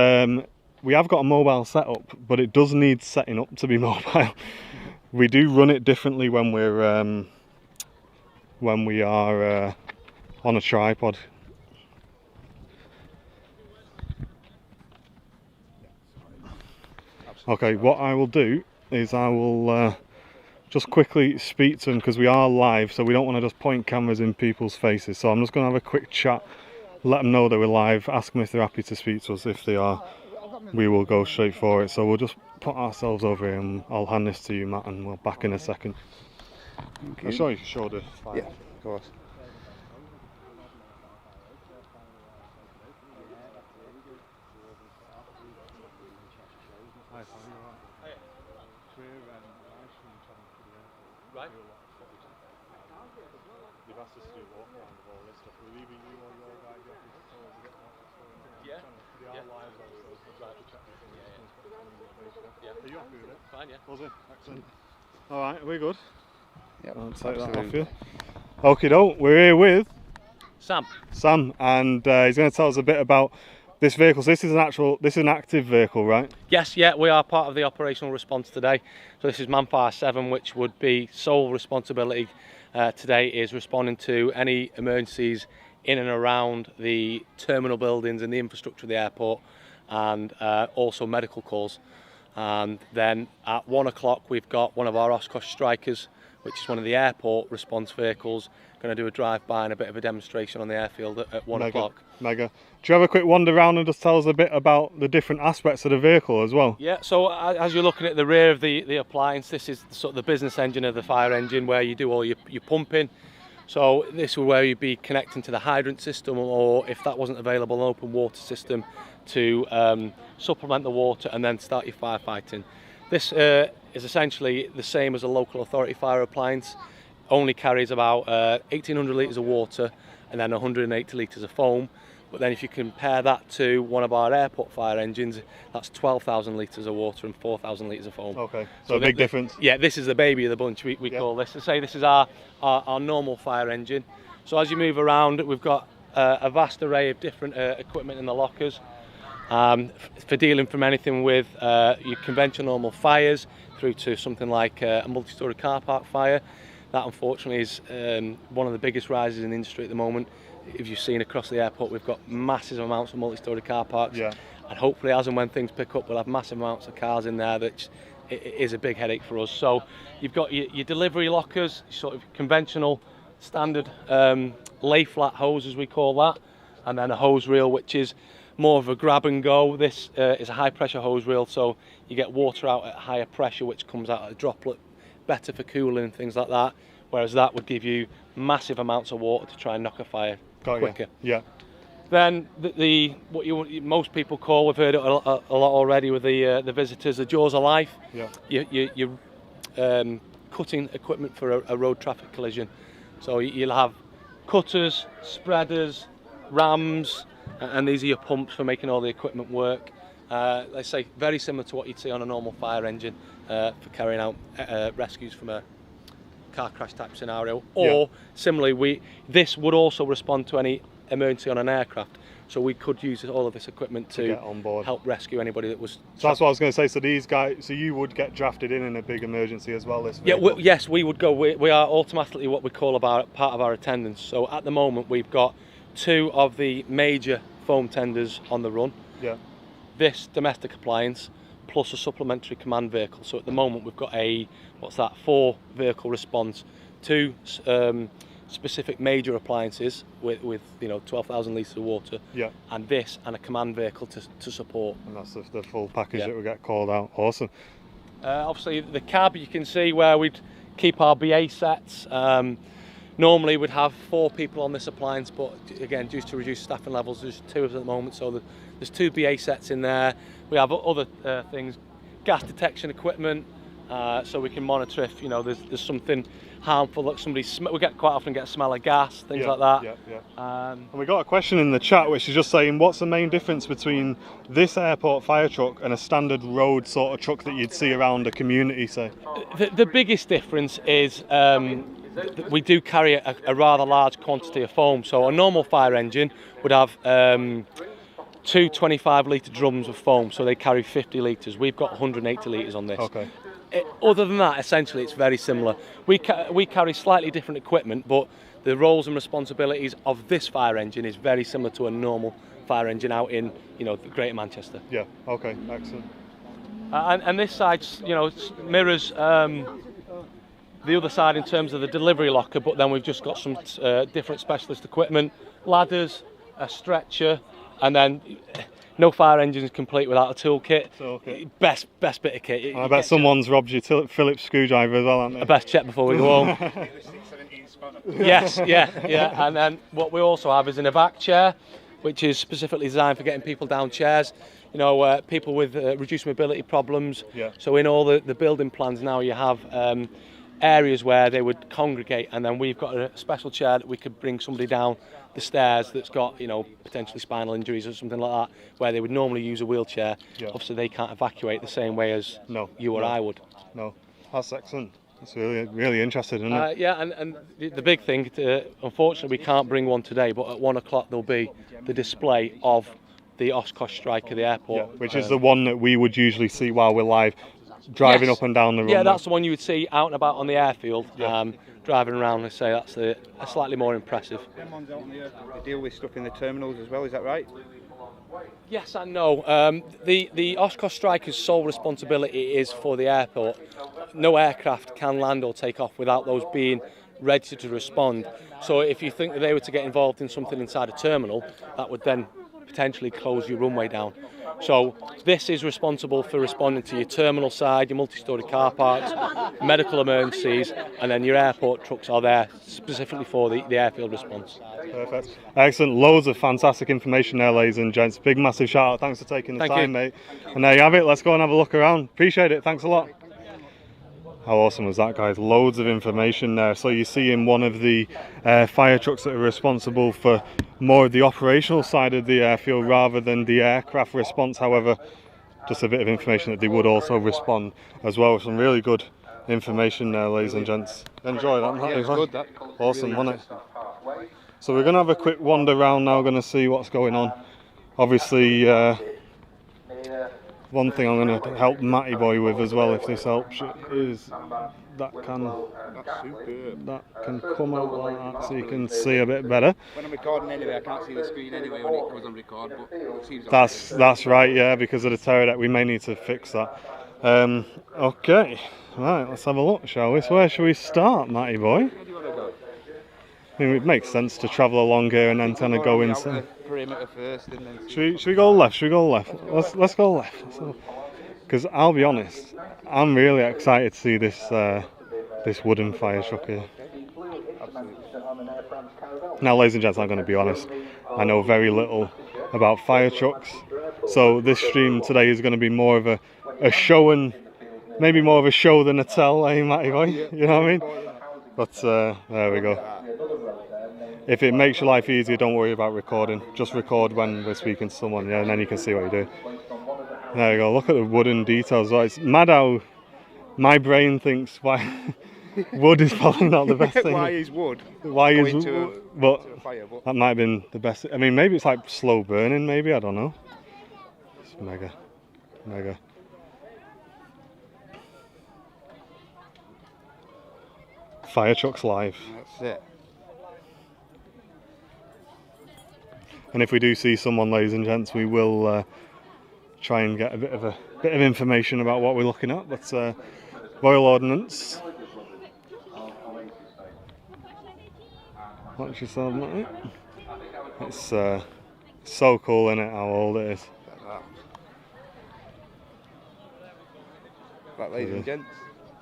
we have got a mobile setup, but it does need setting up to be mobile. We do run it differently when we are on a tripod. Okay, what I will do is I will just quickly speak to them, because we are live, so we don't want to just point cameras in people's faces. So I'm just going to have a quick chat, let them know that we're live, ask them if they're happy to speak to us. If they are, we will go straight for it. So we'll just put ourselves over here and I'll hand this to you, Matt, and we're back in a second. I'm sure you can show the fire. Yeah, of course. Right. They've asked us to do a walk around of all this stuff. Will either you or your guy be happy to tell us a bit more what's going on? Yeah. They are live though, so we'll have to check these things. Yeah. Are you happy with it? Fine, yeah. Was it? Excellent. Alright, are we good? Yep, I'll take that off absolutely. you. Okie doke, we're here with Sam. and he's going to tell us a bit about this vehicle. So this is an active vehicle, right? Yes, yeah, we are part of the operational response today. So this is Manfire 7, which would be sole responsibility today is responding to any emergencies in and around the terminal buildings and the infrastructure of the airport, and also medical calls. And then at 1 o'clock we've got one of our Oshkosh Strikers, which is one of the airport response vehicles, going to do a drive-by and a bit of a demonstration on the airfield at 1 o'clock. Mega. Do you have a quick wander around and just tell us a bit about the different aspects of the vehicle as well? Yeah, so as you're looking at the rear of the appliance, this is sort of the business engine of the fire engine, where you do all your pumping. So this is where you'd be connecting to the hydrant system, or if that wasn't available, an open water system to supplement the water and then start your firefighting. This is essentially the same as a local authority fire appliance, only carries about 1,800 litres of water and then 180 litres of foam. But then if you compare that to one of our airport fire engines, that's 12,000 litres of water and 4,000 litres of foam. Okay, so a big difference. Yeah, this is the baby of the bunch, we call this. So say this is our normal fire engine. So as you move around, we've got a vast array of different equipment in the lockers for dealing from anything with your conventional normal fires through to something like a multi-storey car park fire. That unfortunately is one of the biggest rises in the industry at the moment. If you've seen across the airport, we've got massive amounts of multi-storey car parks, and hopefully as and when things pick up, we'll have massive amounts of cars in there. That is a big headache for us. So you've got your delivery lockers, sort of conventional standard lay flat hose as we call that, and then a hose reel which is more of a grab and go. This is a high pressure hose reel, so you get water out at higher pressure which comes out at a droplet, better for cooling and things like that, whereas that would give you massive amounts of water to try and knock a fire quicker. Yeah. Then what most people call, we've heard it a lot already with the visitors, the jaws of life. Yeah. You're cutting equipment for a road traffic collision. So you'll have cutters, spreaders, rams, and these are your pumps for making all the equipment work. Let's say very similar to what you'd see on a normal fire engine for carrying out rescues from a car crash type scenario. Or similarly, this would also respond to any emergency on an aircraft. So we could use all of this equipment to get on board, help rescue anybody that was. So that's what I was going to say. So these guys, so you would get drafted in a big emergency as well. This vehicle? Yes, we would go. We are automatically what we call part of our attendance. So at the moment we've got 2 of the major foam tenders on the run. Yeah. This domestic appliance plus a supplementary command vehicle. So at the moment we've got 4 vehicle response, 2 specific major appliances with 12,000 litres of water, and this and a command vehicle to support. And that's the full package that we get called out. Awesome. Obviously the cab, you can see where we'd keep our BA sets. Normally we'd have 4 people on this appliance, but again, due to reduced staffing levels, there's 2 of us at the moment, so there's 2 BA sets in there. We have other things, gas detection equipment, so we can monitor if there's something harmful that we quite often get a smell of gas, things like that. And we got a question in the chat which is just saying, what's the main difference between this airport fire truck and a standard road sort of truck that you'd see around a community, say? The biggest difference is we do carry a rather large quantity of foam. So a normal fire engine would have 2 25 litre drums of foam, so they carry 50 litres. We've got 180 litres on this. Okay. Other than that, essentially it's very similar. We carry slightly different equipment, but the roles and responsibilities of this fire engine is very similar to a normal fire engine out in the Greater Manchester. Yeah. Okay. Excellent. And this side, you know, mirrors the other side in terms of the delivery locker, but then we've just got some different specialist equipment, ladders, a stretcher, and then no fire engine is complete without a toolkit. Best bit of kit. I bet someone's robbed your Phillips screwdriver as well, haven't they? A best check before we go home. Yes, yeah. And then what we also have is an evac chair, which is specifically designed for getting people down chairs. You know, people with reduced mobility problems. Yeah. So in all the building plans now, you have areas where they would congregate, and then we've got a special chair that we could bring somebody down the stairs that's got, you know, potentially spinal injuries or something like that, where they would normally use a wheelchair. Yeah. Obviously, they can't evacuate the same way as you or I would. No, that's excellent. It's really interesting, isn't it? Yeah, and the big thing, unfortunately, we can't bring one today, but at 1 o'clock there'll be the display of the Oshkosh Strike at the airport. Which is the one that we would usually see while we're live, driving up and down the runway. Yeah, that's the one you would see out and about on the airfield, driving around. I say that's a slightly more impressive. Them ones out on the airfield, they deal with stuff in the terminals as well, is that right? Yes and no. The Oshkosh Striker's sole responsibility is for the airport. No aircraft can land or take off without those being ready to respond. So if you think that they were to get involved in something inside a terminal, that would then potentially close your runway down. So this is responsible for responding to your terminal side, your multi-storey car parks, medical emergencies, and then your airport trucks are there specifically for the airfield response. Perfect. Excellent. Loads of fantastic information there, ladies and gents. Big massive shout out. Thanks for taking the time, mate. And there you have it. Let's go and have a look around. Appreciate it. Thanks a lot. How awesome was that, guys? Loads of information there. So you see in one of the fire trucks that are responsible for more of the operational side of the airfield rather than the aircraft response. However, just a bit of information that they would also respond as well. Some really good information there, ladies and gents. Enjoy that. Yeah, it was good, that. Awesome, really, wasn't it? So we're going to have a quick wander around now, going to see what's going on. Obviously, one thing I'm going to help Matty Boy with as well, if this helps, is that can come out like that so you can see a bit better. When I'm recording anyway, I can't see the screen anyway when it goes on record, but it seems that's right, yeah, because of the terror deck we may need to fix that. Okay, right, let's have a look, shall we? So where should we start, Matty Boy? I mean, it makes sense to travel along here and then kind of go inside. Perimeter first, and then should we go left? Should we go left? Let's go left. Because I'll be honest, I'm really excited to see this this wooden fire truck here. Now, ladies and gents, I'm going to be honest. I know very little about fire trucks, so this stream today is going to be more of a show, and maybe more of a show than a tell, eh, Matty Boy? You know what I mean? But there we go. If it makes your life easier, don't worry about recording. Just record when we're speaking to someone, yeah, and then you can see what you do. There we go. Look at the wooden details. It's mad how my brain thinks why wood is probably not the best thing. Why is wood? Why is wood? But that might have been the best. I mean, maybe it's like slow burning. Maybe, I don't know. It's mega. Fire trucks live. That's it. And if we do see someone, ladies and gents, we will try and get a bit of information about what we're looking at. But Royal Ordnance. Watch yourself, mate. It's so cool, isn't it? How old it is. Right, ladies and gents.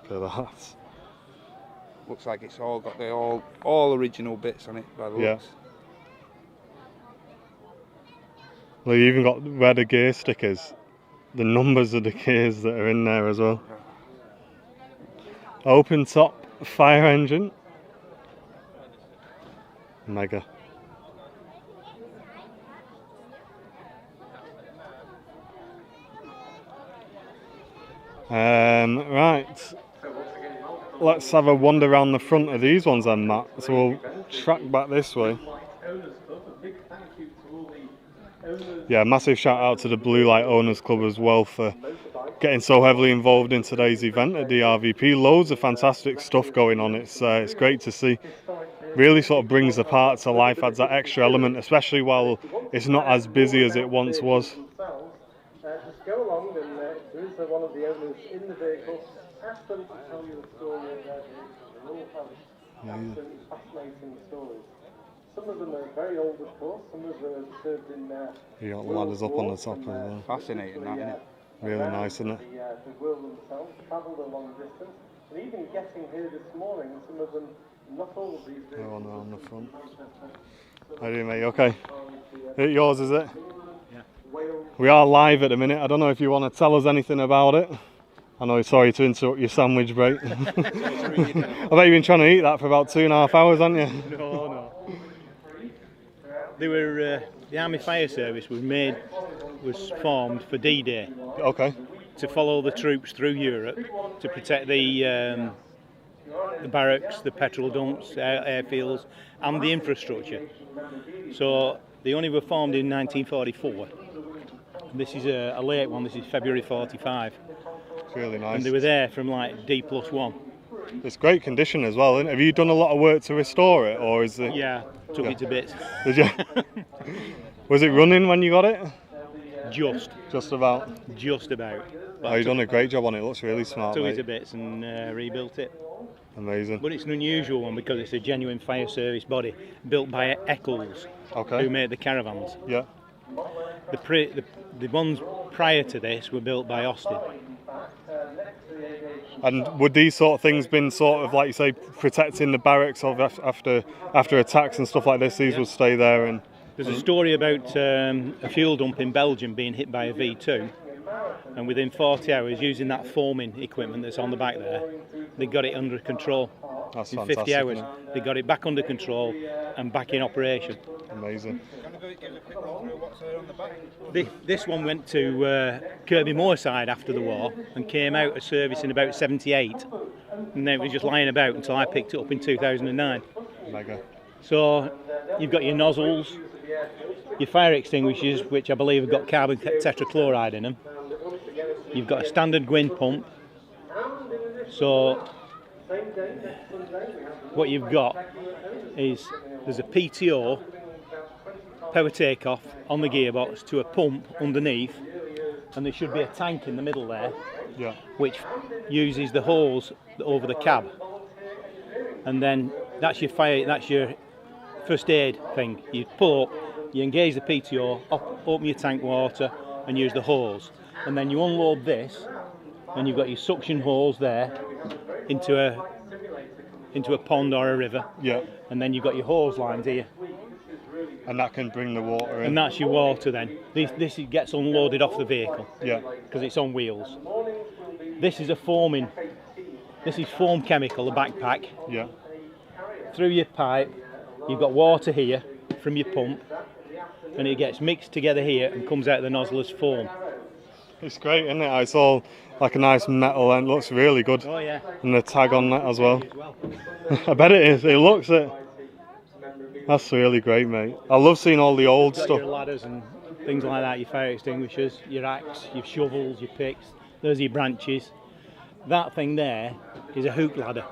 Look at that. Looks like it's all got the all original bits on it by the looks. Well, you even got where the gear stickers, the numbers of the gears that are in there as well. Open top fire engine. Mega. Right. Let's have a wander around the front of these ones then, Matt. So we'll track back this way. Yeah, massive shout out to the Blue Light Owners Club as well for getting so heavily involved in today's event at the RVP. Loads of fantastic stuff going on. It's great to see. Really sort of brings the park to life, adds that extra element, especially while it's not as busy as it once was. Just go along, and there is one of the them to tell you the story of their vehicles. They all have absolutely fascinating stories. Some of them are very old, of course. Some of them have served in You got the ladders up on the top as well. Fascinating, that, isn't it? Really nice, isn't it? The world themselves travelled a long distance, and even getting here this morning, some of them, not all of these vehicles. Oh no, on the front. How do you, mate? Okay. Yours, is it? Yeah. We are live at the minute. I don't know if you want to tell us anything about it. I know, sorry to interrupt your sandwich break. I bet you've been trying to eat that for about 2.5 hours, haven't you? No. They were the Army Fire Service was formed for D-Day. Okay. To follow the troops through Europe to protect the barracks, the petrol dumps, airfields, and the infrastructure. So they only were formed in 1944. This is a late one. This is February 45. It's really nice. And they were there from like D+1. It's great condition as well, isn't it? Have you done a lot of work to restore it, or is it? Yeah, took it to bits. Did you? Was it running when you got it? Just about. But You've done a great job on it. It looks really smart. Took mate. it to bits and rebuilt it. Amazing. But it's an unusual one because it's a genuine fire service body built by Eccles, who made the caravans. Yeah. The ones prior to this were built by Austin. And would these sort of things been sort of, like you say, protecting the barracks of after attacks and stuff like this? These would stay there. And there's a story about a fuel dump in Belgium being hit by a V2, and within 40 hours, using that foaming equipment that's on the back there, they got it under control. That's in fantastic, 50 hours, isn't they got it back under control and back in operation. Amazing. This one went to Kirby Moorside after the war and came out of service in about 78, and then it was just lying about until I picked it up in 2009. Mega. So you've got your nozzles, your fire extinguishers, which I believe have got carbon tetrachloride in them. You've got a standard Gwyn pump. So what you've got is there's a PTO, power takeoff, on the gearbox to a pump underneath, and there should be a tank in the middle there, which uses the hose over the cab. And then that's your first aid thing. You pull up, you engage the PTO, open your tank water and use the hose. And then you unload this, and you've got your suction hose there into a pond or a river. Yeah. And then you've got your hose lines here. And that can bring the water in. And that's your water then. This gets unloaded off the vehicle. Yeah. Because it's on wheels. This is foam chemical, a backpack. Yeah. Through your pipe, you've got water here from your pump, and it gets mixed together here and comes out of the nozzle as foam. It's great, isn't it? It's all like a nice metal and looks really good. Oh yeah. And the tag on that as well. I bet it is. It looks it. That's really great, mate. I love seeing all the old stuff. Your ladders and things like that, your fire extinguishers, your axe, your shovels, your picks. Those are your branches. That thing there is a hook ladder.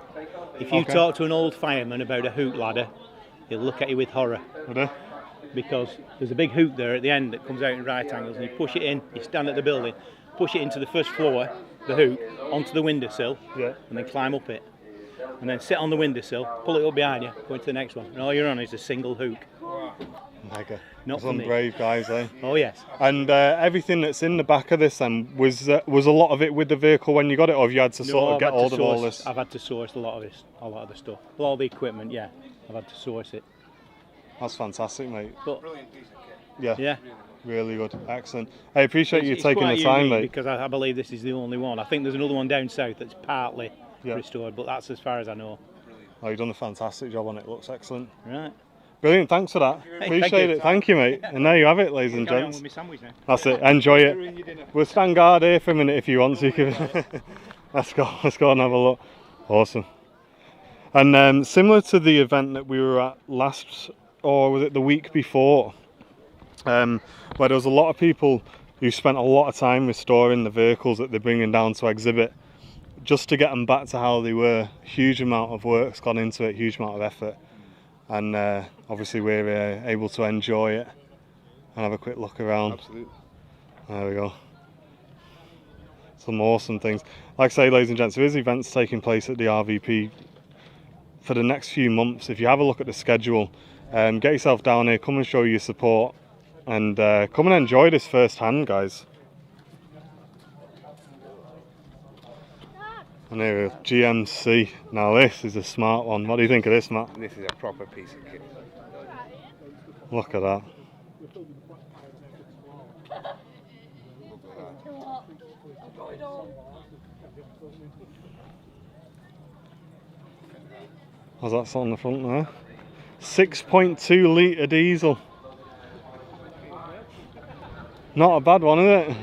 If you talk to an old fireman about a hook ladder, he'll look at you with horror. Would he? Because there's a big hook there at the end that comes out in right angles, and you push it in, you stand at the building, push it into the first floor, the hook, onto the windowsill, and then climb up it. And then sit on the windowsill, pull it up behind you, go into the next one. And all you're on is a single hook. Mega. Not for Some me. brave guys, eh? Oh yes. And everything that's in the back of this then, was a lot of it with the vehicle when you got it, or have you had to sort of get hold of all this? I've had to source a lot of the stuff. All the equipment, yeah, I've had to source it. That's fantastic, mate. But, yeah. Really good. Excellent. I appreciate you taking the time, mate. Because I believe this is the only one. I think there's another one down south that's partly restored, but that's as far as I know. Oh, you've done a fantastic job on it. Looks excellent. Right. Brilliant. Thanks for that. Appreciate it. Thank you, mate. And there you have it, ladies and gents. With my sandwich now. That's it. Enjoy it. We'll stand guard here for a minute if you want. So you can Let's go and have a look. Awesome. And similar to the event that we were at last, or was it the week before, where there was a lot of people who spent a lot of time restoring the vehicles that they're bringing down to exhibit, just to get them back to how they were. Huge amount of work's gone into it, huge amount of effort, and obviously we're able to enjoy it and have a quick look around. Absolutely. There we go. some awesome things. Like I say, ladies and gents, there is events taking place at the RVP for the next few months. If you have a look at the schedule, get yourself down here, come and show your support, and come and enjoy this firsthand, guys. And here, GMC. Now this is a smart one. What do you think of this, Matt? This is a proper piece of kit. Look at that. How's that on the front there? 6.2 litre diesel. Not a bad one, is it?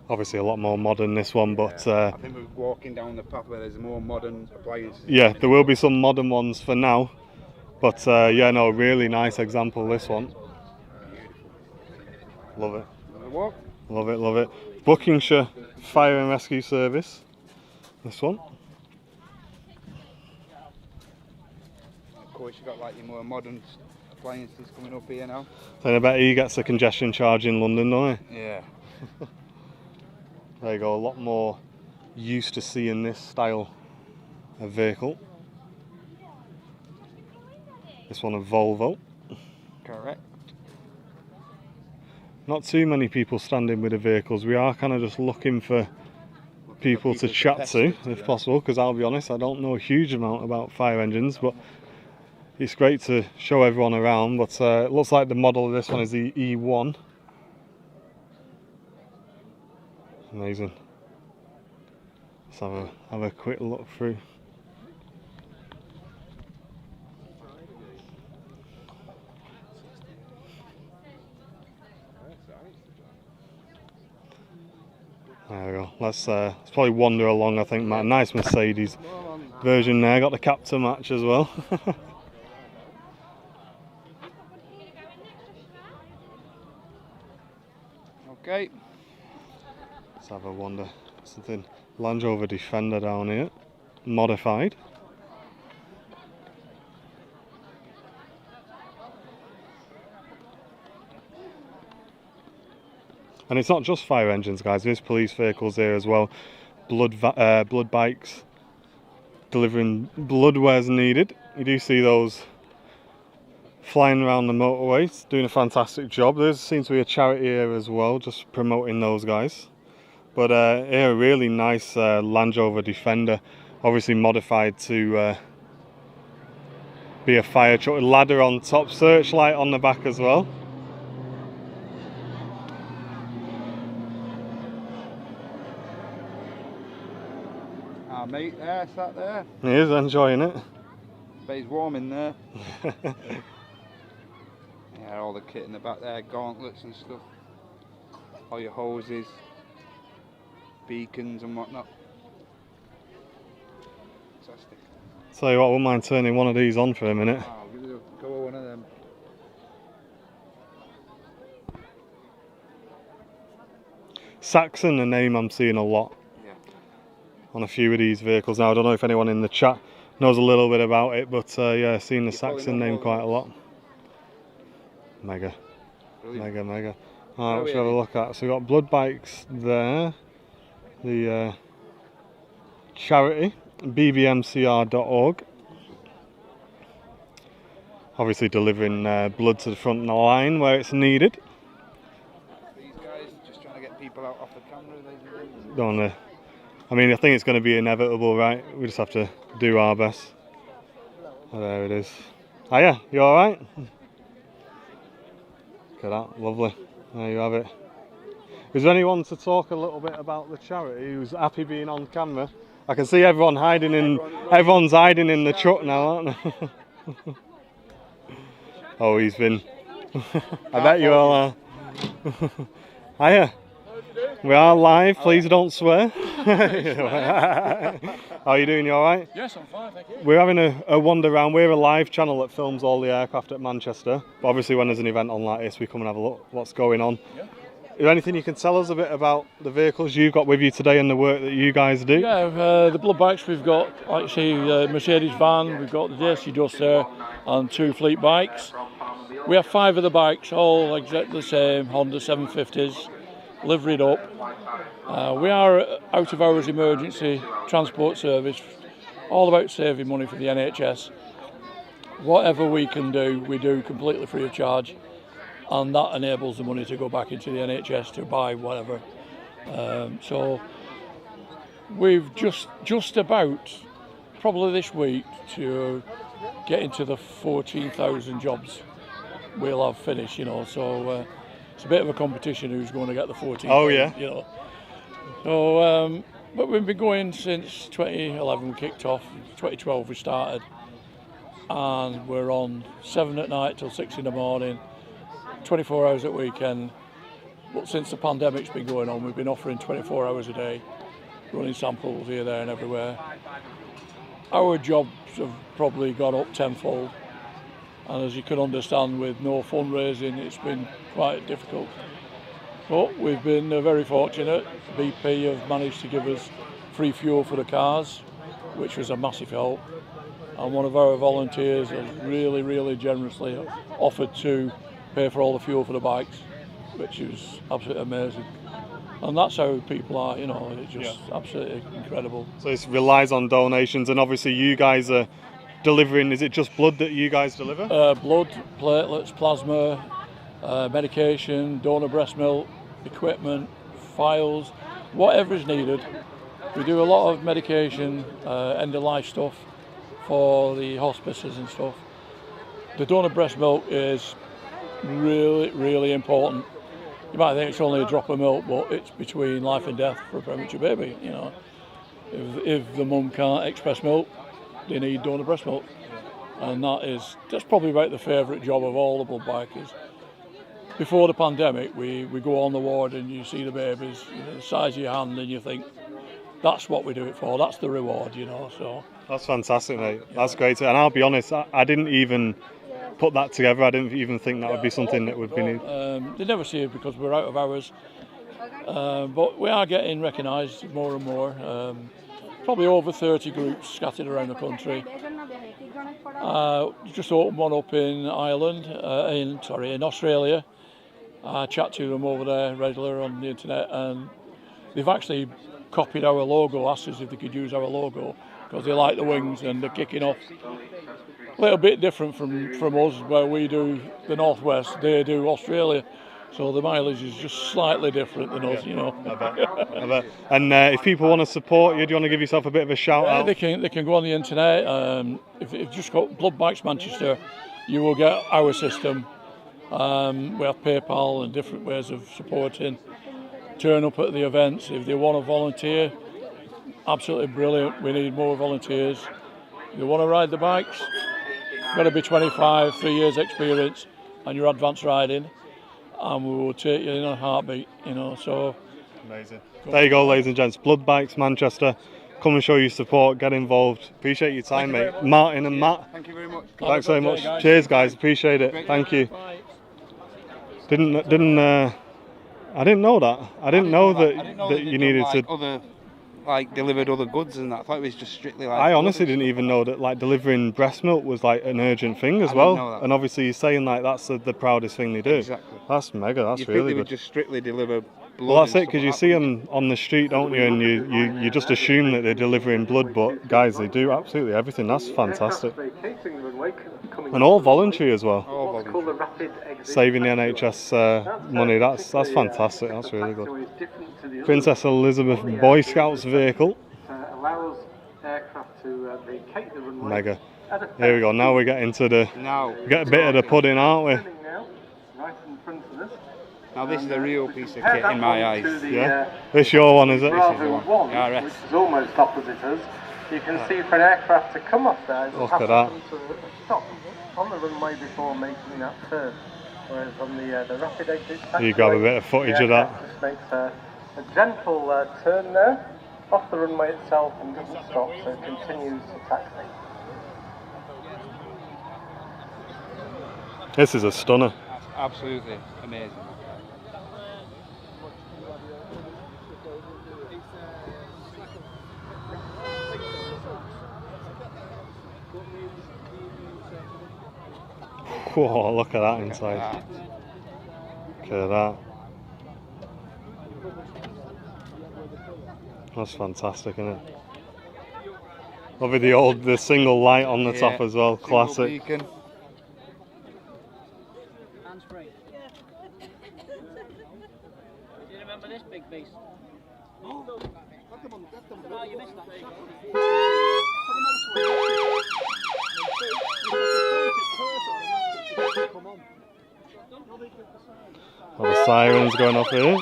Obviously a lot more modern, this one, but I think we're walking down the path where there's more modern appliances. yeah, there will be some modern ones for now, but yeah, no, really nice example, this one. Love it. Love it, love it. Buckinghamshire Fire and Rescue Service, this one. Of course, you've got like your more modern appliances coming up here now. Then I bet he gets a congestion charge in London, don't he? Yeah. There you go, a lot more used to seeing this style of vehicle. This one a Volvo. Correct. Not too many people standing with the vehicles. We are kind of just looking for people to chat to, if possible, because I'll be honest, I don't know a huge amount about fire engines, but it's great to show everyone around. But it looks like the model of this one is the E1. Amazing. Let's have a quick look through. There we go. Let's probably wander along. I think, Matt. Nice Mercedes version there. Got the cap to match as well. Okay. Let's have a wander. Something Land Rover Defender down here, modified. And it's not just fire engines, guys. There's police vehicles here as well. Blood bikes delivering blood where's needed. You do see those flying around the motorways, doing a fantastic job. There seems to be a charity here as well, just promoting those guys. But here, a really nice Land Rover Defender, obviously modified to be a fire truck. Ladder on top, searchlight on the back as well. Our mate there, sat there. He is enjoying it. But he's warm in there. Yeah, all the kit in the back there, gauntlets and stuff. All your hoses, beacons and whatnot. Fantastic. Tell you what, I wouldn't mind turning one of these on for a minute. Oh, give it a go, one of them. Saxon, a name I'm seeing a lot on a few of these vehicles now. I don't know if anyone in the chat knows a little bit about it, but yeah, seeing the Saxon name quite a lot. Mega. Brilliant. Mega. Alright, let's have a look at. So we've got blood bikes there. The charity, bbmcr.org. Obviously delivering blood to the front line where it's needed. These guys just trying to get people out off the camera. Don't they? I mean, I think it's going to be inevitable, right? We just have to do our best. Oh, there it is. Hiya, you alright? Look at that, lovely. There you have it. Is there anyone to talk a little bit about the charity who's happy being on camera? I can see everyone hiding in, everyone's hiding in the truck now, aren't they? Oh, he's been, I bet you all are. Hiya. We are live, please don't swear. How are you doing, you alright? Yes, I'm fine, thank you. We're having a wander around. We're a live channel that films all the aircraft at Manchester. But obviously when there's an event on like this, we come and have a look what's going on. Yeah. there anything you can tell us a bit about the vehicles you've got with you today and the work that you guys do? Yeah, the blood bikes we've got, like you see, Mercedes van, we've got the JC Duster and 2 fleet bikes. We have 5 of the bikes, all exactly the same, Honda 750s, liveried up. We are out of hours emergency transport service, all about saving money for the NHS. Whatever we can do, we do completely free of charge, and that enables the money to go back into the NHS to buy whatever. So we've just about, probably this week, to get into the 14,000 jobs we'll have finished, you know, so it's a bit of a competition who's going to get the 14,000, oh, yeah. you know. So, but we've been going since 2011 we kicked off, 2012 we started, and we're on 7 at night till 6 in the morning, 24 hours at weekend. But since the pandemic's been going on, we've been offering 24 hours a day, running samples here, there and everywhere. Our jobs have probably gone up tenfold, and as you can understand, with no fundraising, it's been quite difficult. But we've been very fortunate. BP have managed to give us free fuel for the cars, which was a massive help. And one of our volunteers has really, really generously offered to pay for all the fuel for the bikes, which is absolutely amazing. And that's how people are, you know, it's just absolutely incredible. So it relies on donations, and obviously you guys are delivering, is it just blood that you guys deliver? Blood, platelets, plasma, medication, donor breast milk, equipment, files, whatever is needed. We do a lot of medication, end-of-life stuff for the hospices and stuff. The donor breast milk is really, really important. You might think it's only a drop of milk, but it's between life and death for a premature baby, you know. If the mum can't express milk, they need donor breast milk. And that's probably about the favourite job of all the blood bikers. Before the pandemic, we go on the ward and you see the babies, you know, the size of your hand, and you think, that's what we do it for, that's the reward, you know, so. That's fantastic, mate. That's great. And I'll be honest, I didn't even put that together. I didn't even think that would be something that would be new. They never see it because we're out of hours. But we are getting recognised more and more. Probably over 30 groups scattered around the country. Just opened one up in Ireland, in Australia. I chat to them over there regular on the internet, and they've actually copied our logo, asked us if they could use our logo because they like the wings and they're kicking off. A little bit different from us, where we do the Northwest, they do Australia. So the mileage is just slightly different than us, you know. I bet. And if people want to support you, do you want to give yourself a bit of a shout out? They can go on the internet. If you've just got Blood Bikes Manchester, you will get our system. We have PayPal and different ways of supporting. Turn up at the events. If they want to volunteer, absolutely brilliant. We need more volunteers. If you want to ride the bikes, got to be 25, 3 years experience, and you're advanced riding. And we will take you in a heartbeat, you know, so. Amazing. There you go, ladies and gents. Blood Bikes Manchester. Come and show your support, get involved. Appreciate your time, mate. Martin and Matt. Thank you very much. Thanks very much. Cheers, guys. Appreciate it. Thank you. I didn't know that. I didn't know that you needed to. Delivered other goods and that. I thought it was just strictly like. I honestly didn't even know that delivering breast milk was an urgent thing as well. Know that. And obviously you're saying that's the proudest thing they do. Exactly. That's mega. That's you really think they good. would just strictly deliver blood. Well, that's it, because you see them on the street, don't you? And you just assume that they're delivering blood, but guys, they do absolutely everything. That's fantastic. And all voluntary as well. All voluntary. Saving the NHS money. That's fantastic. That's really good. Princess Elizabeth Boy Scouts vehicle. Allows aircraft to vacate the runway. Mega. Here we go. Now we get into get a bit of the pudding, aren't we? Right in front of us. Now this is a real piece of kit in my eyes. Yeah. This your one, is it? Bravo 1, which is almost opposite us. You can see for an aircraft to come off there, look at that. To stop on the runway before making that turn. Whereas on the rapid exit, you grab a bit of footage of that. Just makes a gentle turn there off the runway itself and doesn't stop, so it continues to taxi. This is a stunner. That's absolutely amazing. Whoa, look at that inside. Look at that. That's fantastic, isn't it? Love it, the single light on the top as well, classic. Beacon. Hands free. Do you remember this big beast? Oh, you missed that shot. All the sirens going off here.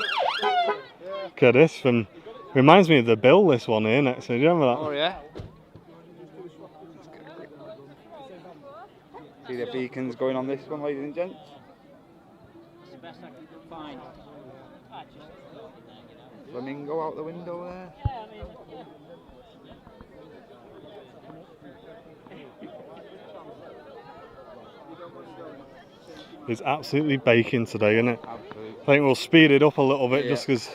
Look at this, reminds me of the Bill, this one here next to me. Do you remember that? Oh yeah. See the beacons going on this one, ladies and gents. It's the best I could find. Flamingo out the window there. Yeah, I mean, It's absolutely baking today, isn't it? Absolutely. I think we'll speed it up a little bit just because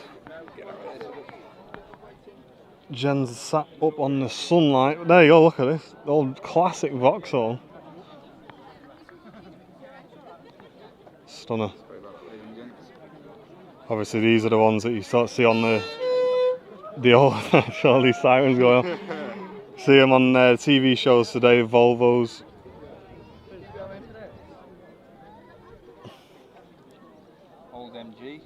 Jen's sat up on the sunlight. There you go, look at this. The old classic Vauxhall. Stunner. Obviously these are the ones that you start to see on the old all these sirens going on. See them on TV shows today, Volvos. Old MG.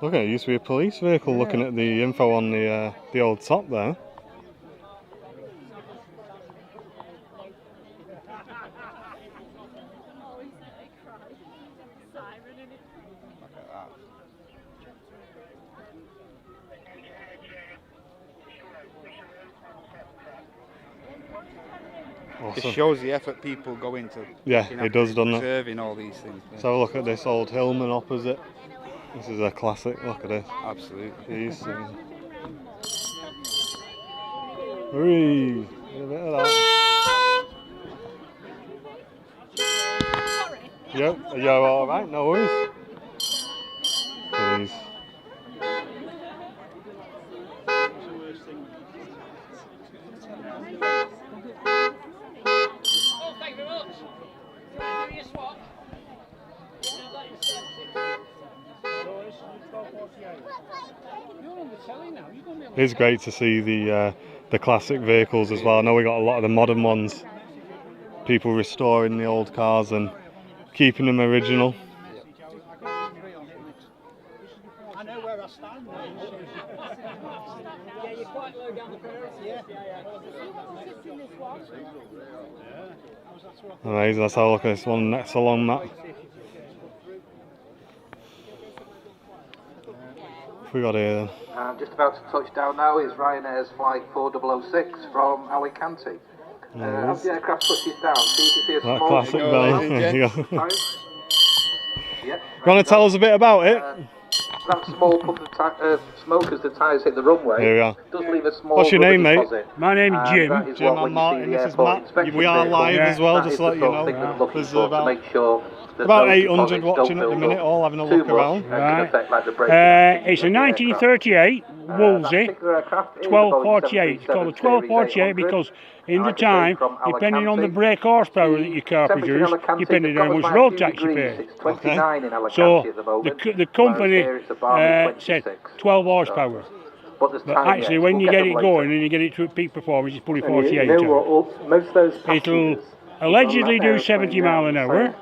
Look, it used to be a police vehicle looking at the info on the old top there. Awesome. It shows the effort people go into. Yeah, it does, doesn't it? Preserving all these things. So have a look at this old Hillman opposite. This is a classic. Look at this. Absolutely. Jeez. Hurry! A bit of that. Yep. Are you all right? No worries. Please. It's great to see the classic vehicles as well. I know we got a lot of the modern ones. People restoring the old cars and keeping them original. I know where I stand. Yeah, you're quite low down the priority. Yeah. Amazing. Let's have a look at this one next along that. What we got here then? Just about to touch down now is Ryanair's flight 4006 from Alicante. As the aircraft touches down, see if you see a That small... classic belly. There you go. Sorry? Yeah. You want to tell us a bit about it? That small puff of smoke as the tyres hit the runway. Here we are. Does leave a small... What's your name, mate? My name's Jim. Jim, I'm Martin. This is Matt. We are live as well, just to let you know. There's about 800 watching at the minute, all having a look around. Right. It's a 1938 Woolsey 1248. It's called a 1248 because in the time, depending on the brake horsepower that your car produced, depending on how much road tax you pay. Okay. So the company said 12 horsepower. But actually, when you get it going and you get it to peak performance, it's probably 48. It'll allegedly do 70 mile an hour.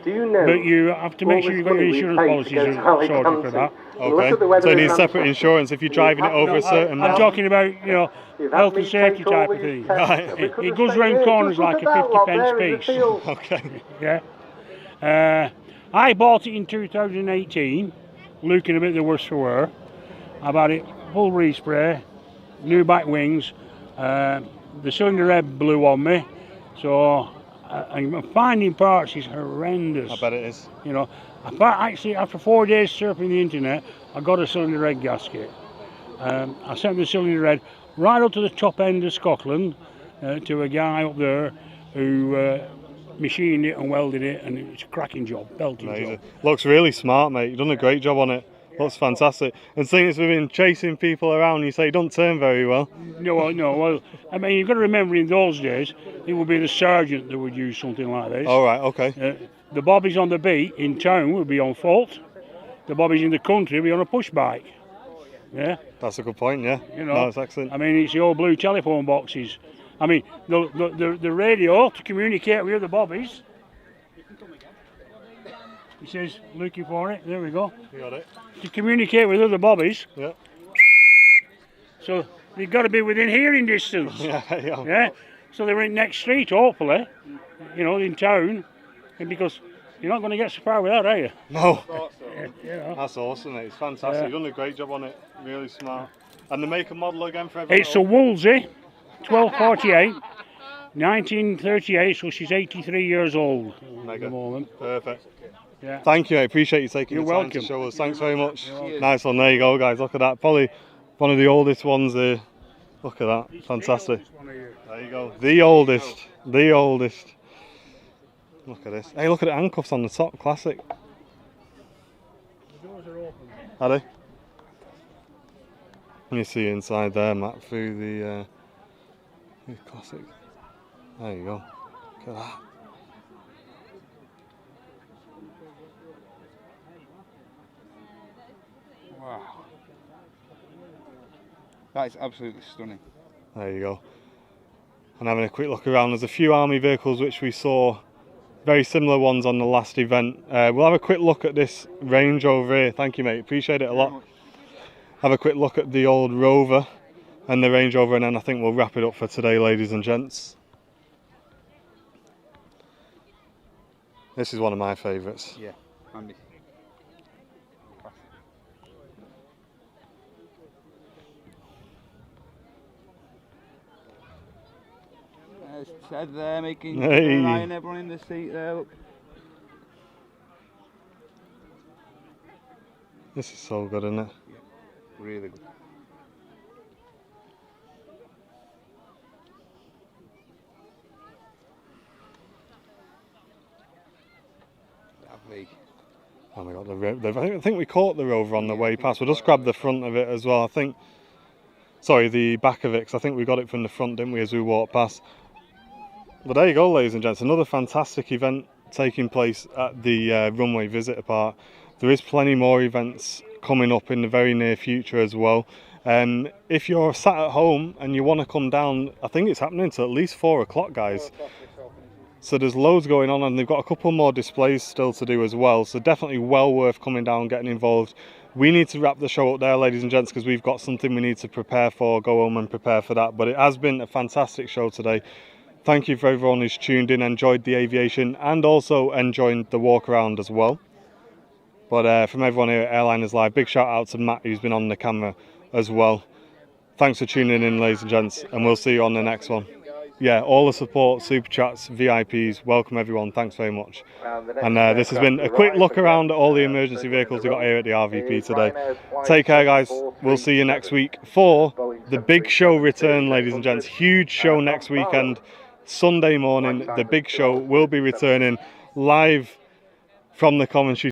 But you have to make sure you've got your insurance policies sorted for that. Okay. So you need separate insurance if you're driving it over a certain mile? I'm talking about, health and safety type of thing. Right. It goes round corners like a 50p piece. Okay. Yeah. I bought it in 2018, looking a bit the worse for wear. I've had it full respray, new back wings, the cylinder head blew on me, so I'm finding parts is horrendous. I bet it is. Actually, after 4 days surfing the internet, I got a cylinder head gasket. I sent the cylinder head right up to the top end of Scotland to a guy up there who machined it and welded it, and it's a cracking job, belting Amazing. job. Looks really smart, mate. You've done a great job on it. Looks fantastic. And seeing as we've been chasing people around, you say it don't turn very well. No, I mean, you've got to remember in those days, it would be the sergeant that would use something like this. All right, okay. The bobbies on the beat in town would be on fault. The bobbies in the country would be on a push bike. Yeah. That's a good point, yeah. You know, No, it's excellent. I mean, it's the old blue telephone boxes. I mean, the radio to communicate with the bobbies. He says, looking for it. There we go. You got it. To communicate with other bobbies. Yeah. So they've got to be within hearing distance. Yeah. So they're in next street, hopefully. You know, in town, and because you're not going to get so far with that, are you? No. Yeah. That's awesome, mate. It's fantastic. Yeah. You've done a great job on it. Really smart. And the make and model again for everyone. It's a Woolsey, 1248, 1938. So she's 83 years old at the moment. Perfect. Yeah. Thank you, I appreciate you taking You're the time welcome. to show us. Thanks very much. welcome. Nice one. There you go, guys. Look at that. Probably one of the oldest ones here. Look at that. Fantastic. There you go. The oldest. The oldest. Look at this. Hey, look at the handcuffs on the top. Classic. The doors are open. Are they? And you see inside there, Matt, through the classic. There you go. Look at that. Wow. That is absolutely stunning. There you go. And having a quick look around, there's a few army vehicles which we saw, very similar ones on the last event. We'll have a quick look at this Range over here. Thank you, mate. Appreciate it a lot. Have a quick look at the old Rover and the Range Rover, and then I think we'll wrap it up for today, ladies and gents. This is one of my favourites. Yeah, handy. There's Ted there making Hey. an eye on everyone in the seat there, look. This is so good, isn't it? Yeah, really good. Lovely. Oh my god, I think we caught the Rover on the way past. We'll just grab the front of it as well. I think, sorry, the back of it, because I think we got it from the front, didn't we, as we walked past. But there you go, ladies and gents, another fantastic event taking place at the Runway Visitor Park. There is plenty more events coming up in the very near future as well. If you're sat at home and you want to come down, I think it's happening till at least 4 o'clock, guys. So there's loads going on, and they've got a couple more displays still to do as well. So definitely well worth coming down, getting involved. We need to wrap the show up there, ladies and gents, because we've got something we need to prepare for, go home and prepare for that. But it has been a fantastic show today. Thank you for everyone who's tuned in, enjoyed the aviation, and also enjoyed the walk around as well. But from everyone here at Airliners Live, big shout out to Matt, who's been on the camera as well. Thanks for tuning in, ladies and gents, and we'll see you on the next one. Yeah, all the support, super chats, VIPs, welcome everyone, thanks very much. And this has been a quick look around at all the emergency vehicles we got here at the RVP today. Take care, guys. We'll see you next week for the big show return, ladies and gents. Huge show next weekend. Sunday morning, the big show will be returning live from the commentary